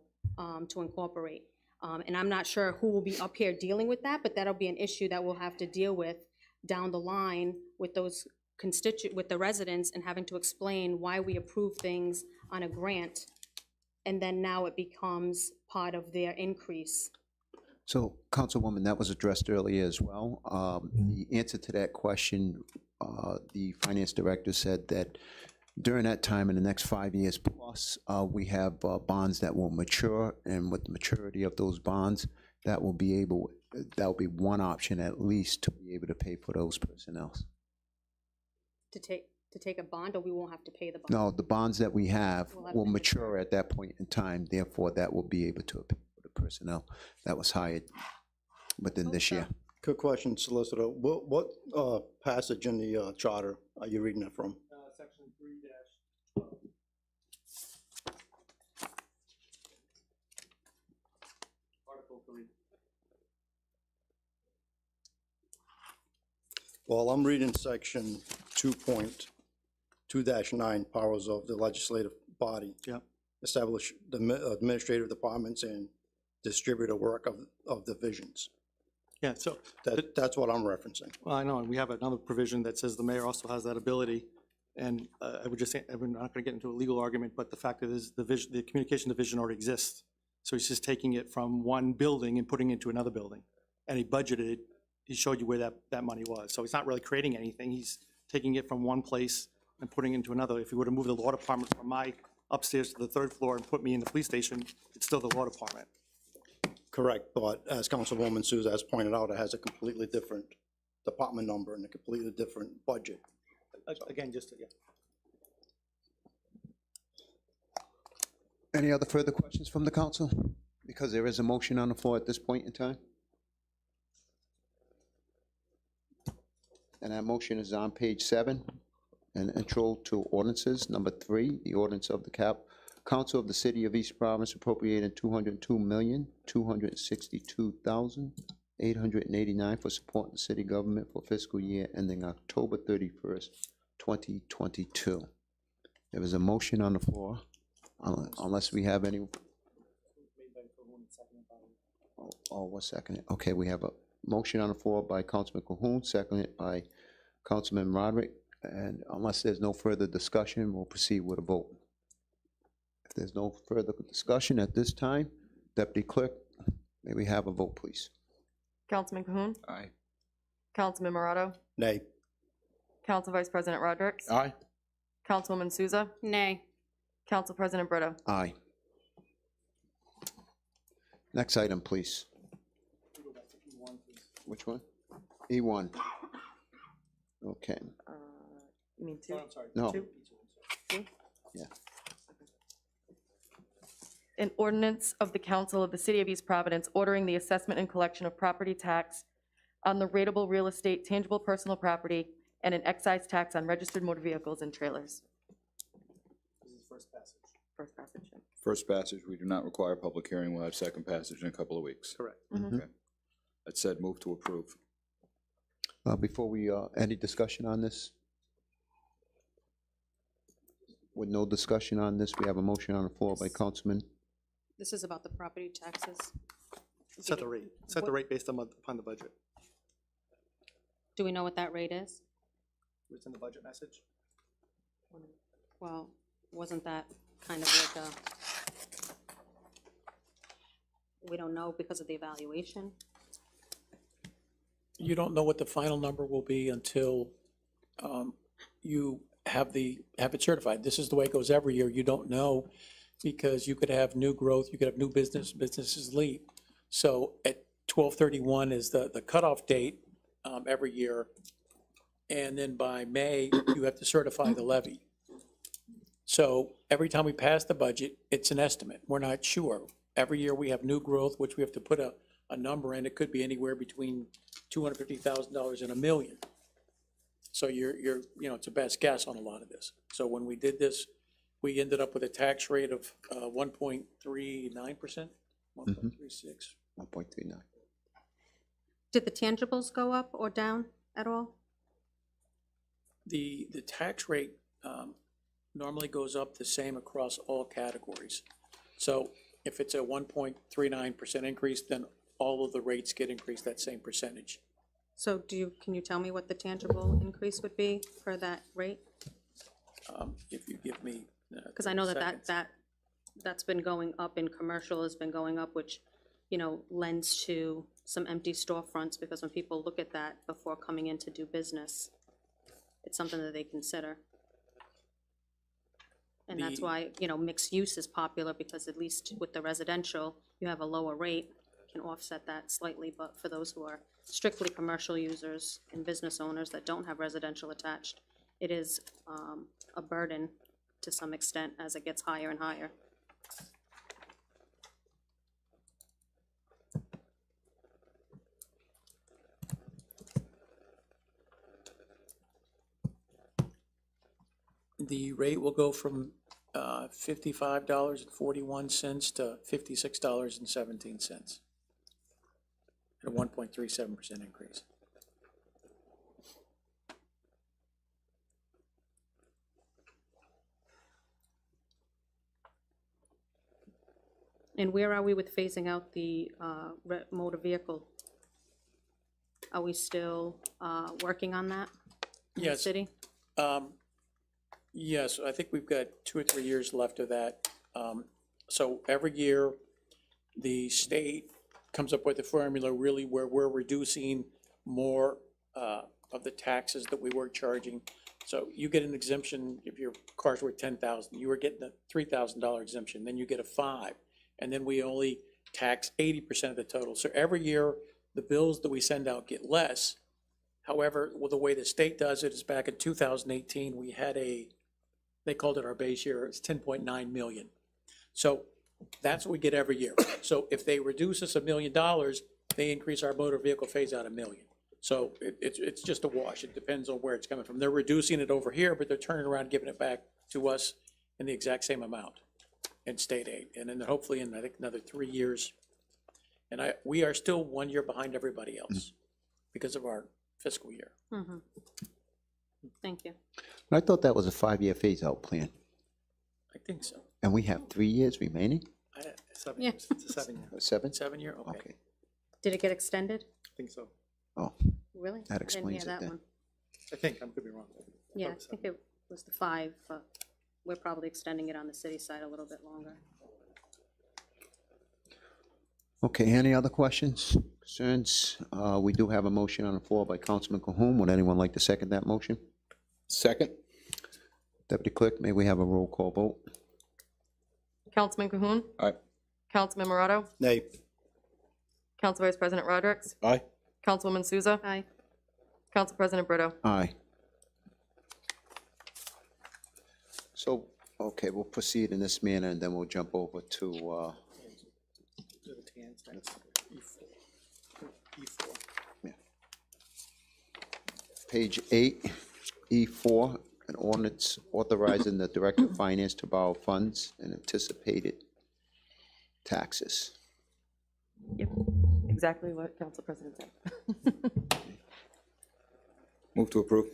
Speaker 12: to incorporate. And I'm not sure who will be up here dealing with that, but that'll be an issue that we'll have to deal with down the line with those with the residents, and having to explain why we approve things on a grant, and then now it becomes part of their increase.
Speaker 1: So, Councilwoman, that was addressed earlier as well. The answer to that question, the finance director said that during that time, in the next 5 years plus, we have bonds that will mature, and with the maturity of those bonds, that will be one option at least to be able to pay for those personnel.
Speaker 12: To take a bond, or we won't have to pay the bond?
Speaker 1: No, the bonds that we have
Speaker 12: We'll have
Speaker 1: will
Speaker 12: to
Speaker 1: mature at that point in time, therefore that will be able to pay for the personnel that was hired within this year.
Speaker 5: Quick question, Solicitor. What passage in the charter are you reading that from?
Speaker 6: Section 3-12. Article 3.
Speaker 5: Well, I'm reading section 2.2-9, powers of the legislative body.
Speaker 6: Yeah.
Speaker 5: Establish the administrative departments and distributor work of divisions.
Speaker 6: Yeah, so,
Speaker 5: That's what I'm referencing.
Speaker 6: well, I know, and we have another provision that says the mayor also has that ability. And I would just say, I'm not going to get into a legal argument, but the fact is the communication division already exists. So he's just taking it from one building and putting it into another building. And he showed you where that money was. So he's not really creating anything. He's taking it from one place and putting it into another. If he were to move the law department from my upstairs to the 3rd floor and put me in the police station, it's still the law department.
Speaker 5: Correct, but as Councilwoman Souza has pointed out, it has a completely different department number and a completely different budget.
Speaker 6: Again, yeah.
Speaker 1: Any other further questions from the council? Because there is a motion on the floor at this point in time. And that motion is on page 7, an intro to ordinances. Number 3, the ordinance of the Council of the City of East Providence appropriating $202,262,000 $889 for supporting the city government for fiscal year ending October 31st, 2022. There is a motion on the floor, unless we have any. What's seconded? Okay, we have a motion on the floor by Councilman Cahoon, seconded by Councilman Roderick, and unless there's no further discussion, we'll proceed with a vote. If there's no further discussion at this time, Deputy Clerk, may we have a vote, please?
Speaker 2: Councilman Cahoon,
Speaker 10: Aye.
Speaker 2: Councilman Morato,
Speaker 5: Nay.
Speaker 2: Council Vice President Rodrick,
Speaker 4: Aye.
Speaker 2: Councilwoman Souza,
Speaker 12: Nay.
Speaker 2: Council President Brito.
Speaker 1: Aye. Next item, please. Which one? E1. Okay,
Speaker 2: You mean two?
Speaker 1: no,
Speaker 2: Two?
Speaker 1: yeah.
Speaker 2: An ordinance of the Council of the City of East Providence ordering the assessment and collection of property tax on the rateable real estate, tangible personal property, and an excise tax on registered motor vehicles and trailers. First passage. Yeah.
Speaker 3: First passage, we do not require public hearing. We'll have second passage in a couple of weeks.
Speaker 6: Correct.
Speaker 3: Okay. That said, move to approve.
Speaker 1: Before we, any discussion on this? With no discussion on this, we have a motion on the floor by Councilman.
Speaker 12: This is about the property taxes.
Speaker 6: Set the rate. Set the rate based upon the budget.
Speaker 12: Do we know what that rate is?
Speaker 6: It's in the budget message.
Speaker 12: Well, wasn't that kind of like we don't know because of the evaluation?
Speaker 9: You don't know what the final number will be until you have it certified. This is the way it goes every year. You don't know because you could have new growth, you could have new businesses leave. So at 12/31 is the cutoff date every year. And then by May, you have to certify the levy. So every time we pass the budget, it's an estimate. We're not sure. Every year we have new growth, which we have to put a number in. It could be anywhere between $250,000 and $1 million. So it's a best guess on a lot of this. So when we did this, we ended up with a tax rate of 1.39%, 1.36.
Speaker 1: 1.39.
Speaker 12: Did the tangibles go up or down at all?
Speaker 9: The tax rate normally goes up the same across all categories. So if it's a 1.39% increase, then all of the rates get increased that same percentage.
Speaker 12: So can you tell me what the tangible increase would be for that rate?
Speaker 9: If you give me.
Speaker 12: Because I know
Speaker 9: 30 seconds.
Speaker 12: that's been going up and commercial has been going up, which, lends to some empty storefronts, because when people look at that before coming in to do business, it's something that they consider. And that's why, mixed use is popular, because at least with the residential, you have a lower rate, can offset that slightly, but for those who are strictly commercial users and business owners that don't have residential attached, it is a burden to some extent as it gets higher and higher.
Speaker 9: The rate will go from $55.41 to $56.17, at a 1.37% increase.
Speaker 12: And where are we with phasing out the motor vehicle? Are we still working on that in the
Speaker 9: Yes.
Speaker 12: city?
Speaker 9: Yes, I think we've got 2 or 3 years left of that. So every year, the state comes up with a formula really where we're reducing more of the taxes that we were charging. So you get an exemption if your car's worth $10,000, you were getting a $3,000 exemption, then you get a 5, and then we only tax 80% of the total. So every year, the bills that we send out get less. However, the way the state does it is back in 2018, we had they called it our base year, it's 10.9 million. So that's what we get every year. So if they reduce us $1 million, they increase our motor vehicle phase out $1 million. So it's just a wash. It depends on where it's coming from. They're reducing it over here, but they're turning around and giving it back to us in the exact same amount in state aid. And then hopefully in, I think, another 3 years, And we are still 1 year behind everybody else because of our fiscal year.
Speaker 12: Mhm. Thank you.
Speaker 1: I thought that was a 5-year phase-out plan,
Speaker 9: I think so.
Speaker 1: and we have 3 years remaining?
Speaker 6: 7
Speaker 12: Yeah.
Speaker 6: years, it's a 7 year,
Speaker 1: 7?
Speaker 9: 7 year, okay.
Speaker 1: Okay.
Speaker 12: Did it get extended?
Speaker 6: I think so.
Speaker 1: Oh,
Speaker 12: Really?
Speaker 1: That
Speaker 12: I
Speaker 1: explains
Speaker 12: didn't hear
Speaker 1: it
Speaker 12: that
Speaker 1: then.
Speaker 12: one.
Speaker 6: I think, I could be wrong.
Speaker 12: Yeah, I
Speaker 6: Probably
Speaker 12: think it was the 5, but we're probably extending it on the city side a little bit longer.
Speaker 1: okay, any other questions, concerns? We do have a motion on the floor by Councilman Cahoon. Would anyone like to second that motion?
Speaker 4: Second?
Speaker 1: Deputy Clerk, may we have a roll call vote?
Speaker 2: Councilman Cahoon?
Speaker 3: Aye.
Speaker 2: Councilman Morato?
Speaker 5: Nay.
Speaker 2: Council Vice President Rodrick?
Speaker 4: Aye.
Speaker 2: Councilwoman Souza?
Speaker 12: Aye.
Speaker 2: Council President Brito?
Speaker 1: Aye. So, okay, we'll proceed in this manner, and then we'll jump over to,
Speaker 6: Do the TNs next. E4. E4.
Speaker 1: page 8, E4, an ordinance authorizing the Director of Finance to borrow funds and anticipated taxes.
Speaker 2: Yep, exactly what Council President said.
Speaker 3: Move to approve.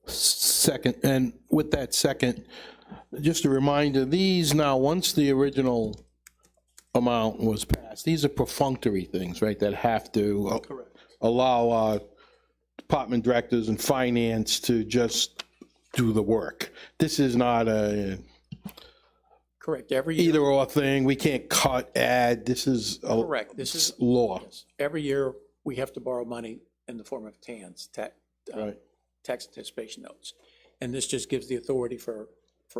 Speaker 4: Second, and with that second, just a reminder, these now, once the original amount was passed, these are perfunctory things, right, that have to allow our department directors and finance to just do the work. This is not a
Speaker 9: Correct, every year,
Speaker 4: either-or thing, we can't cut, add, this is a
Speaker 9: correct, this is,
Speaker 4: law.
Speaker 9: every year, we have to borrow money in the form of TANs,
Speaker 4: Right.
Speaker 9: tax anticipation notes. And this just gives the authority for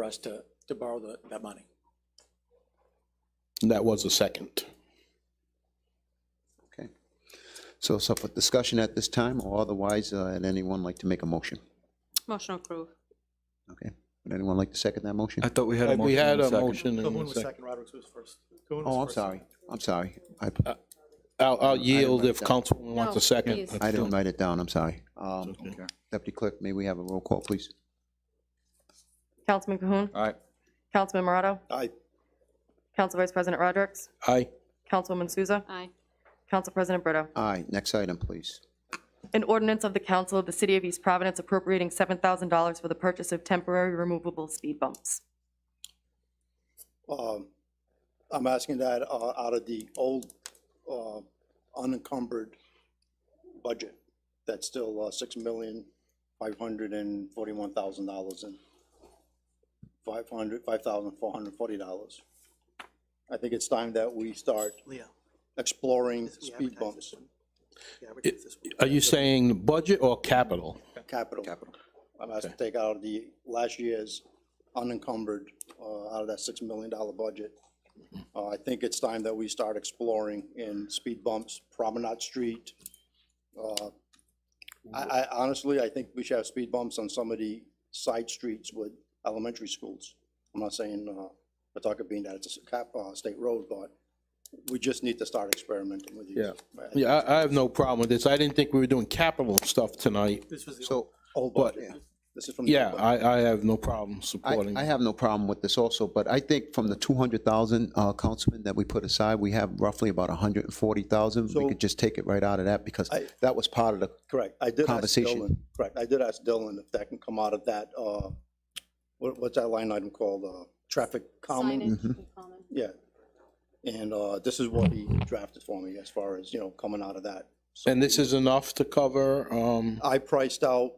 Speaker 9: us to borrow that money.
Speaker 4: And that was a second.
Speaker 1: Okay. So it's up for discussion at this time, or otherwise, would anyone like to make a motion?
Speaker 12: Motion approved.
Speaker 1: Okay. Would anyone like to second that motion?
Speaker 3: I thought we had a motion.
Speaker 4: We had
Speaker 3: and
Speaker 4: a
Speaker 3: second.
Speaker 4: motion
Speaker 6: Cahoon
Speaker 4: and a
Speaker 6: was
Speaker 4: second.
Speaker 6: second, Rodrick was first. Cahoon was
Speaker 1: Oh, I'm
Speaker 6: first.
Speaker 1: sorry. I'm sorry.
Speaker 4: I'll yield
Speaker 1: write
Speaker 4: if
Speaker 1: that.
Speaker 4: Councilwoman wants
Speaker 12: No,
Speaker 4: a second.
Speaker 12: please.
Speaker 1: I didn't write it down, I'm sorry.
Speaker 4: Okay.
Speaker 1: Deputy Clerk, may we have a roll call, please?
Speaker 2: Councilman Cahoon?
Speaker 3: All right.
Speaker 2: Councilman Morato?
Speaker 5: Aye.
Speaker 2: Council Vice President Rodrick?
Speaker 4: Aye.
Speaker 2: Councilwoman Souza?
Speaker 12: Aye.
Speaker 2: Council President Brito?
Speaker 1: Aye. Next item, please.
Speaker 2: An ordinance of the Council of the City of East Providence appropriating $7,000 for the purchase of temporary removable speed bumps.
Speaker 5: I'm asking that out of the old unencumbered budget. That's still $6,541,000 and $5,440. I think it's time that we start
Speaker 6: Leah.
Speaker 5: exploring
Speaker 6: we
Speaker 5: speed
Speaker 6: advertise
Speaker 5: bumps,
Speaker 6: this one. We advertise this one.
Speaker 4: Are you saying budget or capital?
Speaker 5: capital. I'm asking to take out of the last year's unencumbered, out of that $6 million budget. I think it's time that we start exploring in speed bumps, Promenade Street. I honestly, I think we should have speed bumps on some of the side streets with elementary schools. I'm not saying, Pawtucket being that it's a state road, but we just need to start experimenting with these.
Speaker 4: Yeah. Yeah, I have no problem with this. I didn't think we were doing capital stuff tonight.
Speaker 6: This was the
Speaker 1: So,
Speaker 5: Old
Speaker 4: But-
Speaker 5: budget. This is from the
Speaker 4: Yeah,
Speaker 5: old budget.
Speaker 4: I have no problem supporting.
Speaker 1: I have no problem with this also, but I think from the 200,000, Councilman, that we put aside, we have roughly about 140,000. We
Speaker 5: So-
Speaker 1: could just take it right out of that, because
Speaker 5: I-
Speaker 1: that was part of the,
Speaker 5: Correct. I did ask
Speaker 1: Conversation.
Speaker 5: Dylan, correct. I did ask Dylan if that can come out of that, what's that line item called? Traffic calming?
Speaker 12: Signage and comment.
Speaker 5: Yeah. And this is what he drafted for me as far as, coming out of that. So
Speaker 4: And this is enough to cover,
Speaker 5: I priced out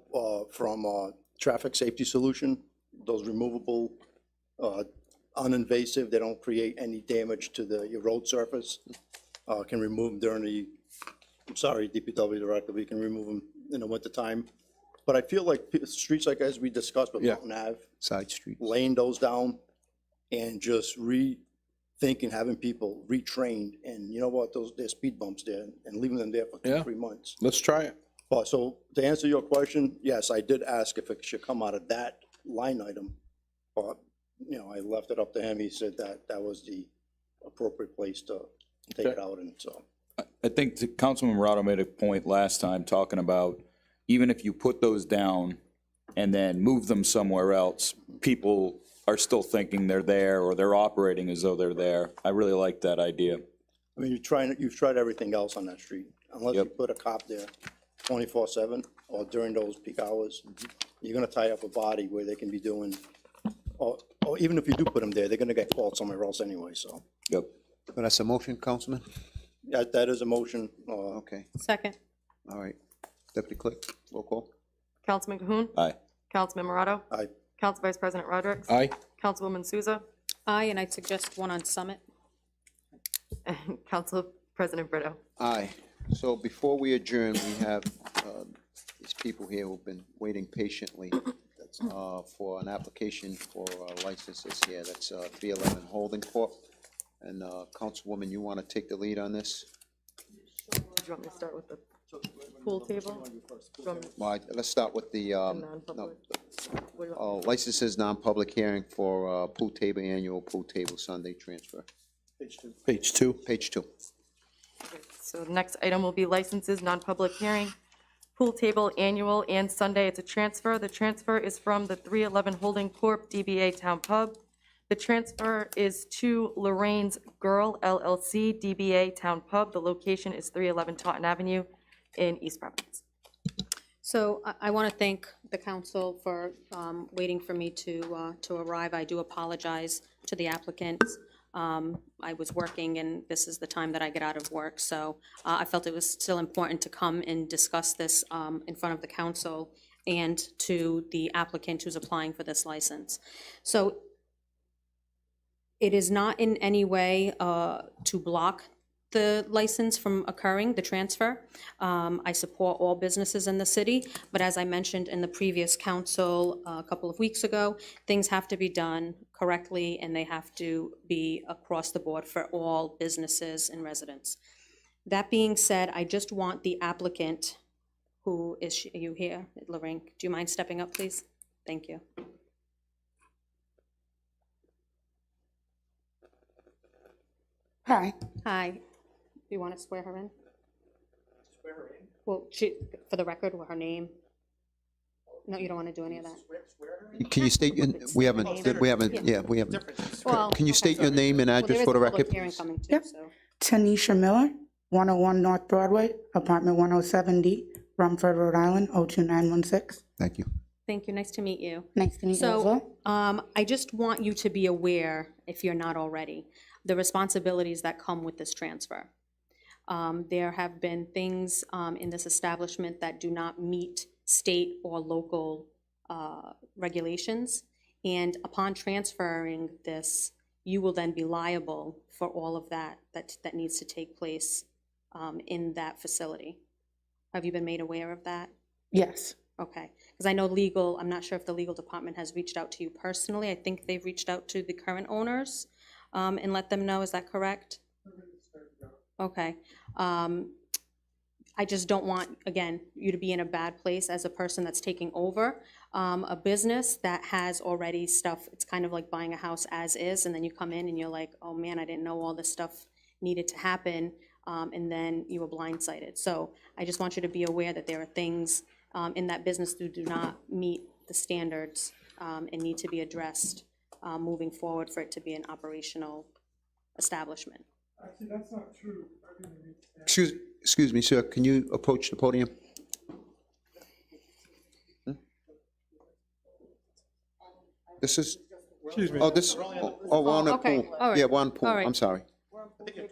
Speaker 5: from Traffic Safety Solution, those removable, uninvasive, they don't create any damage to your road surface. Can remove them during I'm sorry, DPW director, we can remove them in the wintertime. But I feel like streets like as we discussed with
Speaker 4: Yeah.
Speaker 5: Mountain Ave,
Speaker 1: side streets.
Speaker 5: laying those down and just rethinking, having people retrained, and you know what, there's speed bumps there, and leaving them there for
Speaker 4: Yeah.
Speaker 5: 3 months.
Speaker 4: let's try it.
Speaker 5: But so, to answer your question, yes, I did ask if it should come out of that line item, but, I left it up to him, he said that was the appropriate place to take it
Speaker 4: Okay.
Speaker 5: out, and so.
Speaker 3: I think Councilman Morado made a point last time talking about, even if you put those down and then move them somewhere else, people are still thinking they're there, or they're operating as though they're there. I really like that idea.
Speaker 5: I mean, you've tried everything else on that street. Unless you
Speaker 3: Yep.
Speaker 5: put a cop there 24/7 or during those peak hours, you're gonna tie up a body where they can be doing, or even if you do put them there, they're gonna get called somewhere else anyway, so.
Speaker 3: Yep.
Speaker 1: Well, that's a motion, Councilman?
Speaker 5: That is a motion,
Speaker 1: Okay,
Speaker 12: Second.
Speaker 1: all right. Deputy Clerk, roll call.
Speaker 2: Councilman Cahoon.
Speaker 3: Aye.
Speaker 2: Councilman Morato.
Speaker 5: Aye.
Speaker 2: Council Vice President Rodrick.
Speaker 4: Aye.
Speaker 2: Councilwoman Souza.
Speaker 12: Aye, and I'd suggest one on Summit.
Speaker 2: And Council President Brito.
Speaker 1: Aye. So before we adjourn, we have these people here who've been waiting patiently for an application for licenses here. That's 311 Holding Corp. And Councilwoman, you want to take the lead on this?
Speaker 2: Do you want me to start with the pool table? Do you want me
Speaker 1: Well, let's start with the
Speaker 2: non-public? What do you want?
Speaker 1: licenses, non-public hearing for pool table, annual pool table Sunday transfer.
Speaker 4: Page 2.
Speaker 1: Page 2.
Speaker 2: So the next item will be licenses, non-public hearing, pool table, annual and Sunday. It's a transfer. The transfer is from the 311 Holding Corp. DBA Town Pub. The transfer is to Lorraine's Girl LLC, DBA Town Pub. The location is 311 Taunton Avenue in East Providence.
Speaker 12: So I want to thank the council for waiting for me to arrive. I do apologize to the applicants. I was working, and this is the time that I get out of work, so I felt it was still important to come and discuss this in front of the council and to the applicant who's applying for this license. So it is not in any way to block the license from occurring, the transfer. I support all businesses in the city, but as I mentioned in the previous council a couple of weeks ago, things have to be done correctly, and they have to be across the board for all businesses and residents. That being said, I just want the applicant, who is are you here, Lorraine? Do you mind stepping up, please? Thank you.
Speaker 15: Hi,
Speaker 12: Hi. Do you want to swear her in? Swear her in? Well, for the record, her name. No, you don't want to do any of that?
Speaker 1: Can you state your, we haven't, yeah, we haven't.
Speaker 12: Well,
Speaker 1: Can you
Speaker 12: okay.
Speaker 1: state your name and
Speaker 12: Well,
Speaker 1: address
Speaker 12: there
Speaker 1: for the
Speaker 12: is a public
Speaker 1: record?
Speaker 12: hearing coming too,
Speaker 15: Yep.
Speaker 12: so.
Speaker 15: Tanisha Miller, 101 North Broadway, apartment 107D, Rumford, Rhode Island, 02916.
Speaker 1: Thank you.
Speaker 12: Thank you, nice to meet you.
Speaker 15: Nice to meet you as well.
Speaker 12: So, I just want you to be aware, if you're not already, the responsibilities that come with this transfer. There have been things in this establishment that do not meet state or local regulations, and upon transferring this, you will then be liable for all of that needs to take place in that facility. Have you been made aware of that?
Speaker 15: Yes,
Speaker 12: Okay, because I know legal, I'm not sure if the legal department has reached out to you personally. I think they've reached out to the current owners and let them know, is that correct? Okay. I just don't want, again, you to be in a bad place as a person that's taking over a business that has already stuff. It's kind of like buying a house as is, and then you come in and you're like, oh man, I didn't know all this stuff needed to happen, and then you were blindsided. So I just want you to be aware that there are things in that business that do not meet the standards and need to be addressed moving forward for it to be an operational establishment.
Speaker 16: Actually, that's not true.
Speaker 1: Excuse me, sir, can you approach the podium? This is,
Speaker 16: Excuse me.
Speaker 1: oh, this, oh, we're on a
Speaker 12: okay,
Speaker 1: pool.
Speaker 12: all right,
Speaker 1: Yeah, we're on pool,
Speaker 12: all right.
Speaker 1: I'm sorry.
Speaker 6: I think you're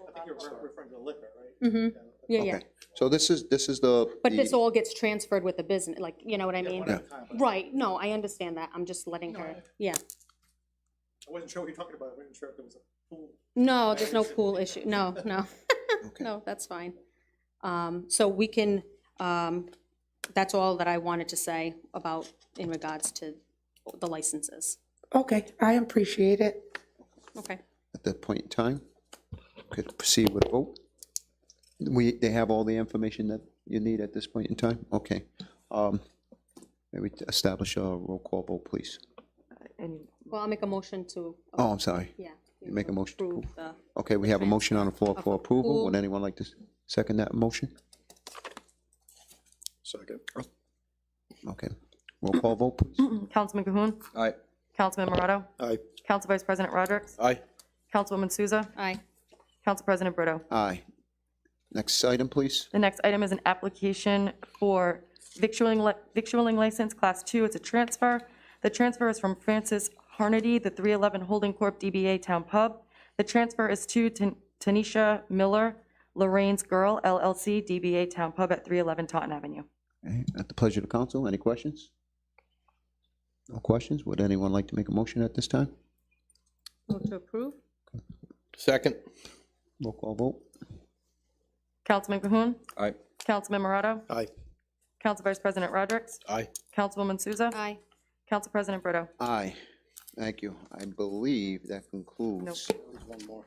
Speaker 6: referring to the liquor, right?
Speaker 12: Mm-hmm, yeah, yeah.
Speaker 1: Okay, so this is the.
Speaker 12: But this
Speaker 1: the-
Speaker 12: all gets transferred with the business, like, you know what I mean?
Speaker 1: Yeah.
Speaker 12: Right, no, I understand that, I'm just letting her, yeah.
Speaker 6: I wasn't sure what you're talking about. I wasn't sure if there was a pool.
Speaker 12: No, there's no pool issue, no, no,
Speaker 1: Okay.
Speaker 12: no, that's fine. So we can, that's all that I wanted to say about, in regards to the licenses.
Speaker 15: okay, I appreciate it.
Speaker 12: Okay,
Speaker 1: At that point in time, could proceed with a vote. They have all the information that you need at this point in time? Okay. Maybe establish a roll call vote, please.
Speaker 2: And
Speaker 12: well, I'll make a motion to,
Speaker 1: Oh, I'm sorry.
Speaker 12: yeah.
Speaker 1: You make a motion to
Speaker 12: Approve
Speaker 1: approve.
Speaker 12: the,
Speaker 1: Okay, we have a motion on the floor for approval. Would
Speaker 12: approval.
Speaker 1: anyone like to second that motion?
Speaker 5: Second.
Speaker 1: Okay. Roll call vote, please.
Speaker 2: Councilman Cahoon.
Speaker 3: Aye.
Speaker 2: Councilman Morato?
Speaker 5: Aye.
Speaker 2: Council Vice President Rodrick?
Speaker 4: Aye.
Speaker 2: Councilwoman Souza?
Speaker 12: Aye.
Speaker 2: Council President Brito?
Speaker 1: Aye. Next item, please.
Speaker 2: The next item is an application for victualling license, Class 2. It's a transfer. The transfer is from Francis Harnedy, the 311 Holding Corp. DBA Town Pub. The transfer is to Tanisha Miller, Lorraine's Girl, LLC, DBA Town Pub at 311 Taunton Avenue.
Speaker 1: Okay, at the pleasure of the council, any questions? No questions? Would anyone like to make a motion at this time?
Speaker 12: Move to approve?
Speaker 4: Second.
Speaker 1: Roll call vote.
Speaker 2: Councilman Cahoon?
Speaker 4: Aye.
Speaker 2: Councilman Morato?
Speaker 5: Aye.
Speaker 2: Council Vice President Rodrick?
Speaker 4: Aye.
Speaker 2: Councilwoman Souza?
Speaker 12: Aye.
Speaker 2: Council President Brito?
Speaker 1: Aye. Thank you. I believe that concludes.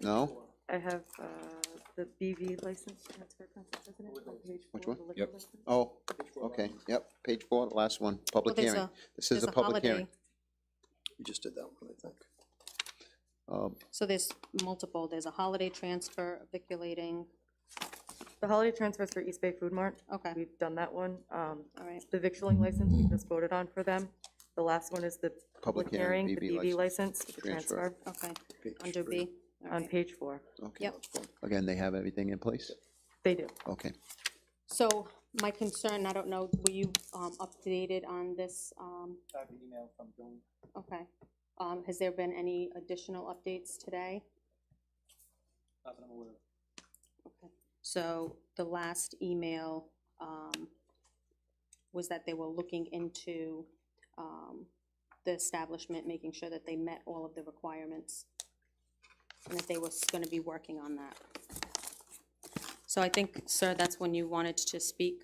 Speaker 1: No?
Speaker 2: I have the BV license transfer, Council President, on page 4.
Speaker 1: Which one?
Speaker 2: the liquor
Speaker 3: Yep.
Speaker 2: license.
Speaker 1: Oh, okay, yep, page 4, the last one, public
Speaker 12: there's
Speaker 1: hearing.
Speaker 12: a-
Speaker 1: This is
Speaker 12: There's
Speaker 1: a public
Speaker 12: holiday.
Speaker 1: hearing.
Speaker 5: We just did that one, I think.
Speaker 12: So there's multiple, there's a holiday transfer, viculating,
Speaker 2: The holiday transfers for East Bay Food Mart.
Speaker 12: okay,
Speaker 2: We've done that one.
Speaker 12: all right.
Speaker 2: The victualling license, we just voted on for them. The last one is the public hearing, the BV license, the
Speaker 1: Transfer.
Speaker 2: transfer,
Speaker 12: Okay, under B. All
Speaker 2: on
Speaker 12: right.
Speaker 2: page 4.
Speaker 1: Okay.
Speaker 12: Yep.
Speaker 1: Again, they have everything in place?
Speaker 2: They do.
Speaker 1: Okay.
Speaker 12: So my concern, I don't know, were you updated on this?
Speaker 6: I have an email from Joan.
Speaker 12: Okay. Has there been any additional updates today?
Speaker 6: Not that I'm aware of.
Speaker 12: Okay. So the last email was that they were looking into the establishment, making sure that they met all of the requirements, and that they was going to be working on that. So I think, sir, that's when you wanted to speak.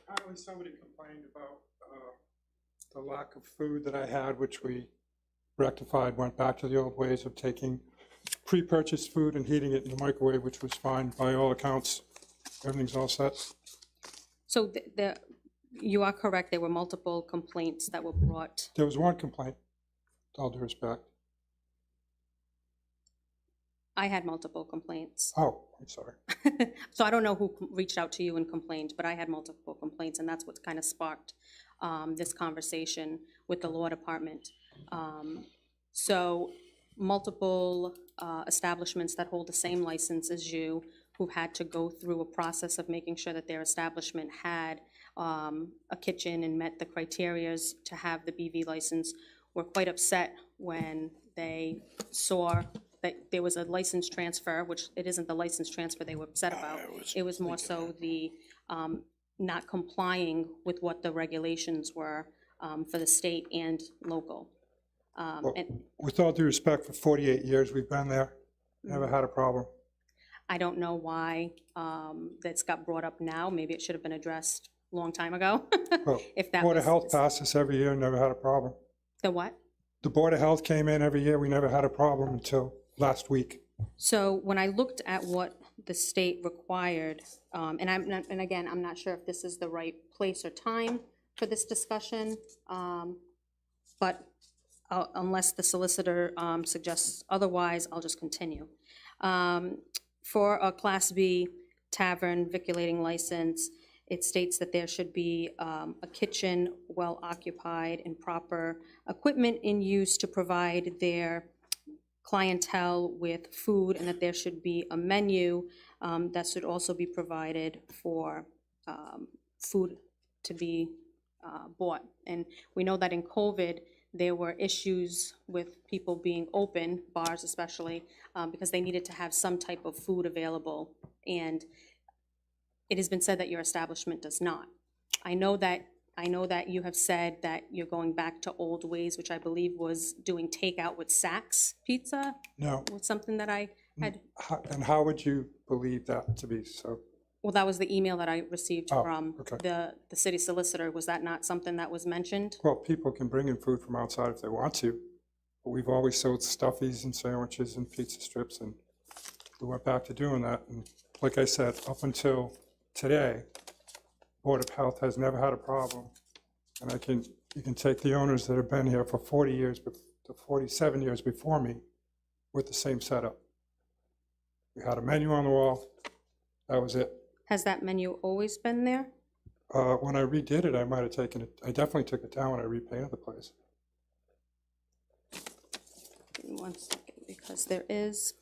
Speaker 16: Apparently somebody complained about the lack of food that I had, which we rectified, went back to the old ways of taking pre-purchased food and heating it in the microwave, which was fine by all accounts. Everything's all set.
Speaker 12: So you are correct, there were multiple complaints that were brought.
Speaker 16: There was one complaint, with all due respect.
Speaker 12: I had multiple complaints.
Speaker 16: Oh, I'm sorry.
Speaker 12: So I don't know who reached out to you and complained, but I had multiple complaints, and that's what kind of sparked this conversation with the law department. So multiple establishments that hold the same license as you, who've had to go through a process of making sure that their establishment had a kitchen and met the criterias to have the BV license, were quite upset when they saw that there was a license transfer, which it isn't the license transfer they were upset about. It was more so the not complying with what the regulations were for the state and local. And
Speaker 16: With all due respect, for 48 years we've been there, never had a problem.
Speaker 12: I don't know why that's got brought up now. Maybe it should have been addressed a long time ago.
Speaker 16: Well,
Speaker 12: If that
Speaker 16: Board of
Speaker 12: was-
Speaker 16: Health passed this every year, never had a problem.
Speaker 12: The what?
Speaker 16: The Board of Health came in every year, we never had a problem until last week.
Speaker 12: So when I looked at what the state required, and again, I'm not sure if this is the right place or time for this discussion, but unless the solicitor suggests otherwise, I'll just continue. For a Class B tavern viculating license, it states that there should be a kitchen well occupied and proper equipment in use to provide their clientele with food, and that there should be a menu that should also be provided for food to be bought. And we know that in COVID, there were issues with people being open, bars especially, because they needed to have some type of food available. And it has been said that your establishment does not. I know that you have said that you're going back to old ways, which I believe was doing takeout with Saks Pizza,
Speaker 16: No.
Speaker 12: was something that I had,
Speaker 16: And how would you believe that to be so?
Speaker 12: well, that was the email that I received
Speaker 16: Oh,
Speaker 12: from
Speaker 16: okay.
Speaker 12: the city solicitor. Was that not something that was mentioned?
Speaker 16: Well, people can bring in food from outside if they want to, but we've always sold stuffies and sandwiches and pizza strips, and we went back to doing that. And like I said, up until today, Board of Health has never had a problem. And you can take the owners that have been here for 40 years, to 47 years before me, with the same setup. We had a menu on the wall, that was it.
Speaker 12: Has that menu always been there?
Speaker 16: When I redid it, I might have taken it, I definitely took it down when I repainted the place.
Speaker 12: Give me 1 second, because there is,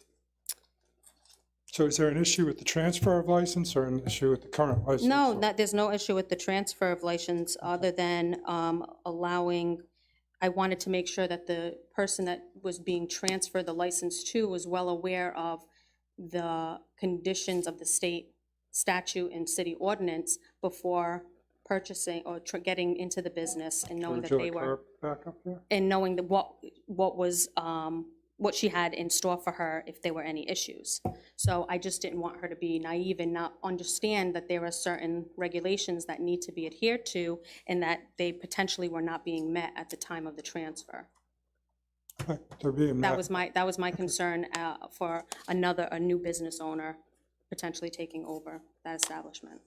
Speaker 16: So is there an issue with the transfer of license or an issue with the current license?
Speaker 12: no, there's no issue with the transfer of license other than allowing, I wanted to make sure that the person that was being transferred the license to was well aware of the conditions of the state statute and city ordinance before purchasing or getting into the business and knowing that
Speaker 16: Would you
Speaker 12: they
Speaker 16: like
Speaker 12: were,
Speaker 16: her back up there?
Speaker 12: and knowing that what was, what she had in store for her if there were any issues. So I just didn't want her to be naive and not understand that there are certain regulations that need to be adhered to and that they potentially were not being met at the time of the transfer.
Speaker 16: Okay, they're being met.
Speaker 12: That was my concern for a new business owner potentially taking over that establishment.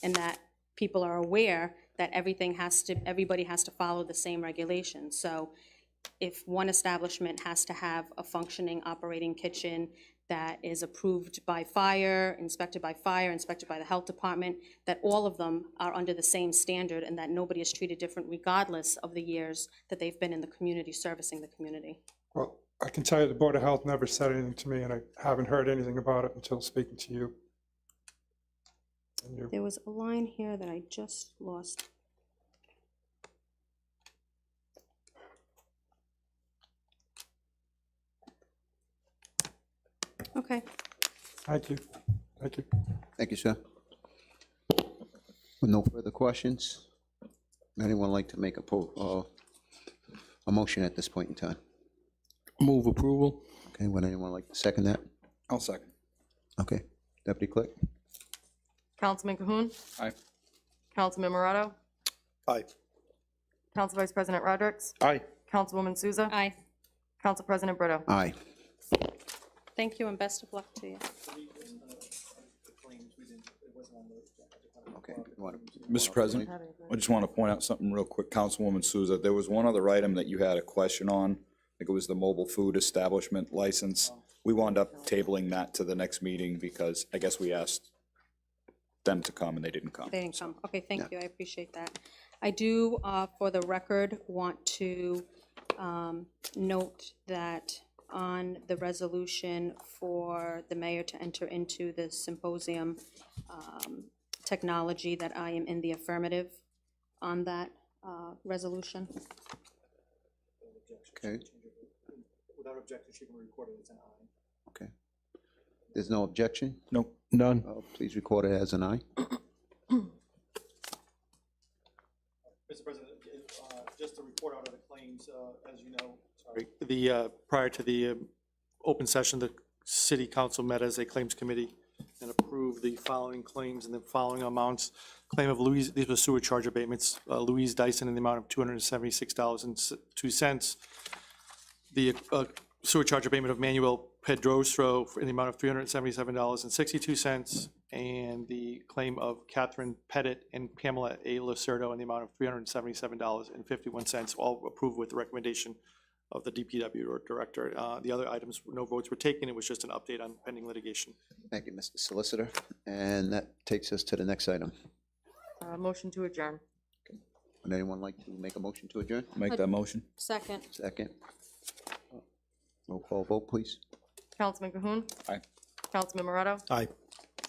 Speaker 12: And that people are aware that everybody has to follow the same regulations. So if one establishment has to have a functioning operating kitchen that is approved by fire, inspected by the health department, that all of them are under the same standard and that nobody is treated different regardless of the years that they've been in the community, servicing the community.
Speaker 16: Well, I can tell you the Board of Health never said anything to me, and I haven't heard anything about it until speaking to you. And you.
Speaker 12: There was a line here that I just lost. Okay.
Speaker 16: Thank you. Thank you.
Speaker 1: Thank you, sir. With no further questions, anyone like to make a motion at this point in time?
Speaker 4: Move approval.
Speaker 1: Okay, would anyone like to second that?
Speaker 3: I'll second.
Speaker 1: Okay, Deputy Clerk?
Speaker 2: Councilman Cahoon?
Speaker 3: Aye.
Speaker 2: Councilman Morato?
Speaker 5: Aye.
Speaker 2: Council Vice President Rodrick?
Speaker 4: Aye.
Speaker 2: Councilwoman Souza?
Speaker 12: Aye.
Speaker 2: Council President Brito?
Speaker 1: Aye.
Speaker 12: Thank you and best of luck to you.
Speaker 1: Okay. you wanna-
Speaker 3: Mr. President, I just want to point out something real quick, Councilwoman Souza. There was one other item that you had a question on. I think it was the mobile food establishment license. We wound up tabling that to the next meeting because I guess we asked them to come and they didn't come.
Speaker 12: They didn't come. Okay, thank you, I appreciate that. I do, for the record, want to note that on the resolution for the mayor to enter into the symposium technology, that I am in the affirmative on that resolution.
Speaker 1: Okay,
Speaker 6: Without objection, she can record it as an aye.
Speaker 1: okay. There's no objection?
Speaker 3: Nope.
Speaker 4: None.
Speaker 1: Please record it as an aye.
Speaker 6: Mr. President, just to report out of the claims, as you know, sorry, prior to the open session, the city council met as a claims committee and approved the following claims and the following amounts. Claim of Louise, these were sewer charge abatements, Louise Dyson in the amount of $276.02. The sewer charge abatement of Manuel Pedrostro in the amount of $377.62, and the claim of Catherine Pettit and Pamela A. Lucerdo in the amount of $377.51, all approved with the recommendation of the DPW director. The other items, no votes were taken. It was just an update on pending litigation.
Speaker 1: Thank you, Mr. Solicitor. And that takes us to the next item.
Speaker 2: Motion to adjourn.
Speaker 1: Would anyone like to make a motion to adjourn?
Speaker 3: Make that motion.
Speaker 12: Second.
Speaker 1: Second. Roll call vote, please.
Speaker 2: Councilman Cahoon?
Speaker 3: Aye.
Speaker 2: Councilman Morato?
Speaker 5: Aye.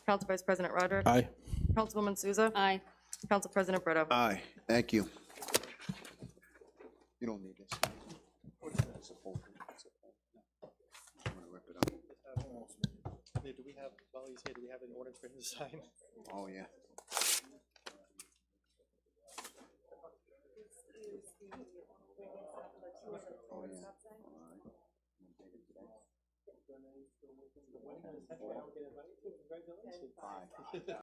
Speaker 2: Council Vice President Rodrick?
Speaker 4: Aye.
Speaker 2: Councilwoman Souza?
Speaker 12: Aye.
Speaker 2: Council President Brito?
Speaker 1: Aye. Thank you. You don't need this.
Speaker 6: Do we have, while he's here, do we have an ordinance for him to sign?
Speaker 1: Oh, yeah. Oh, yeah.
Speaker 6: Congratulations.
Speaker 1: Aye.